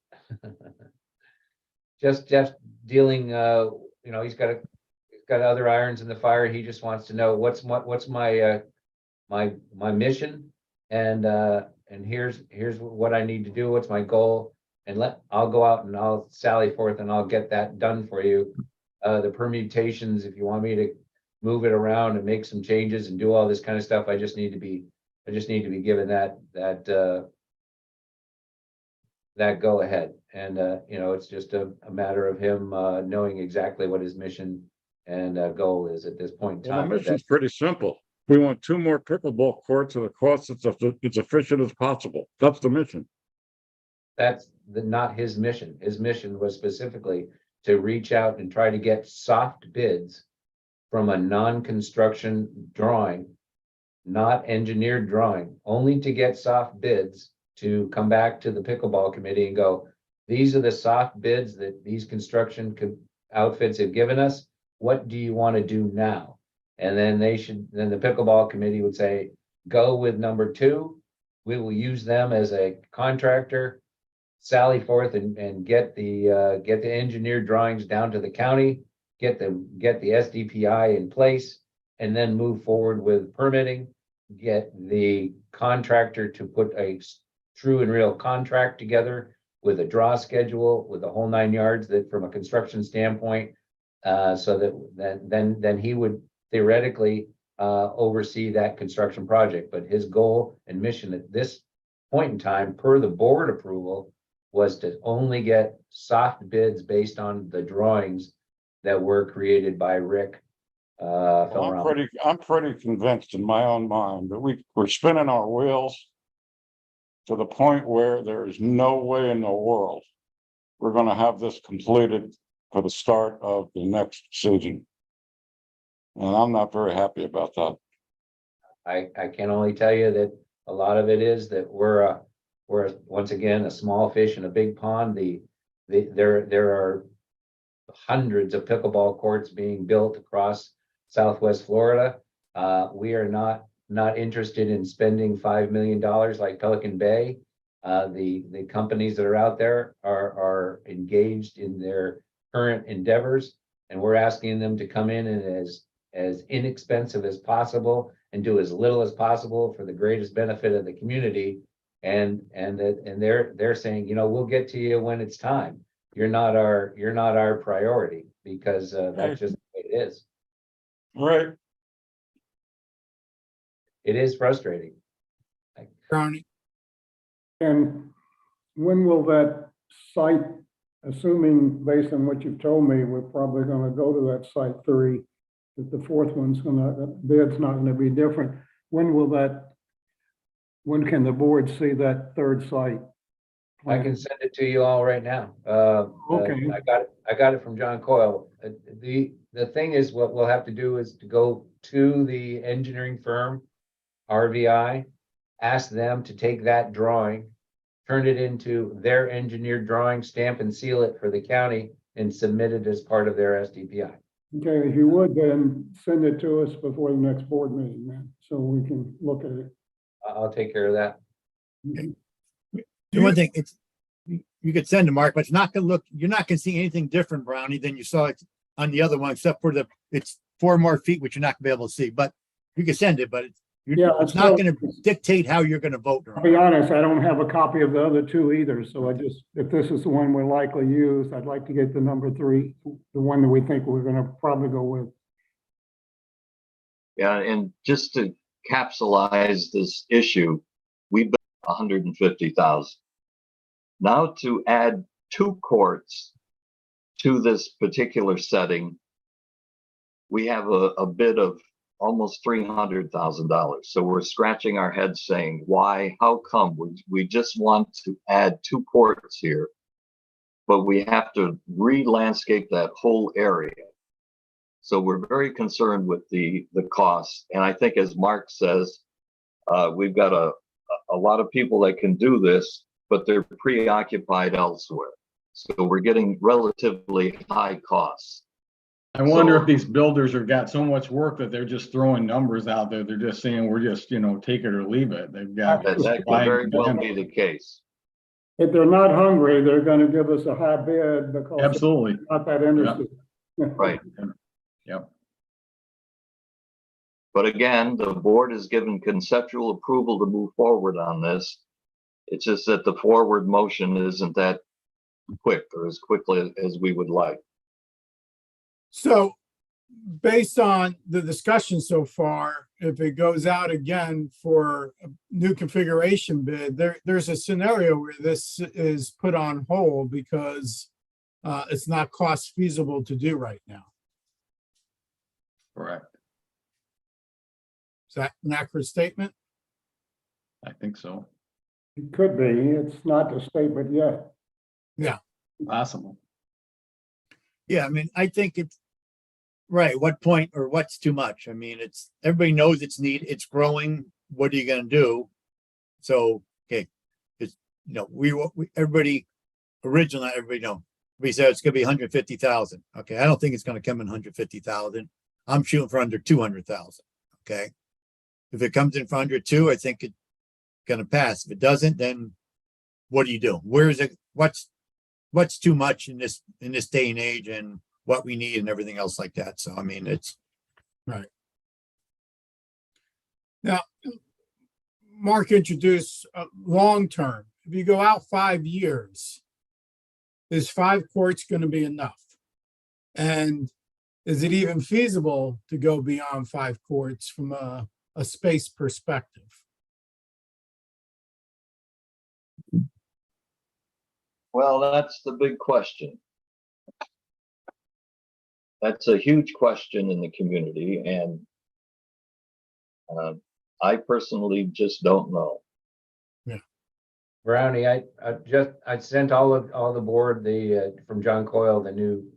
Jeff's dealing, he's got other irons in the fire. He just wants to know what's my my mission, and here's what I need to do. What's my goal? And I'll go out and I'll sally forth and I'll get that done for you. The permutations, if you want me to move it around and make some changes and do all this kind of stuff, I just need to be given that go ahead. And it's just a matter of him knowing exactly what his mission and goal is at this point in Well, time. the mission's pretty simple. We want 2 more pickleball courts at a cost that's as efficient as possible. That's the mission. That's not his mission. His mission was specifically to reach out and try to get soft bids from a non-construction drawing, not engineered drawing, only to get soft bids to come back to the pickleball committee and go, these are the soft bids that these construction outfits have given us. What do you want to do now? And then then the pickleball committee would say, go with number 2. We will use them as a contractor, sally forth and get the engineered drawings down to the county, get the SDPI in place, and then move forward with permitting, get the contractor to put a true and real contract together with a draw schedule, with the whole 9 yards, that from a construction standpoint, so that then he would theoretically oversee that construction project. But his goal and mission at this point in time, per the board approval, was to only get soft bids based on the drawings that were created by Rick. Well, I'm pretty convinced in my own mind that we're spinning our wheels to the point where there is no way in the world we're going to have this completed for the start of the next season. And I'm not very happy about that. I can only tell you that a lot of it is that we're once again a small fish in a big pond. There are hundreds of pickleball courts being built across Southwest Florida. We are not interested in spending $5 million like Pelican Bay. The companies that are out there are engaged in their current endeavors, and we're asking them to come in and as inexpensive as possible and do as little as possible for the greatest benefit of the community. And they're saying, we'll get to you when it's time. You're not our priority, because that's just the way it is. Right. It is frustrating. Brownie. And when will that site, assuming based on what you've told me, we're probably gonna go to that site 3, that the fourth one's bid's not gonna be different. When can the board see that third site? I can send it to you all right now. Okay. I got it from John Coyle. The thing is, what we'll have to do is to go to the engineering firm, RVI, ask them to take that drawing, turn it into their engineered drawing, stamp and seal it for the county, and submit it as part of their SDPI. Okay, if you would, then send it to us before the next board meeting, man, so we can look at it. I'll take care of that. The one thing, you could send to Mark, but it's not gonna look, you're not gonna see anything different, Brownie, than you saw it on the other one, except for it's 4 more feet, which you're not gonna be able to see, but you can send it, but it's not gonna dictate how you're gonna vote. I'll be honest, I don't have a copy of the other 2 either, so if this is the one we'll likely use, I'd like to get the number 3, the one that we think we're gonna probably go with. Yeah, and just to capsulize this issue, we bet 150,000. Now to add 2 courts to this particular setting, we have a bid of almost $300,000. So we're scratching our heads saying, why, how come we just want to add 2 courts here, but we have to re-landscape that whole area. So we're very concerned with the cost. And I think, as Mark says, we've got a lot of people that can do this. but they're preoccupied elsewhere. So we're getting relatively high costs. I wonder So- if these builders have got so much work that they're just throwing numbers out there. They're just saying, we're just, take it or leave it. They've got. That could very well be the case. If they're not hungry, they're gonna give us a high bid because they're Absolutely. not that interested. Right. Yep. But again, the board has given conceptual approval to move forward on this. It's just that the forward motion isn't that quick or as quickly as we would like. So based on the discussion so far, if it goes out again for a new configuration bid, there's a scenario where this is put on hold because it's not cost feasible to do right now. Correct. Is that an accurate statement? I think so. It could be, it's not the statement yet. Possible. Yeah, I mean, I think it's right. What point or what's too much? I mean, it's everybody knows it's it's growing. What are you gonna do? So, okay, it's we everybody originally not everybody know. We said it's gonna be 150,000. Okay, I don't think it's gonna come in 150,000. I'm shooting for under 200,000. Okay. If it comes in for under 2, I think it's gonna pass. If it doesn't, then what do you do? Where is it? What's too much in this day and age and what we need and everything else like that. So, I mean, it's Now, Mark introduced long-term. If you go out 5 years, is 5 courts going to be enough? And is it even feasible to go beyond 5 courts from a space perspective? Well, that's the big question. That's a huge question in the community, and I personally just don't know. Brownie, I sent all the board from John Coyle, the new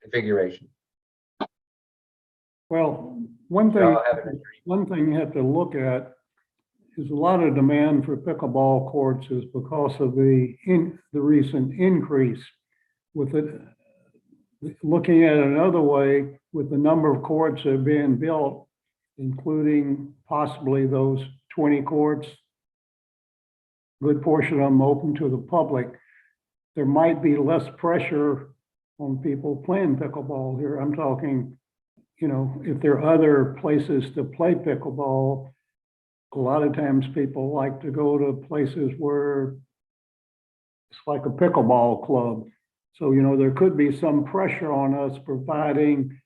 configuration. Well, one Y'all have it. thing you have to look at is a lot of demand for pickleball courts is because of the recent increase with it. Looking at it another way, with the number of courts that are being built, including possibly those 20 courts, good portion of them open to the public, there might be less pressure on people playing pickleball here. I'm talking, if there are other places to play pickleball, a lot of times people like to go to places where it's like a pickleball club. So, there could be some pressure on us providing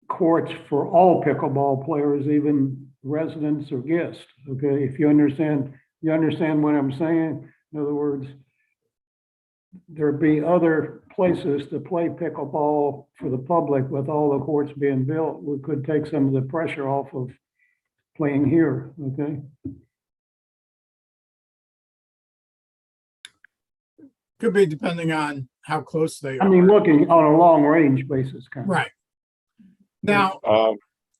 courts for all pickleball players, even residents or guests. Okay, if you understand what I'm saying? In other words, there'd be other places to play pickleball for the public with all the courts being built. We could take some of the pressure off of playing here, okay? Could be depending on how close they I are. mean, looking on a long range basis, kind of. Right. Now,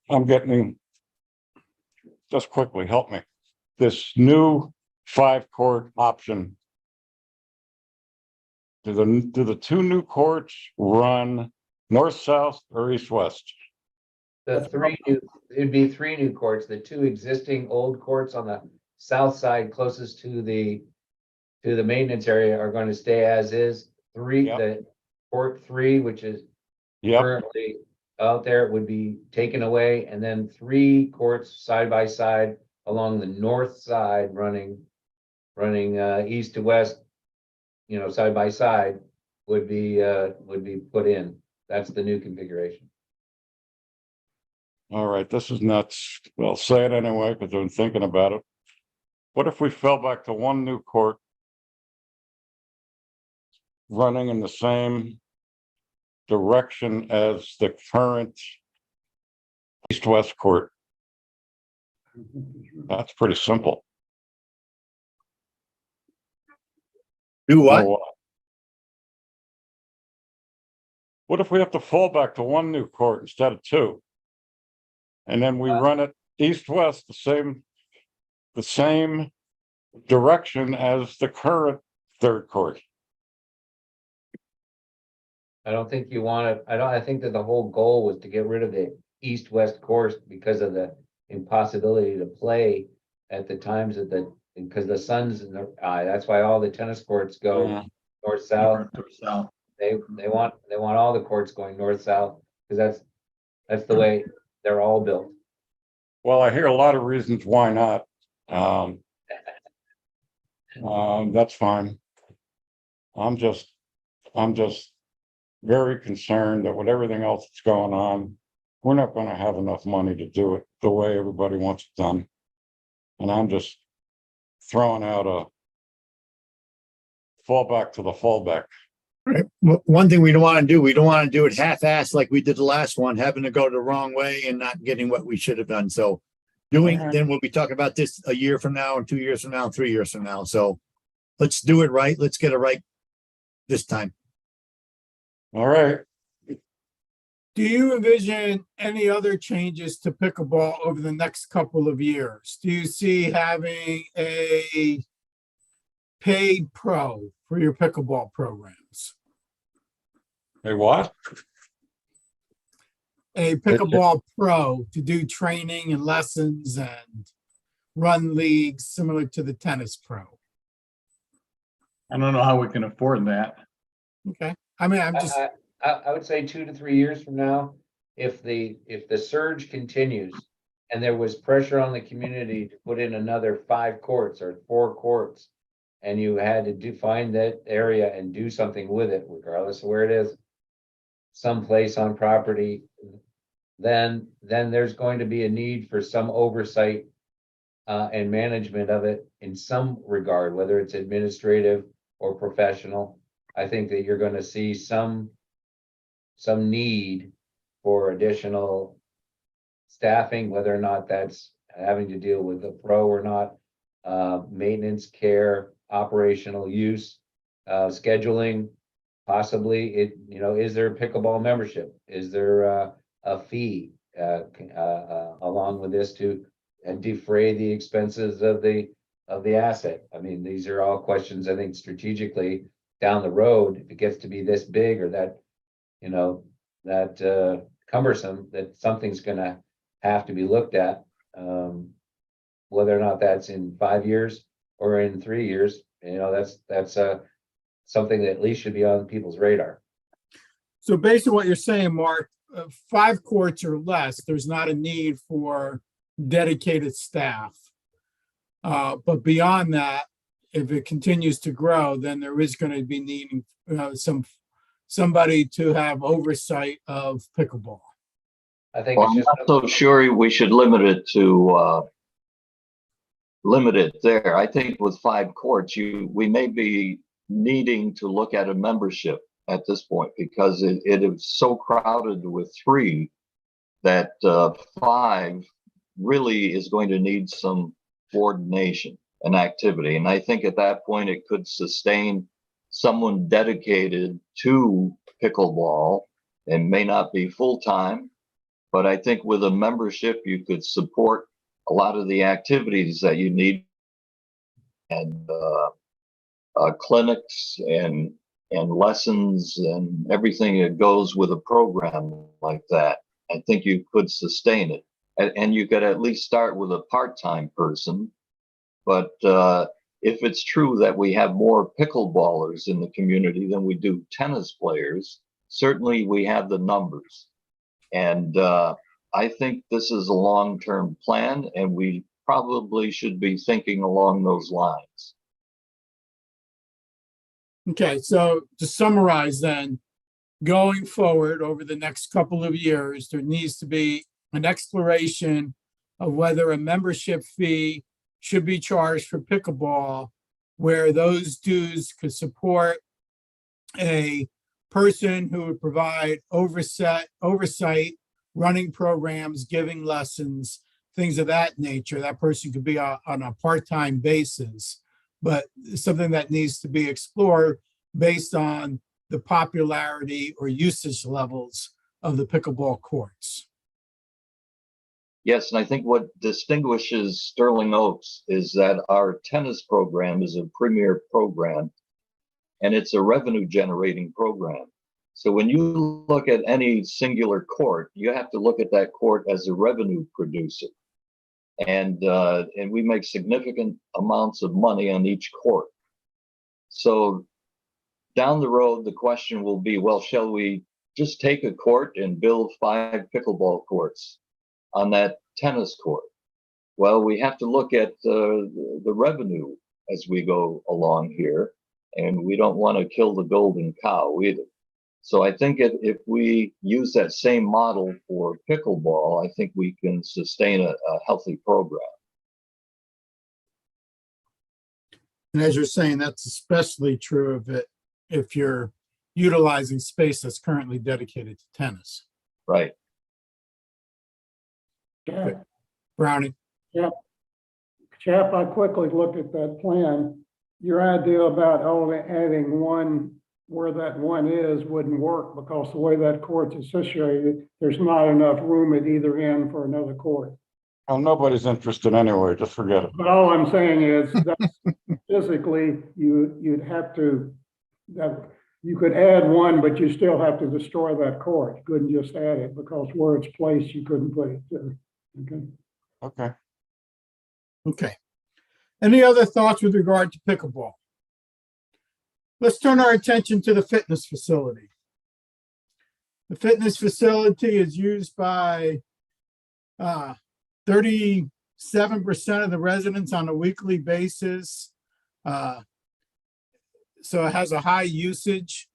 I'm getting, just quickly, help me. This new 5-court option. Do the 2 new courts run north-south or east-west? It'd be 3 new courts. The 2 existing old courts on the south side closest to the maintenance area are going to stay as is. Yep. The court 3, which is Yep, currently out there, would be taken away, and then 3 courts side by side along the north side running east to west, side by side would be put in. That's the new configuration. all right, this is nuts. Well, say it anyway, because I've been thinking about it. What if we fell back to 1 new court running in the same direction as the current east-west court? That's pretty simple. do what? Know why? What if we have to fall back to 1 new court instead of 2? And then we run it east-west, the same direction as the current third court. I don't think you want to, I think that the whole goal was to get rid of the east-west course because of the impossibility to play at the times of because the sun's in the eye. That's why all the tennis courts go Yeah. north-south. North or south. They want all the courts going north-south, because that's the way they're all built. Well, I hear a lot of reasons why not. That's fine. I'm just very concerned that with everything else that's going on, we're not going to have enough money to do it the way everybody wants it done. And I'm just throwing out a fallback to the fallback. Right. Well, one thing we don't want to do, we don't want to do it half-assed like we did the last one, having to go the wrong way and not getting what we should have done. So then we'll be talking about this a year from now and 2 years from now and 3 years from now. So let's do it right. Let's get it right this time. All right. Do you envision any other changes to pickleball over the next couple of years? Do you see having a paid pro for your pickleball programs? Hey, what? A pickleball pro to do training and lessons and run leagues similar to the tennis pro? I don't know how we can afford that. Okay, I mean, I'm just, I would say 2 to 3 years from now, if the surge continues and there was pressure on the community to put in another 5 courts or 4 courts, and you had to find that area and do something with it, regardless of where it is, someplace on property, then there's going to be a need for some oversight and management of it in some regard, whether it's administrative or professional. I think that you're going to see some need for additional staffing, whether or not that's having to deal with the pro or not, maintenance, care, operational use, scheduling, possibly is there a pickleball membership? Is there a fee along with this to defray the expenses of the asset? I mean, these are all questions, I think, strategically down the road, if it gets to be this big or that cumbersome, that something's gonna have to be looked at. Whether or not that's in 5 years or in 3 years, that's something that at least should be on people's radar. so based on what you're saying, Mark, 5 courts or less, there's not a need for dedicated staff. But beyond that, if it continues to grow, then there is going to be needing somebody to have oversight of pickleball. I think Well, it's I'm just. not so sure we should limit it there. I think with 5 courts, we may be needing to look at a membership at this point, because it is so crowded with 3 that 5 really is going to need some coordination and activity. And I think at that point it could sustain someone dedicated to pickleball, and may not be full-time, but I think with a membership you could support a lot of the activities that you need, and clinics and lessons and everything that goes with a program like that. I think you could sustain it, and you could at least start with a part-time person. But if it's true that we have more pickleballers in the community than we do tennis players, certainly we have the numbers. And I think this is a long-term plan, and we probably should be thinking along those lines. Okay, so to summarize then, going forward over the next couple of years, there needs to be an exploration of whether a membership fee should be charged for pickleball, where those dues could support a person who would provide oversight, running programs, giving lessons, things of that nature. That person could be on a part-time basis, but something that needs to be explored based on the popularity or usage levels of the pickleball courts. Yes, and I think what distinguishes Sterling Oaks is that our tennis program is a premier program and it's a revenue generating program. So when you look at any singular court, you have to look at that court as a revenue producer. And we make significant amounts of money on each court. So down the road, the question will be, well, shall we just take a court and build 5 pickleball courts on that tennis court? Well, we have to look at the revenue as we go along here, and we don't want to kill the golden cow either. So I think if we use that same model for pickleball, I think we can sustain a healthy program. And as you're saying, that's especially true of it if you're utilizing space that's currently dedicated to tennis. Right. Yeah, Brownie, Chap, I quickly looked at that plan. Your idea about only adding one where that one is wouldn't work because the way that court's situated, there's not enough room at either end for another court. Well, nobody's interested anyway, just forget it. But all I'm saying is that physically, you'd have to, that you could add one, but you still have to destroy that court. You couldn't just add it because where it's placed, you couldn't put it there. Okay. Okay. okay. Any other thoughts with regard to pickleball? Let's turn our attention to the fitness facility. The fitness facility is used by 37% of the residents on a weekly basis. So it has a high usage.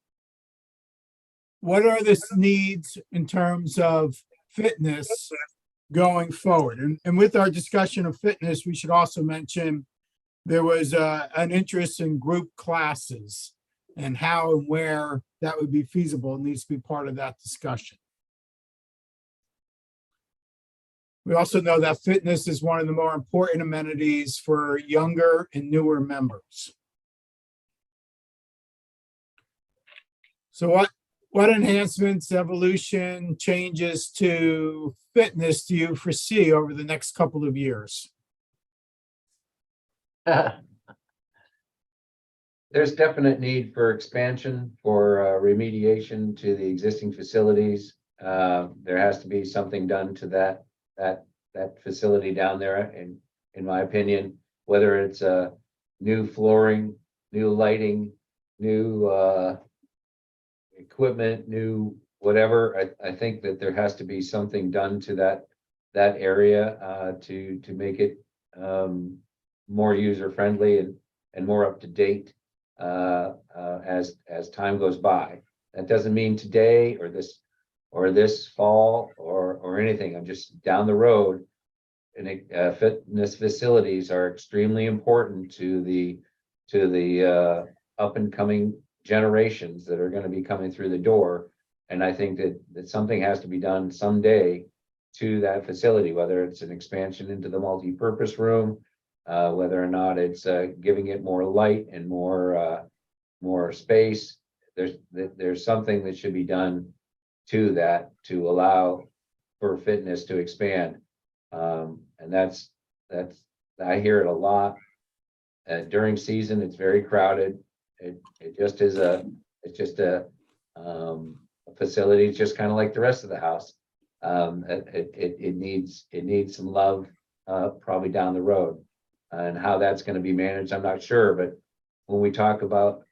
What are the needs in terms of fitness going forward? And with our discussion of fitness, we should also mention there was an interest in group classes and how and where that would be feasible. It needs to be part of that discussion. We also know that fitness is one of the more important amenities for younger and newer members. So what enhancements, evolution, changes to fitness do you foresee over the next couple of years? There's definite need for expansion, for remediation to the existing facilities. There has to be something done to that facility down there, in my opinion, whether it's new flooring, new lighting, new equipment, new whatever. I think that there has to be something done to that area to make it more user friendly and more up to date as time goes by. That doesn't mean today or this fall or anything. I'm just down the road. And fitness facilities are extremely important to the up and coming generations that are going to be coming through the door. And I think that something has to be done someday to that facility, whether it's an expansion into the multi-purpose room, whether or not it's giving it more light and more space. There's something that should be done to that to allow for fitness to expand. And that's I hear it a lot. During season, it's very crowded. It just is it's just a facility. It's just kind of like the rest of the house. It needs some love probably down the road, and how that's going to be managed, I'm not sure. But when we talk about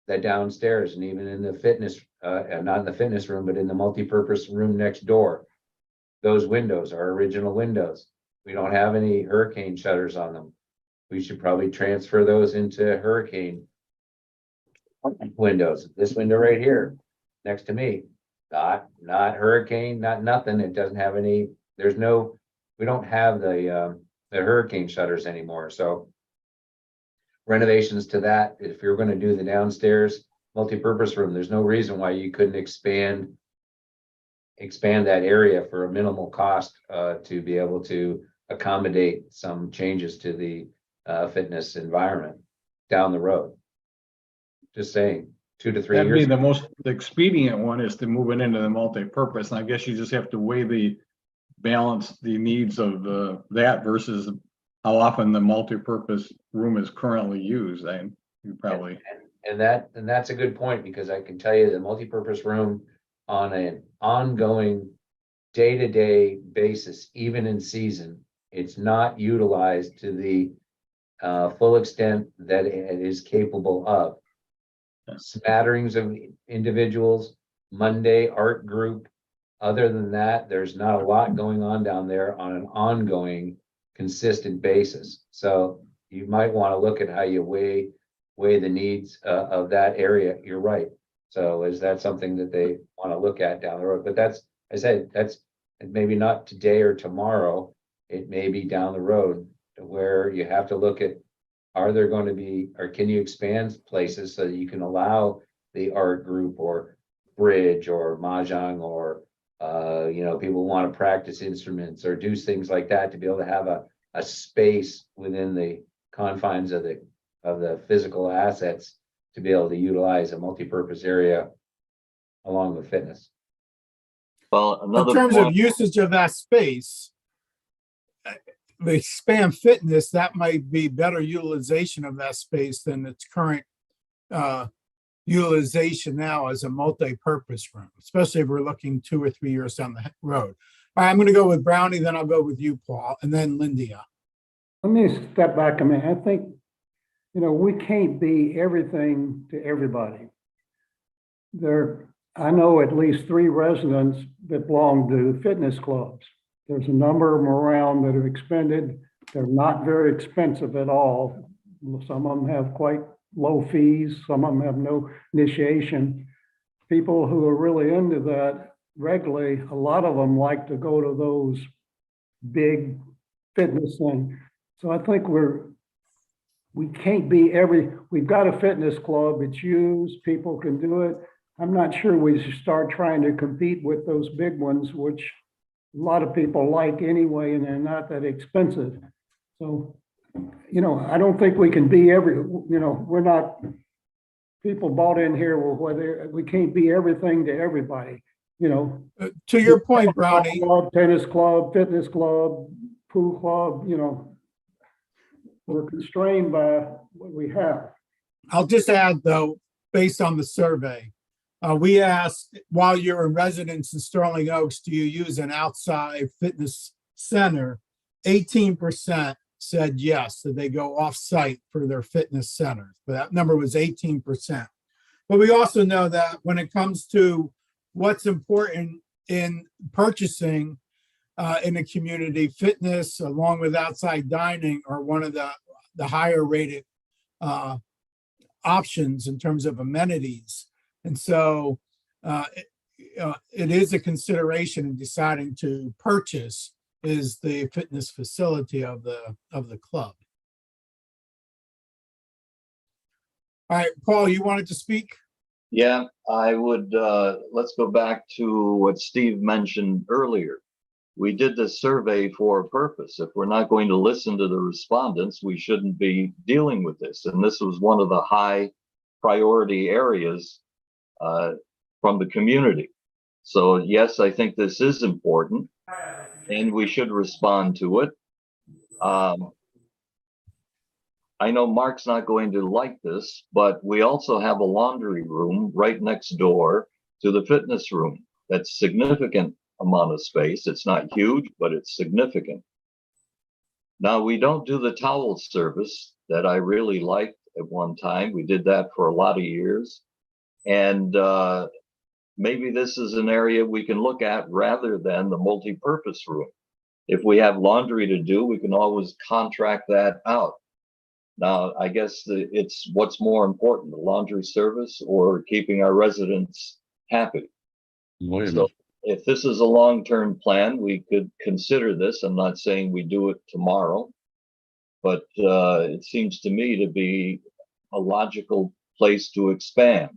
that downstairs and even in the fitness, not in the fitness room, but in the multi-purpose room next door, those windows are original windows. We don't have any hurricane shutters on them. We should probably transfer those into hurricane windows. This window right here next to me, not hurricane, not nothing. It doesn't have any, we don't have the hurricane shutters anymore. So renovations to that, if you're going to do the downstairs multi-purpose room, there's no reason why you couldn't expand that area for a minimal cost to be able to accommodate some changes to the fitness environment down the road. Just saying, 2 to 3 That'd be years. the most expedient one, is to move it into the multi-purpose. And I guess you just have to weigh balance the needs of that versus how often the multipurpose room is currently used. And you probably, And that's a good point, because I can tell you the multipurpose room on an ongoing day-to-day basis, even in season, it's not utilized to the full extent that it is capable of. Smatterings of individuals, Monday art group. Other than that, there's not a lot going on down there on an ongoing, consistent basis. So you might want to look at how you weigh the needs of that area. You're right. So is that something that they want to look at down the road? But that's, I said, that's maybe not today or tomorrow. It may be down the road where you have to look at, are there going to be, or can you expand places so that you can allow the art group or bridge or mahjong or people want to practice instruments or do things like that, to be able to have a space within the confines of the physical assets to be able to utilize a multi-purpose area along with fitness. Well, In another terms point, of usage of that space, the expand fitness, that might be better utilization of that space than its current utilization now as a multi-purpose room, especially if we're looking 2 or 3 years down the road. All right, I'm going to go with Brownie, then I'll go with you, Paul, and then Lindia. Let me step back a minute. I think, we can't be everything to everybody. I know at least 3 residents that belong to fitness clubs. There's a number of them around that have expended. They're not very expensive at all. Some of them have quite low fees. Some of them have no initiation. People who are really into that regularly, a lot of them like to go to those big fitness things. So I think we can't be we've got a fitness club, it's used, people can do it. I'm not sure we should start trying to compete with those big ones, which a lot of people like anyway, and they're not that expensive. So, I don't think we can be we're not, people bought in here, whether we can't be everything to everybody, To your point, Brownie, Club, tennis club, fitness club, pool club, we're constrained by what we have. I'll just add though, based on the survey, we asked, while you're in residence in Sterling Oaks, do you use an outside fitness center? 18% said yes, that they go off-site for their fitness centers, but that number was 18%. But we also know that when it comes to what's important in purchasing in a community, fitness along with outside dining are one of the higher rated options in terms of amenities. And so it is a consideration in deciding to purchase is the fitness facility of the club. All right, Paul, you wanted to speak? yeah, I would, let's go back to what Steve mentioned earlier. We did this survey for a purpose. If we're not going to listen to the respondents, we shouldn't be dealing with this. And this was one of the high priority areas from the community. So yes, I think this is important and we should respond to it. I know Mark's not going to like this, but we also have a laundry room right next door to the fitness room. That's significant amount of space. It's not huge, but it's significant. Now, we don't do the towel service that I really liked at one time. We did that for a lot of years. And maybe this is an area we can look at rather than the multi-purpose room. If we have laundry to do, we can always contract that out. Now, I guess it's what's more important, the laundry service or keeping our residents happy. So if this is a long-term plan, we could consider this. I'm not saying we do it tomorrow, but it seems to me to be a logical place to expand.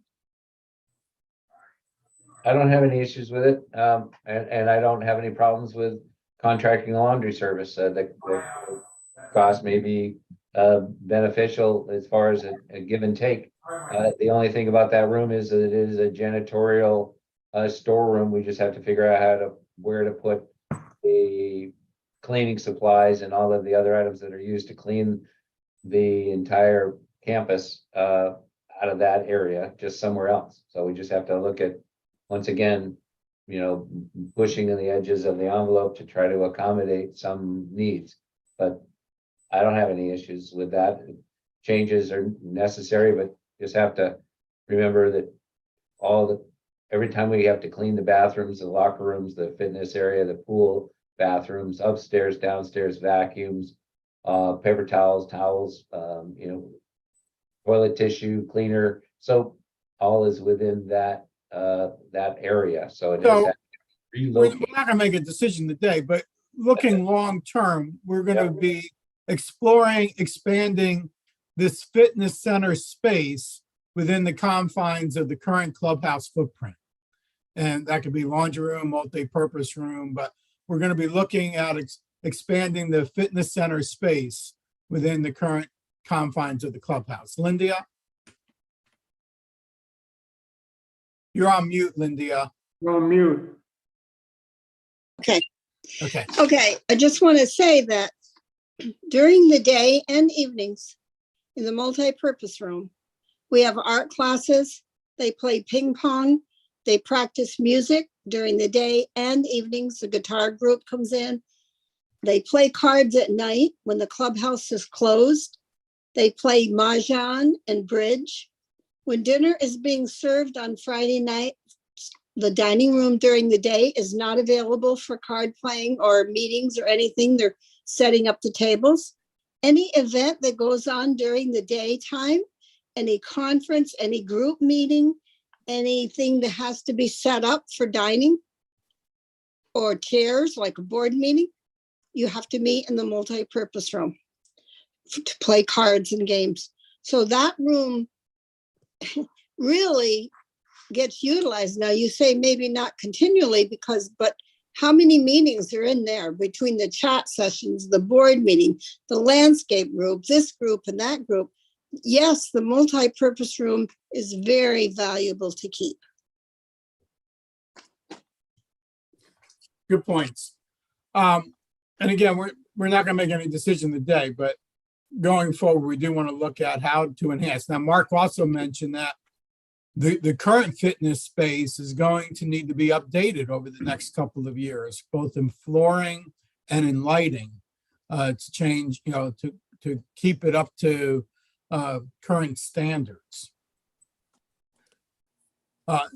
I don't have any issues with it. And I don't have any problems with contracting a laundry service. The cost may be beneficial as far as a give and take. The only thing about that room is that it is a janitorial storeroom. We just have to figure out where to put the cleaning supplies and all of the other items that are used to clean the entire campus out of that area, just somewhere else. So we just have to look at, once again, pushing in the edges of the envelope to try to accommodate some needs. But I don't have any issues with that. Changes are necessary, but just have to remember that every time we have to clean the bathrooms, the locker rooms, the fitness area, the pool, bathrooms, upstairs, downstairs, vacuums, paper towels, toilet tissue, cleaner, soap, all is within that area. So it So, is we're relocate. not gonna make a decision today, but looking long-term, we're gonna be exploring, expanding this fitness center space within the confines of the current clubhouse footprint. And that could be laundry room, multi-purpose room, but we're gonna be looking at expanding the fitness center space within the current confines of the clubhouse. Lindia? You're on mute, Lindia. You're on mute. Okay. Okay, I just want to say that during the day and evenings in the multi-purpose room, we have art classes, they play ping pong, they practice music during the day and evenings. The guitar group comes in. They play cards at night when the clubhouse is closed. They play mahjong and bridge. When dinner is being served on Friday night, the dining room during the day is not available for card playing or meetings or anything. They're setting up the tables. Any event that goes on during the daytime, any conference, any group meeting, anything that has to be set up for dining or chairs like a board meeting, you have to meet in the multi-purpose room to play cards and games. So that room really gets utilized. Now you say maybe not continually but how many meetings are in there between the chat sessions, the board meeting, the landscape group, this group and that group? Yes, the multi-purpose room is very valuable to keep. Good points. And again, we're not gonna make any decision today, but going forward, we do want to look at how to enhance. Now, Mark also mentioned that the current fitness space is going to need to be updated over the next couple of years, both in flooring and in lighting, to change, to keep it up to current standards.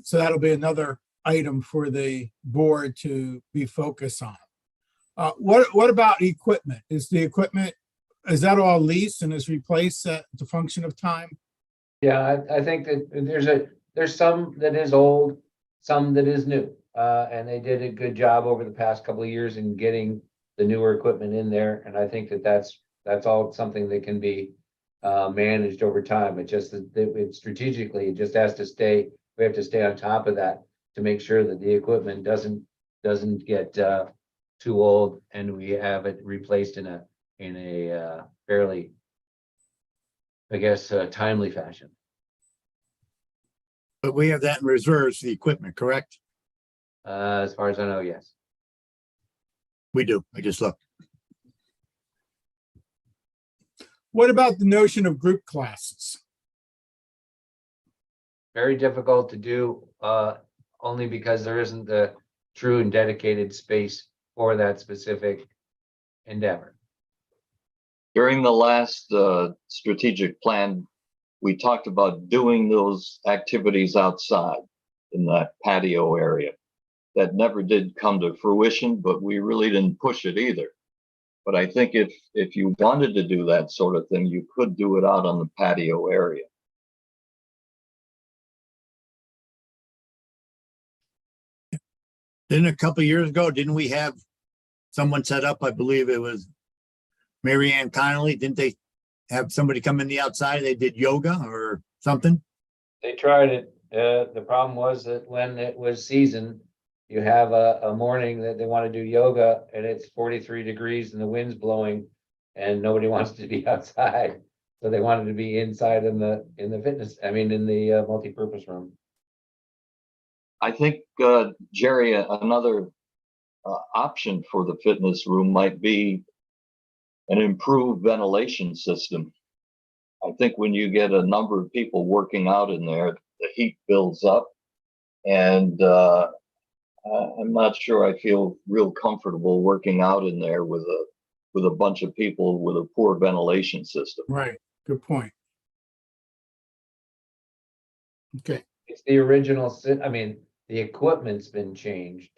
So that'll be another item for the board to be focused on. What about equipment? Is that all leased and is replaced at the function of time? Yeah, I think that there's some that is old, some that is new. And they did a good job over the past couple of years in getting the newer equipment in there. And I think that that's all something that can be managed over time. It just, strategically, it just has to we have to stay on top of that to make sure that the equipment doesn't get too old and we have it replaced in a fairly, I guess, timely fashion. But we have that in reserves, the equipment, correct? As far as I know, yes. We do. I just looked. What about the notion of group classes? Very difficult to do, only because there isn't the true and dedicated space for that specific endeavor. During the last strategic plan, we talked about doing those activities outside in that patio area. That never did come to fruition, but we really didn't push it either. But I think if you wanted to do that sort of thing, you could do it out on the patio area. Then a couple of years ago, didn't we have someone set up? I believe it was Mary Ann Connolly. Didn't they have somebody come in the outside? They did yoga or something? They tried it. The problem was that when it was season, you have a morning that they want to do yoga and it's 43 degrees and the wind's blowing and nobody wants to be outside. So they wanted to be inside in the in the multi-purpose room. I think, Jerry, another option for the fitness room might be an improved ventilation system. I think when you get a number of people working out in there, the heat builds up, and I'm not sure I feel real comfortable working out in there with a bunch of people with a poor ventilation system. Right, good point. Okay, It's the original, I mean, the equipment's been changed,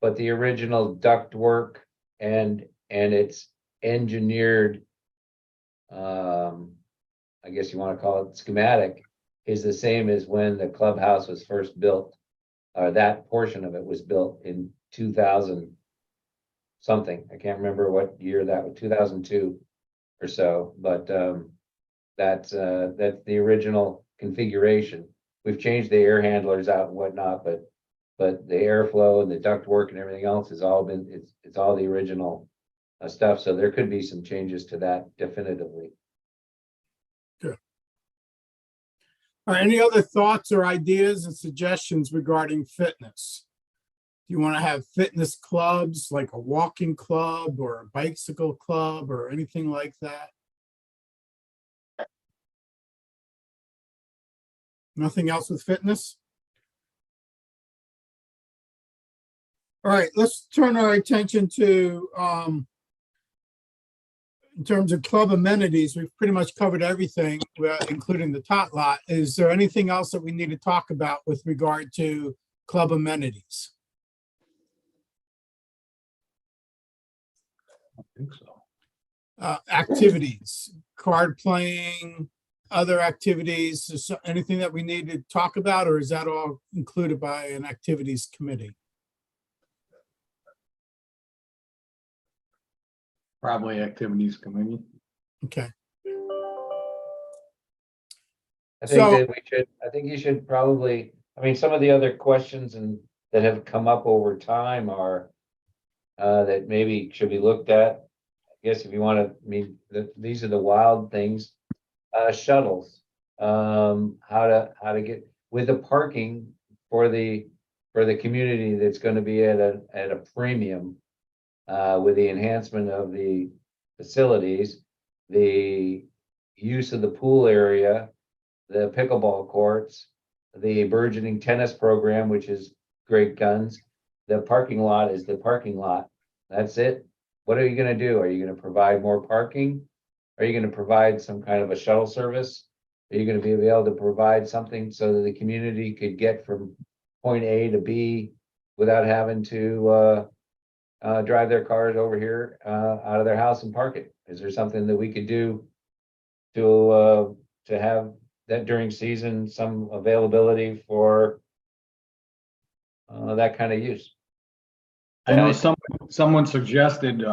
but the original duct work and it's engineered, I guess you want to call it schematic, is the same as when the clubhouse was first built. Or that portion of it was built in 2000 something. I can't remember what year that was, 2002 or so, but that's the original configuration. We've changed the air handlers out and whatnot, but the airflow and the ductwork and everything else has all been, it's all the original stuff. So there could be some changes to that definitively. all right, any other thoughts or ideas and suggestions regarding fitness? Do you want to have fitness clubs, like a walking club or a bicycle club or anything like that? Nothing else with fitness? All right, let's turn our attention to, in terms of club amenities, we've pretty much covered everything, including the tot lot. Is there anything else that we need to talk about with regard to club amenities? I think so. Activities, card playing, other activities, is there anything that we need to talk about, or is that all included by an activities committee? Probably activities committee. Okay, I think So- that I think you should probably, I mean, some of the other questions that have come up over time are that maybe should be looked at. I guess if you want to, I mean, these are the wild things. Shuttles, how to get with the parking for the community that's going to be at a premium, with the enhancement of the facilities, the use of the pool area, the pickleball courts, the burgeoning tennis program, which is great guns. The parking lot is the parking lot. That's it. What are you going to do? Are you going to provide more parking? Are you going to provide some kind of a shuttle service? Are you going to be able to provide something so that the community could get from point A to B without having to drive their cars over here out of their house and park it? Is there something that we could do to have that during season, some availability for that kind of use? I know someone suggested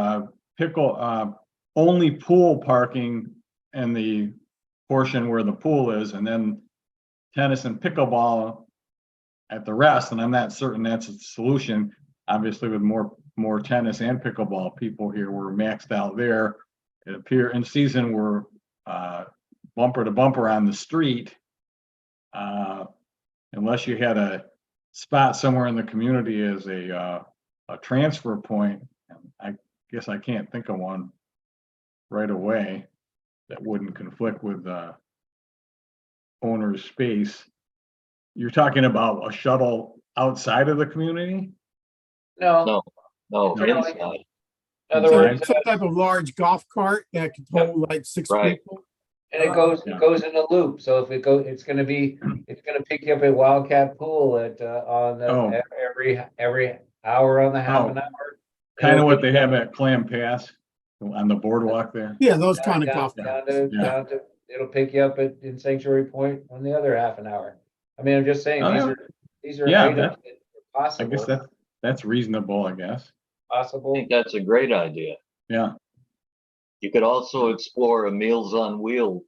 only pool parking in the portion where the pool is, and then tennis and pickleball at the rest. And I'm not certain that's a solution. Obviously, with more tennis and pickleball people here, we're maxed out there. It appears in season we're bumper to bumper on the street. Unless you had a spot somewhere in the community as a transfer point, I guess I can't think of one right away that wouldn't conflict with owner's space. You're talking about a shuttle outside of the community? No. No, Really? it's not. In other words, some type of large golf cart that could hold like 6 Right. people? and it goes in a loop. So if it's gonna pick you up at Wildcat Pool at Oh. every hour on the half an Oh. hour. Kind of It'll what pick they you have up at Clam Pass on the boardwalk there. Yeah, those kind of down- golf down carts. to- Yeah. down to- It'll pick you up in Sanctuary Point on the other half an hour. I mean, I'm just saying, Oh, yeah. these are Yeah, items that- that are I guess possible, that's reasonable, I guess. I possible. think that's a great idea. Yeah. You could also explore a Meals on Wheels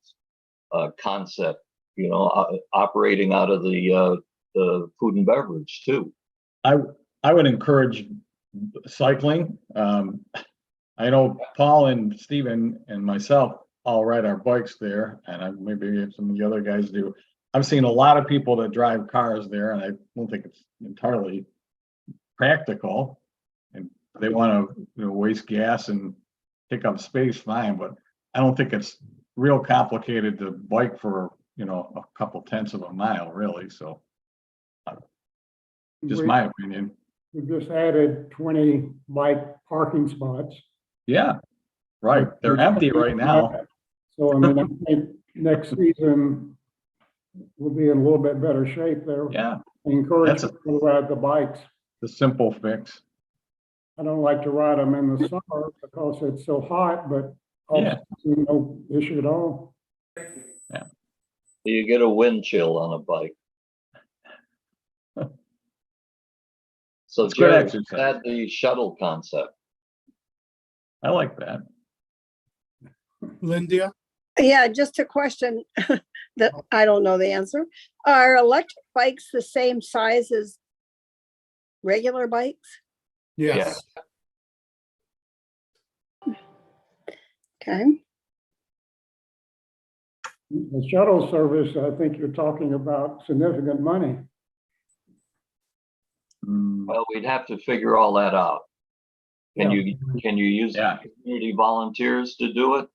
concept, operating out of the food and beverage too. I would encourage cycling. I know Paul and Stephen and myself all ride our bikes there, and maybe some of the other guys do. I've seen a lot of people that drive cars there, and I don't think it's entirely practical. And they want to, waste gas and take up space, fine, but I don't think it's real complicated to bike for, a couple tenths of a mile, really, so just We- my opinion. We just added 20 bike parking spots. Yeah, right, they're empty right now. So I mean, I think next season we'll be in a little bit better shape there. Yeah, Encourage That's a- people to ride the bikes. the simple fix. I don't like to ride them in the summer because it's so hot, but Yeah. no issue at all. You get a wind chill on a bike. So It's good Jerry, exercise. add the shuttle concept. I like that. Linda? Yeah, just a question that I don't know the answer. Are electric bikes the same size as regular bikes? Yes. Okay. The shuttle service, I think you're talking about significant money. Mm, Well, we'd have to figure all that out. Can Yeah. you use Yeah. community volunteers to do it?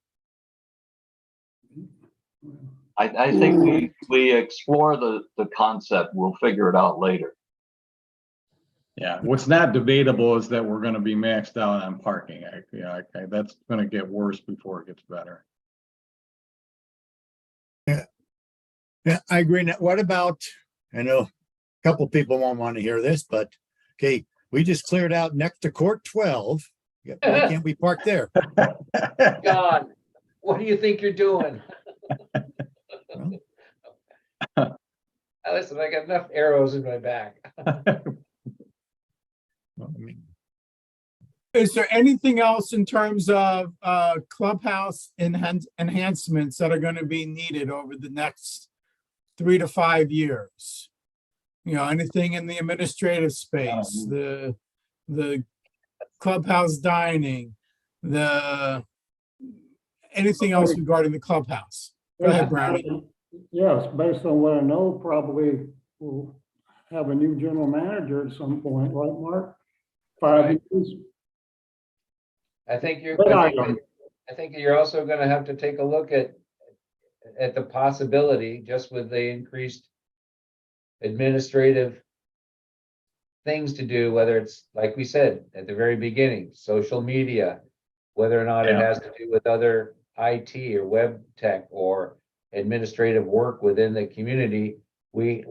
I think we explore the concept, we'll figure it out later. Yeah, what's not debatable is that we're gonna be maxed out on parking. That's gonna get worse before it gets better. Yeah, I agree. Now, what about, I know a couple people won't want to hear this, but okay, we just cleared out next to court 12. Yeah, why can't we park there? God, what do you think you're doing? Listen, I got enough arrows in my back. Well, I mean, Is there anything else in terms of clubhouse enhancements that are going to be needed over the next 3 to 5 years? Anything in the administrative space, the clubhouse dining, anything else regarding the clubhouse? Go ahead, Brownie. Yes, based on what I know, probably we'll have a new general manager at some point, right, Mark? 5 years. I think you're, Good I think item. I think you're also gonna have to take a look at the possibility, just with the increased administrative things to do, whether it's, like we said, at the very beginning, social media, whether or not it Yeah. has to do with other IT or web tech or administrative work within the community. We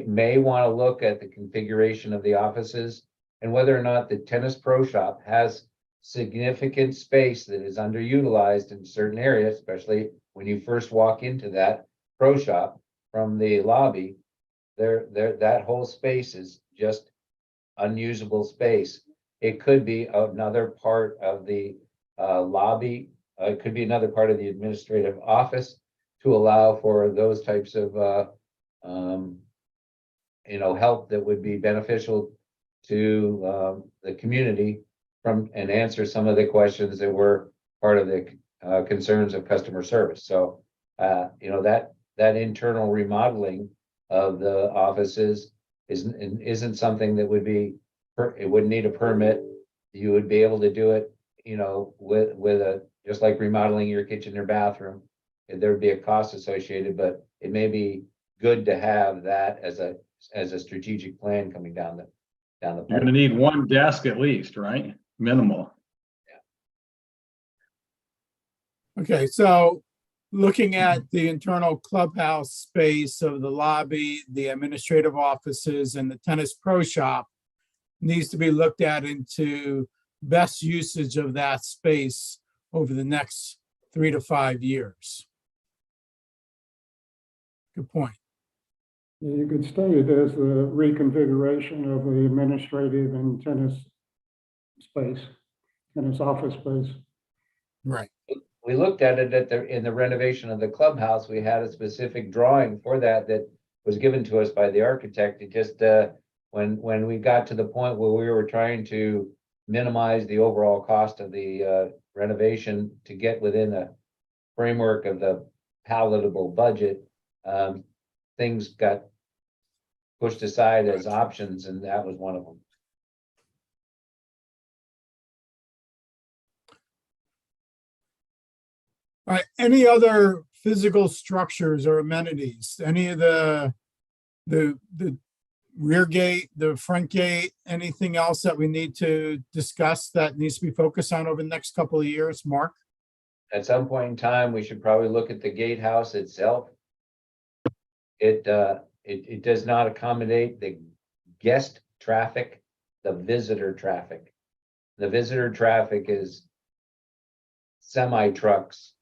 may want to look at the configuration of the offices and whether or not the tennis pro shop has significant space that is underutilized in certain areas, especially when you first walk into that pro shop from the lobby. That whole space is just unusable space. It could be another part of the lobby. It could be another part of the administrative office to allow for those types of help that would be beneficial to the community and answer some of the questions that were part of the concerns of customer service. So that internal remodeling of the offices isn't something that would be, it wouldn't need a permit. You would be able to do it, with just like remodeling your kitchen or bathroom. There'd be a cost associated, but it may be good to have that as a strategic plan coming down the You're gonna need one desk at least, right? Minimal. Okay, so looking at the internal clubhouse space of the lobby, the administrative offices and the tennis pro shop needs to be looked at into best usage of that space over the next 3 to 5 years. Good point. You could state it as the reconfiguration of the administrative and tennis space, tennis office space. Right. We looked at it in the renovation of the clubhouse. We had a specific drawing for that was given to us by the architect. It just, when we got to the point where we were trying to minimize the overall cost of the renovation to get within the framework of the palatable budget, things got pushed aside as options, and that was one of them. All right, any other physical structures or amenities? Any of the rear gate, the front gate, anything else that we need to discuss that needs to be focused on over the next couple of years, Mark? At some point in time, we should probably look at the gatehouse itself. It does not accommodate the guest traffic, the visitor traffic. The visitor traffic is semi trucks,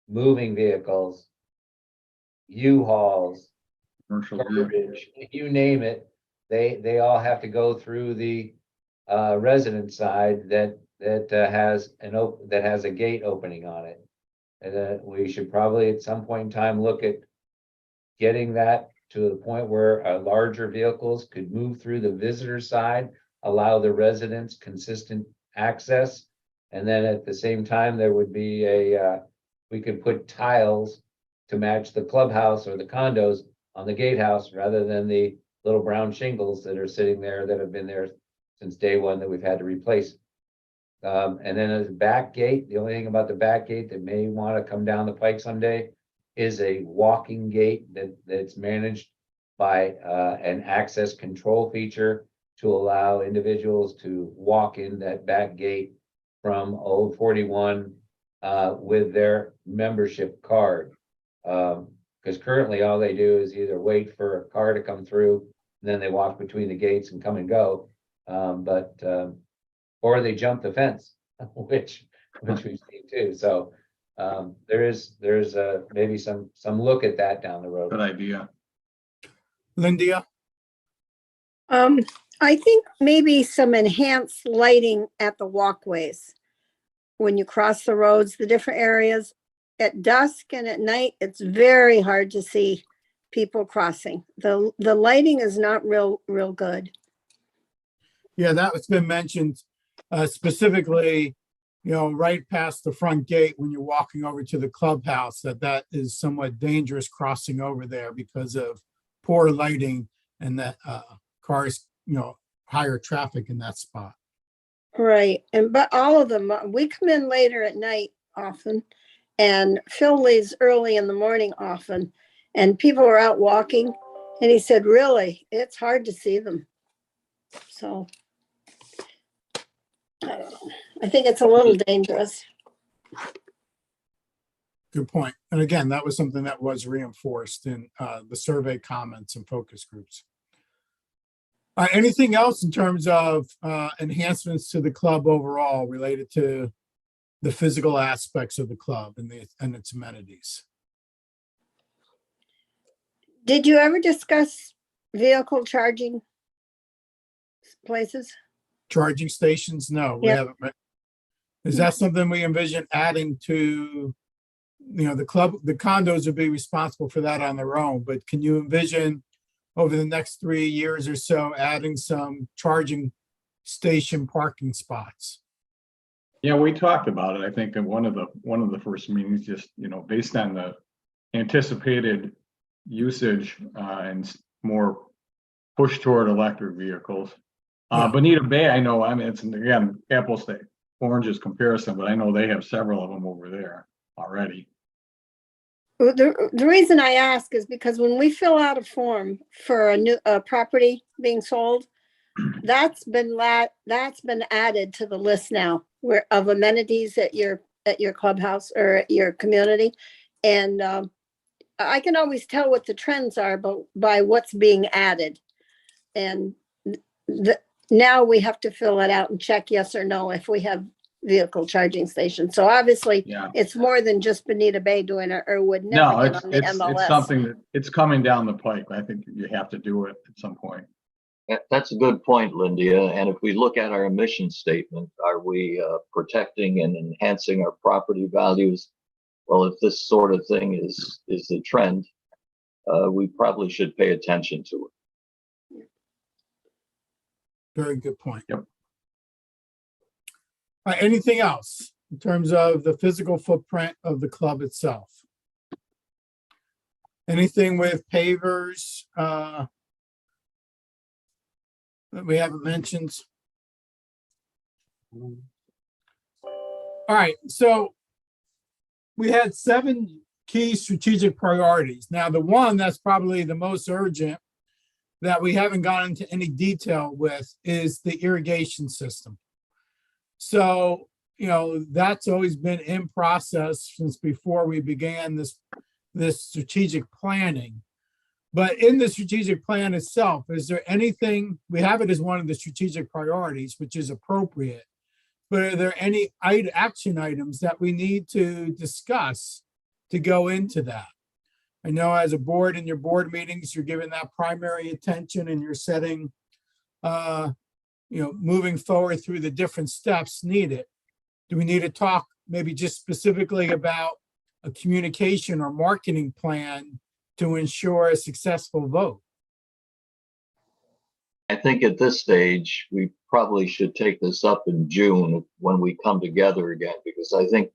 moving vehicles, U-Hauls, Commercial. garbage, you name it. They all have to go through the resident side that has a gate opening on it. And that we should probably at some point in time look at getting that to the point where larger vehicles could move through the visitor side, allow the residents consistent access. And then at the same time, there would be we could put tiles to match the clubhouse or the condos on the gatehouse rather than the little brown shingles that are sitting there that have been there since day one that we've had to replace. And then as a back gate, the only thing about the back gate that may want to come down the pike someday is a walking gate that's managed by an access control feature to allow individuals to walk in that back gate from Old 41 with their membership card. Because currently all they do is either wait for a car to come through, and then they walk between the gates and come and go. Or they jump the fence, which we've seen too. So there's maybe some look at that down the road. Good idea. Lindia? I think maybe some enhanced lighting at the walkways. When you cross the roads, the different areas at dusk and at night, it's very hard to see people crossing. The lighting is not real good. Yeah, that was been mentioned specifically, right past the front gate when you're walking over to the clubhouse, that is somewhat dangerous crossing over there because of poor lighting and that cars, higher traffic in that spot. Right. But all of them, we come in later at night often, and Phil leaves early in the morning often, and people are out walking, and he said, really, it's hard to see them. So I don't know. I think it's a little dangerous. Good point. And again, that was something that was reinforced in the survey comments and focus groups. Anything else in terms of enhancements to the club overall related to the physical aspects of the club and its amenities? Did you ever discuss vehicle charging places? Charging stations? No, we Yeah. haven't. Is that something we envision adding to, the club? The condos would be responsible for that on their own, but can you envision over the next 3 years or so adding some charging station parking spots? Yeah, we talked about it, I think, in one of the first meetings, just, based on the anticipated usage and more push toward electric vehicles. Bonita Bay, I know, it's, again, apples to oranges comparison, but I know they have several of them over there already. The reason I ask is because when we fill out a form for a new property being sold, that's been added to the list now of amenities at your clubhouse or at your community. And I can always tell what the trends are by what's being added. And now we have to fill it out and check yes or no if we have vehicle charging stations. So obviously it's more than just Bonita Bay doing it, or would never No, get on the MLS. it's something that it's coming down the pike. I think you have to do it at some point. That's a good point, Lindia. And if we look at our emission statement, are we protecting and enhancing our property values? Well, if this sort of thing is the trend, we probably should pay attention to it. Very good point. Yep. Anything else in terms of the physical footprint of the club itself? Anything with pavers that we haven't mentioned? All right, so we had 7 key strategic priorities. Now, the one that's probably the most urgent that we haven't gone into any detail with is the irrigation system. So, that's always been in process since before we began this strategic planning. But in the strategic plan itself, is there anything, we have it as one of the strategic priorities, which is appropriate, but are there any action items that we need to discuss to go into that? I know as a board in your board meetings, you're giving that primary attention and you're setting, moving forward through the different steps needed. Do we need to talk maybe just specifically about a communication or marketing plan to ensure a successful vote? I think at this stage, we probably should take this up in June when we come together again, because I think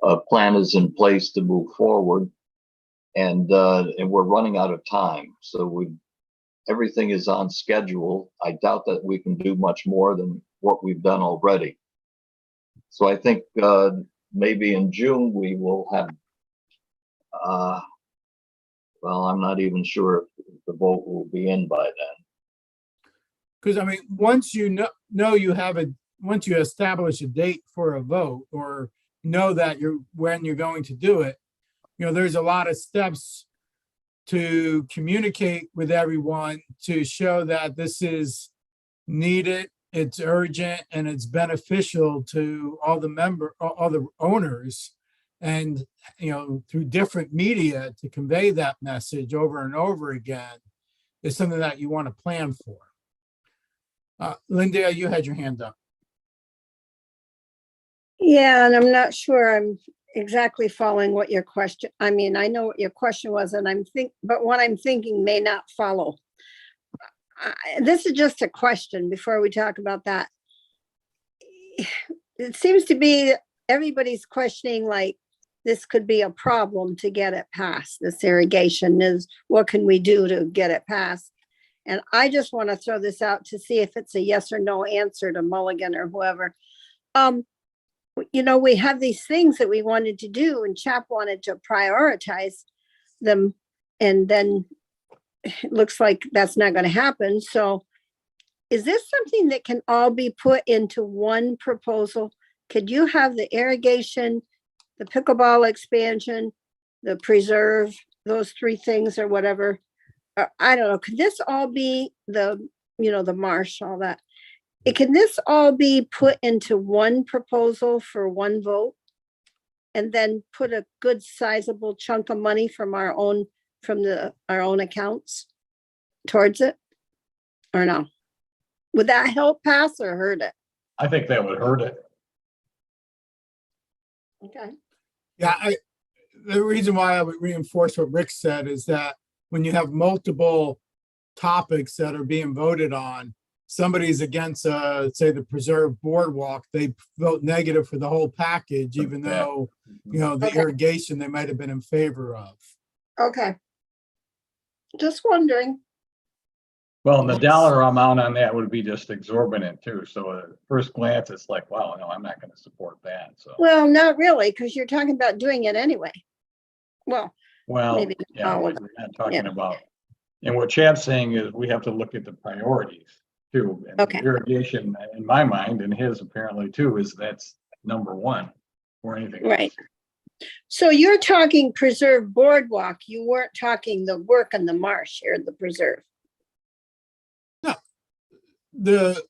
a plan is in place to move forward. And we're running out of time. So everything is on schedule. I doubt that we can do much more than what we've done already. So I think maybe in June we will have, well, I'm not even sure if the vote will be in by then. Because once you know you have once you establish a date for a vote or know that when you're going to do it, there's a lot of steps to communicate with everyone to show that this is needed, it's urgent, and it's beneficial to all the owners, and through different media to convey that message over and over again is something that you want to plan for. Linda, you had your hand up. Yeah, and I'm not sure I'm exactly following what your question, I know what your question was, and but what I'm thinking may not follow. This is just a question before we talk about that. It seems to be everybody's questioning, like, this could be a problem to get it passed. This irrigation is, what can we do to get it passed? And I just want to throw this out to see if it's a yes or no answer to Mulligan or whoever. We have these things that we wanted to do, and CHAP wanted to prioritize them, and then it looks like that's not going to happen. So is this something that can all be put into one proposal? Could you have the irrigation, the pickleball expansion, the preserve, those 3 things or whatever? I don't know. Could this all be the marsh, all that? Can this all be put into one proposal for one vote? And then put a good sizable chunk of money from our own accounts towards it? Or no? Would that help pass or hurt it? I think that would hurt it. Okay. Yeah, the reason why I would reinforce what Rick said is that when you have multiple topics that are being voted on, somebody's against, say, the preserve boardwalk, they vote negative for the whole package, even though, the irrigation they might have been in favor of. Okay. Just wondering. Well, and the dollar amount on that would be just exorbitant too. So at first glance, it's like, wow, no, I'm not going to support that. So. Well, not really, because you're talking about doing it anyway. Well, maybe yeah, all we're of it. not talking about, and what Chad's saying is we have to look at the priorities too. And Okay. Irrigation, in my mind, and his apparently too, is that's number 1 or anything else. Right. So you're talking preserve boardwalk. You weren't talking the work on the marsh here, the preserve. The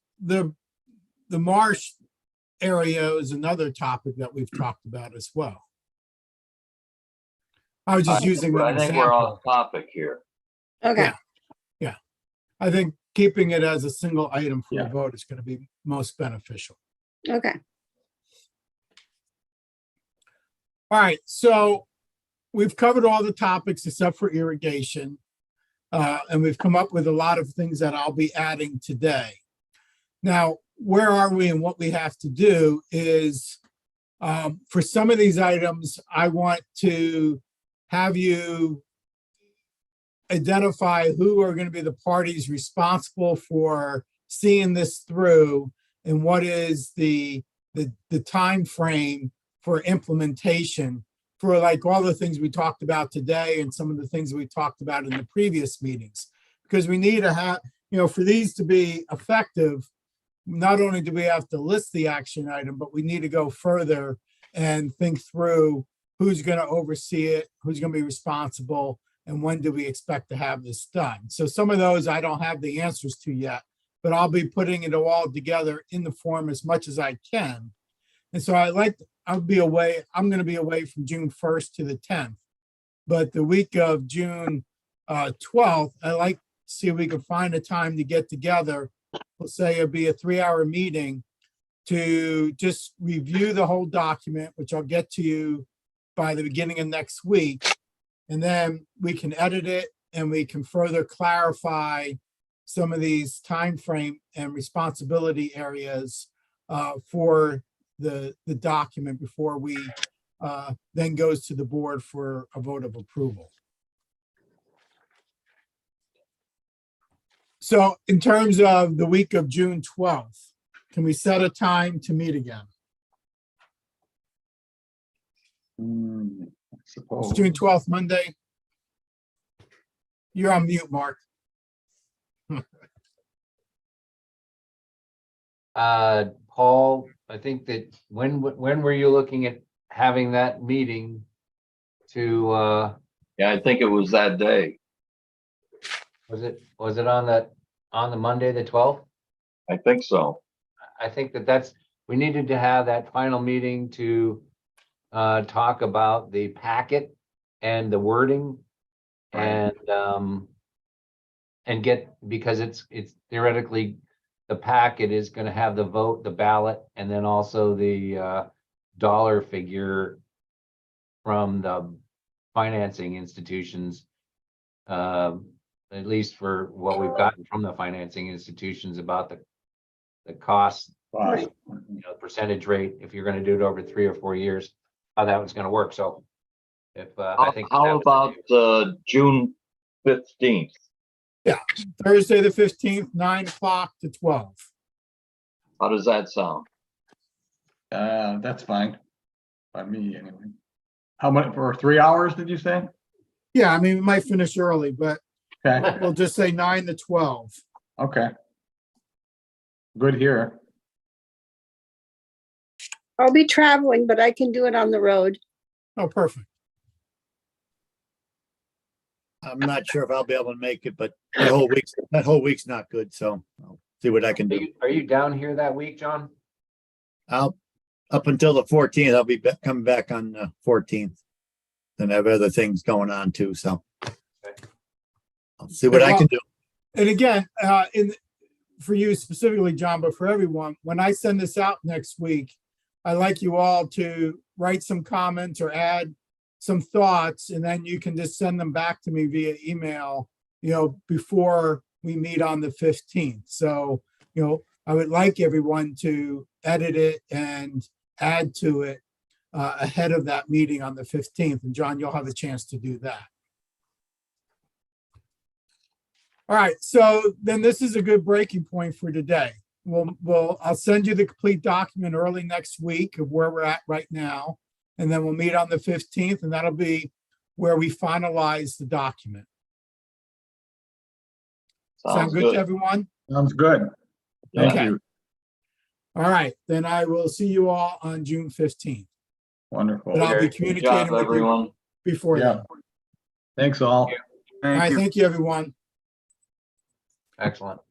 marsh area is another topic that we've talked about as well. I was just using that I think we're on example. topic here. Okay. Yeah. I think keeping it as a single item for Yeah. a vote is going to be most beneficial. Okay. All right, so we've covered all the topics except for irrigation. And we've come up with a lot of things that I'll be adding today. Now, where are we and what we have to do is, for some of these items, I want to have you identify who are going to be the parties responsible for seeing this through and what is the time frame for implementation for like all the things we talked about today and some of the things we talked about in the previous meetings. Because we need to have, for these to be effective, not only do we have to list the action item, but we need to go further and think through who's going to oversee it, who's going to be responsible, and when do we expect to have this done. So some of those I don't have the answers to yet, but I'll be putting it all together in the form as much as I can. And so I'm going to be away from June 1st to the 10th. But the week of June 12th, I like to see if we can find a time to get together. We'll say it'll be a 3-hour meeting to just review the whole document, which I'll get to you by the beginning of next week. And then we can edit it and we can further clarify some of these timeframe and responsibility areas for the document before we then goes to the board for a vote of approval. So in terms of the week of June 12th, can we set a time to meet again? I suppose. It's June 12th, Monday. You're on mute, Mark. Paul, I think that when were you looking at having that meeting to, Yeah, I think it was that day. was it on the Monday, the 12th? I think so. I think we needed to have that final meeting to talk about the packet and the wording and because it's theoretically, the packet is going to have the vote, the ballot, and then also the dollar figure from the financing institutions, at least for what we've gotten from the financing institutions about the cost, percentage rate, if you're going to do it over 3 or 4 years, how that was going to work. So if I think How about June 15th? Thursday, the 15th, 9 o'clock to 12. How does that sound? That's fine. By me, anyway. How much, for 3 hours, did you say? Yeah, I mean, we might finish early, but Okay, we'll just say 9 to 12. okay. Good here. I'll be traveling, but I can do it on the road. Oh, perfect. I'm not sure if I'll be able to make it, but that whole week's not good, so I'll see what I can do. Are you down here that week, John? Up until the 14th, I'll be coming back on the 14th. Then I have other things going on too, so. I'll see what I can do. And again, for you specifically, John, but for everyone, when I send this out next week, I'd like you all to write some comments or add some thoughts, and then you can just send them back to me via email, before we meet on the 15th. So, I would like everyone to edit it and add to it ahead of that meeting on the 15th. And John, you'll have a chance to do that. All right, so then this is a good breaking point for today. I'll send you the complete document early next week of where we're at right now. And then we'll meet on the 15th, and that'll be where we finalize the document. Sound good to everyone? Sounds good. Thank Okay. you. All right, then I will see you all on June 15th. Wonderful. But I'll be Good job, communicating with you everyone. before Yeah. then. Thanks all. All right, thank you, everyone. Excellent.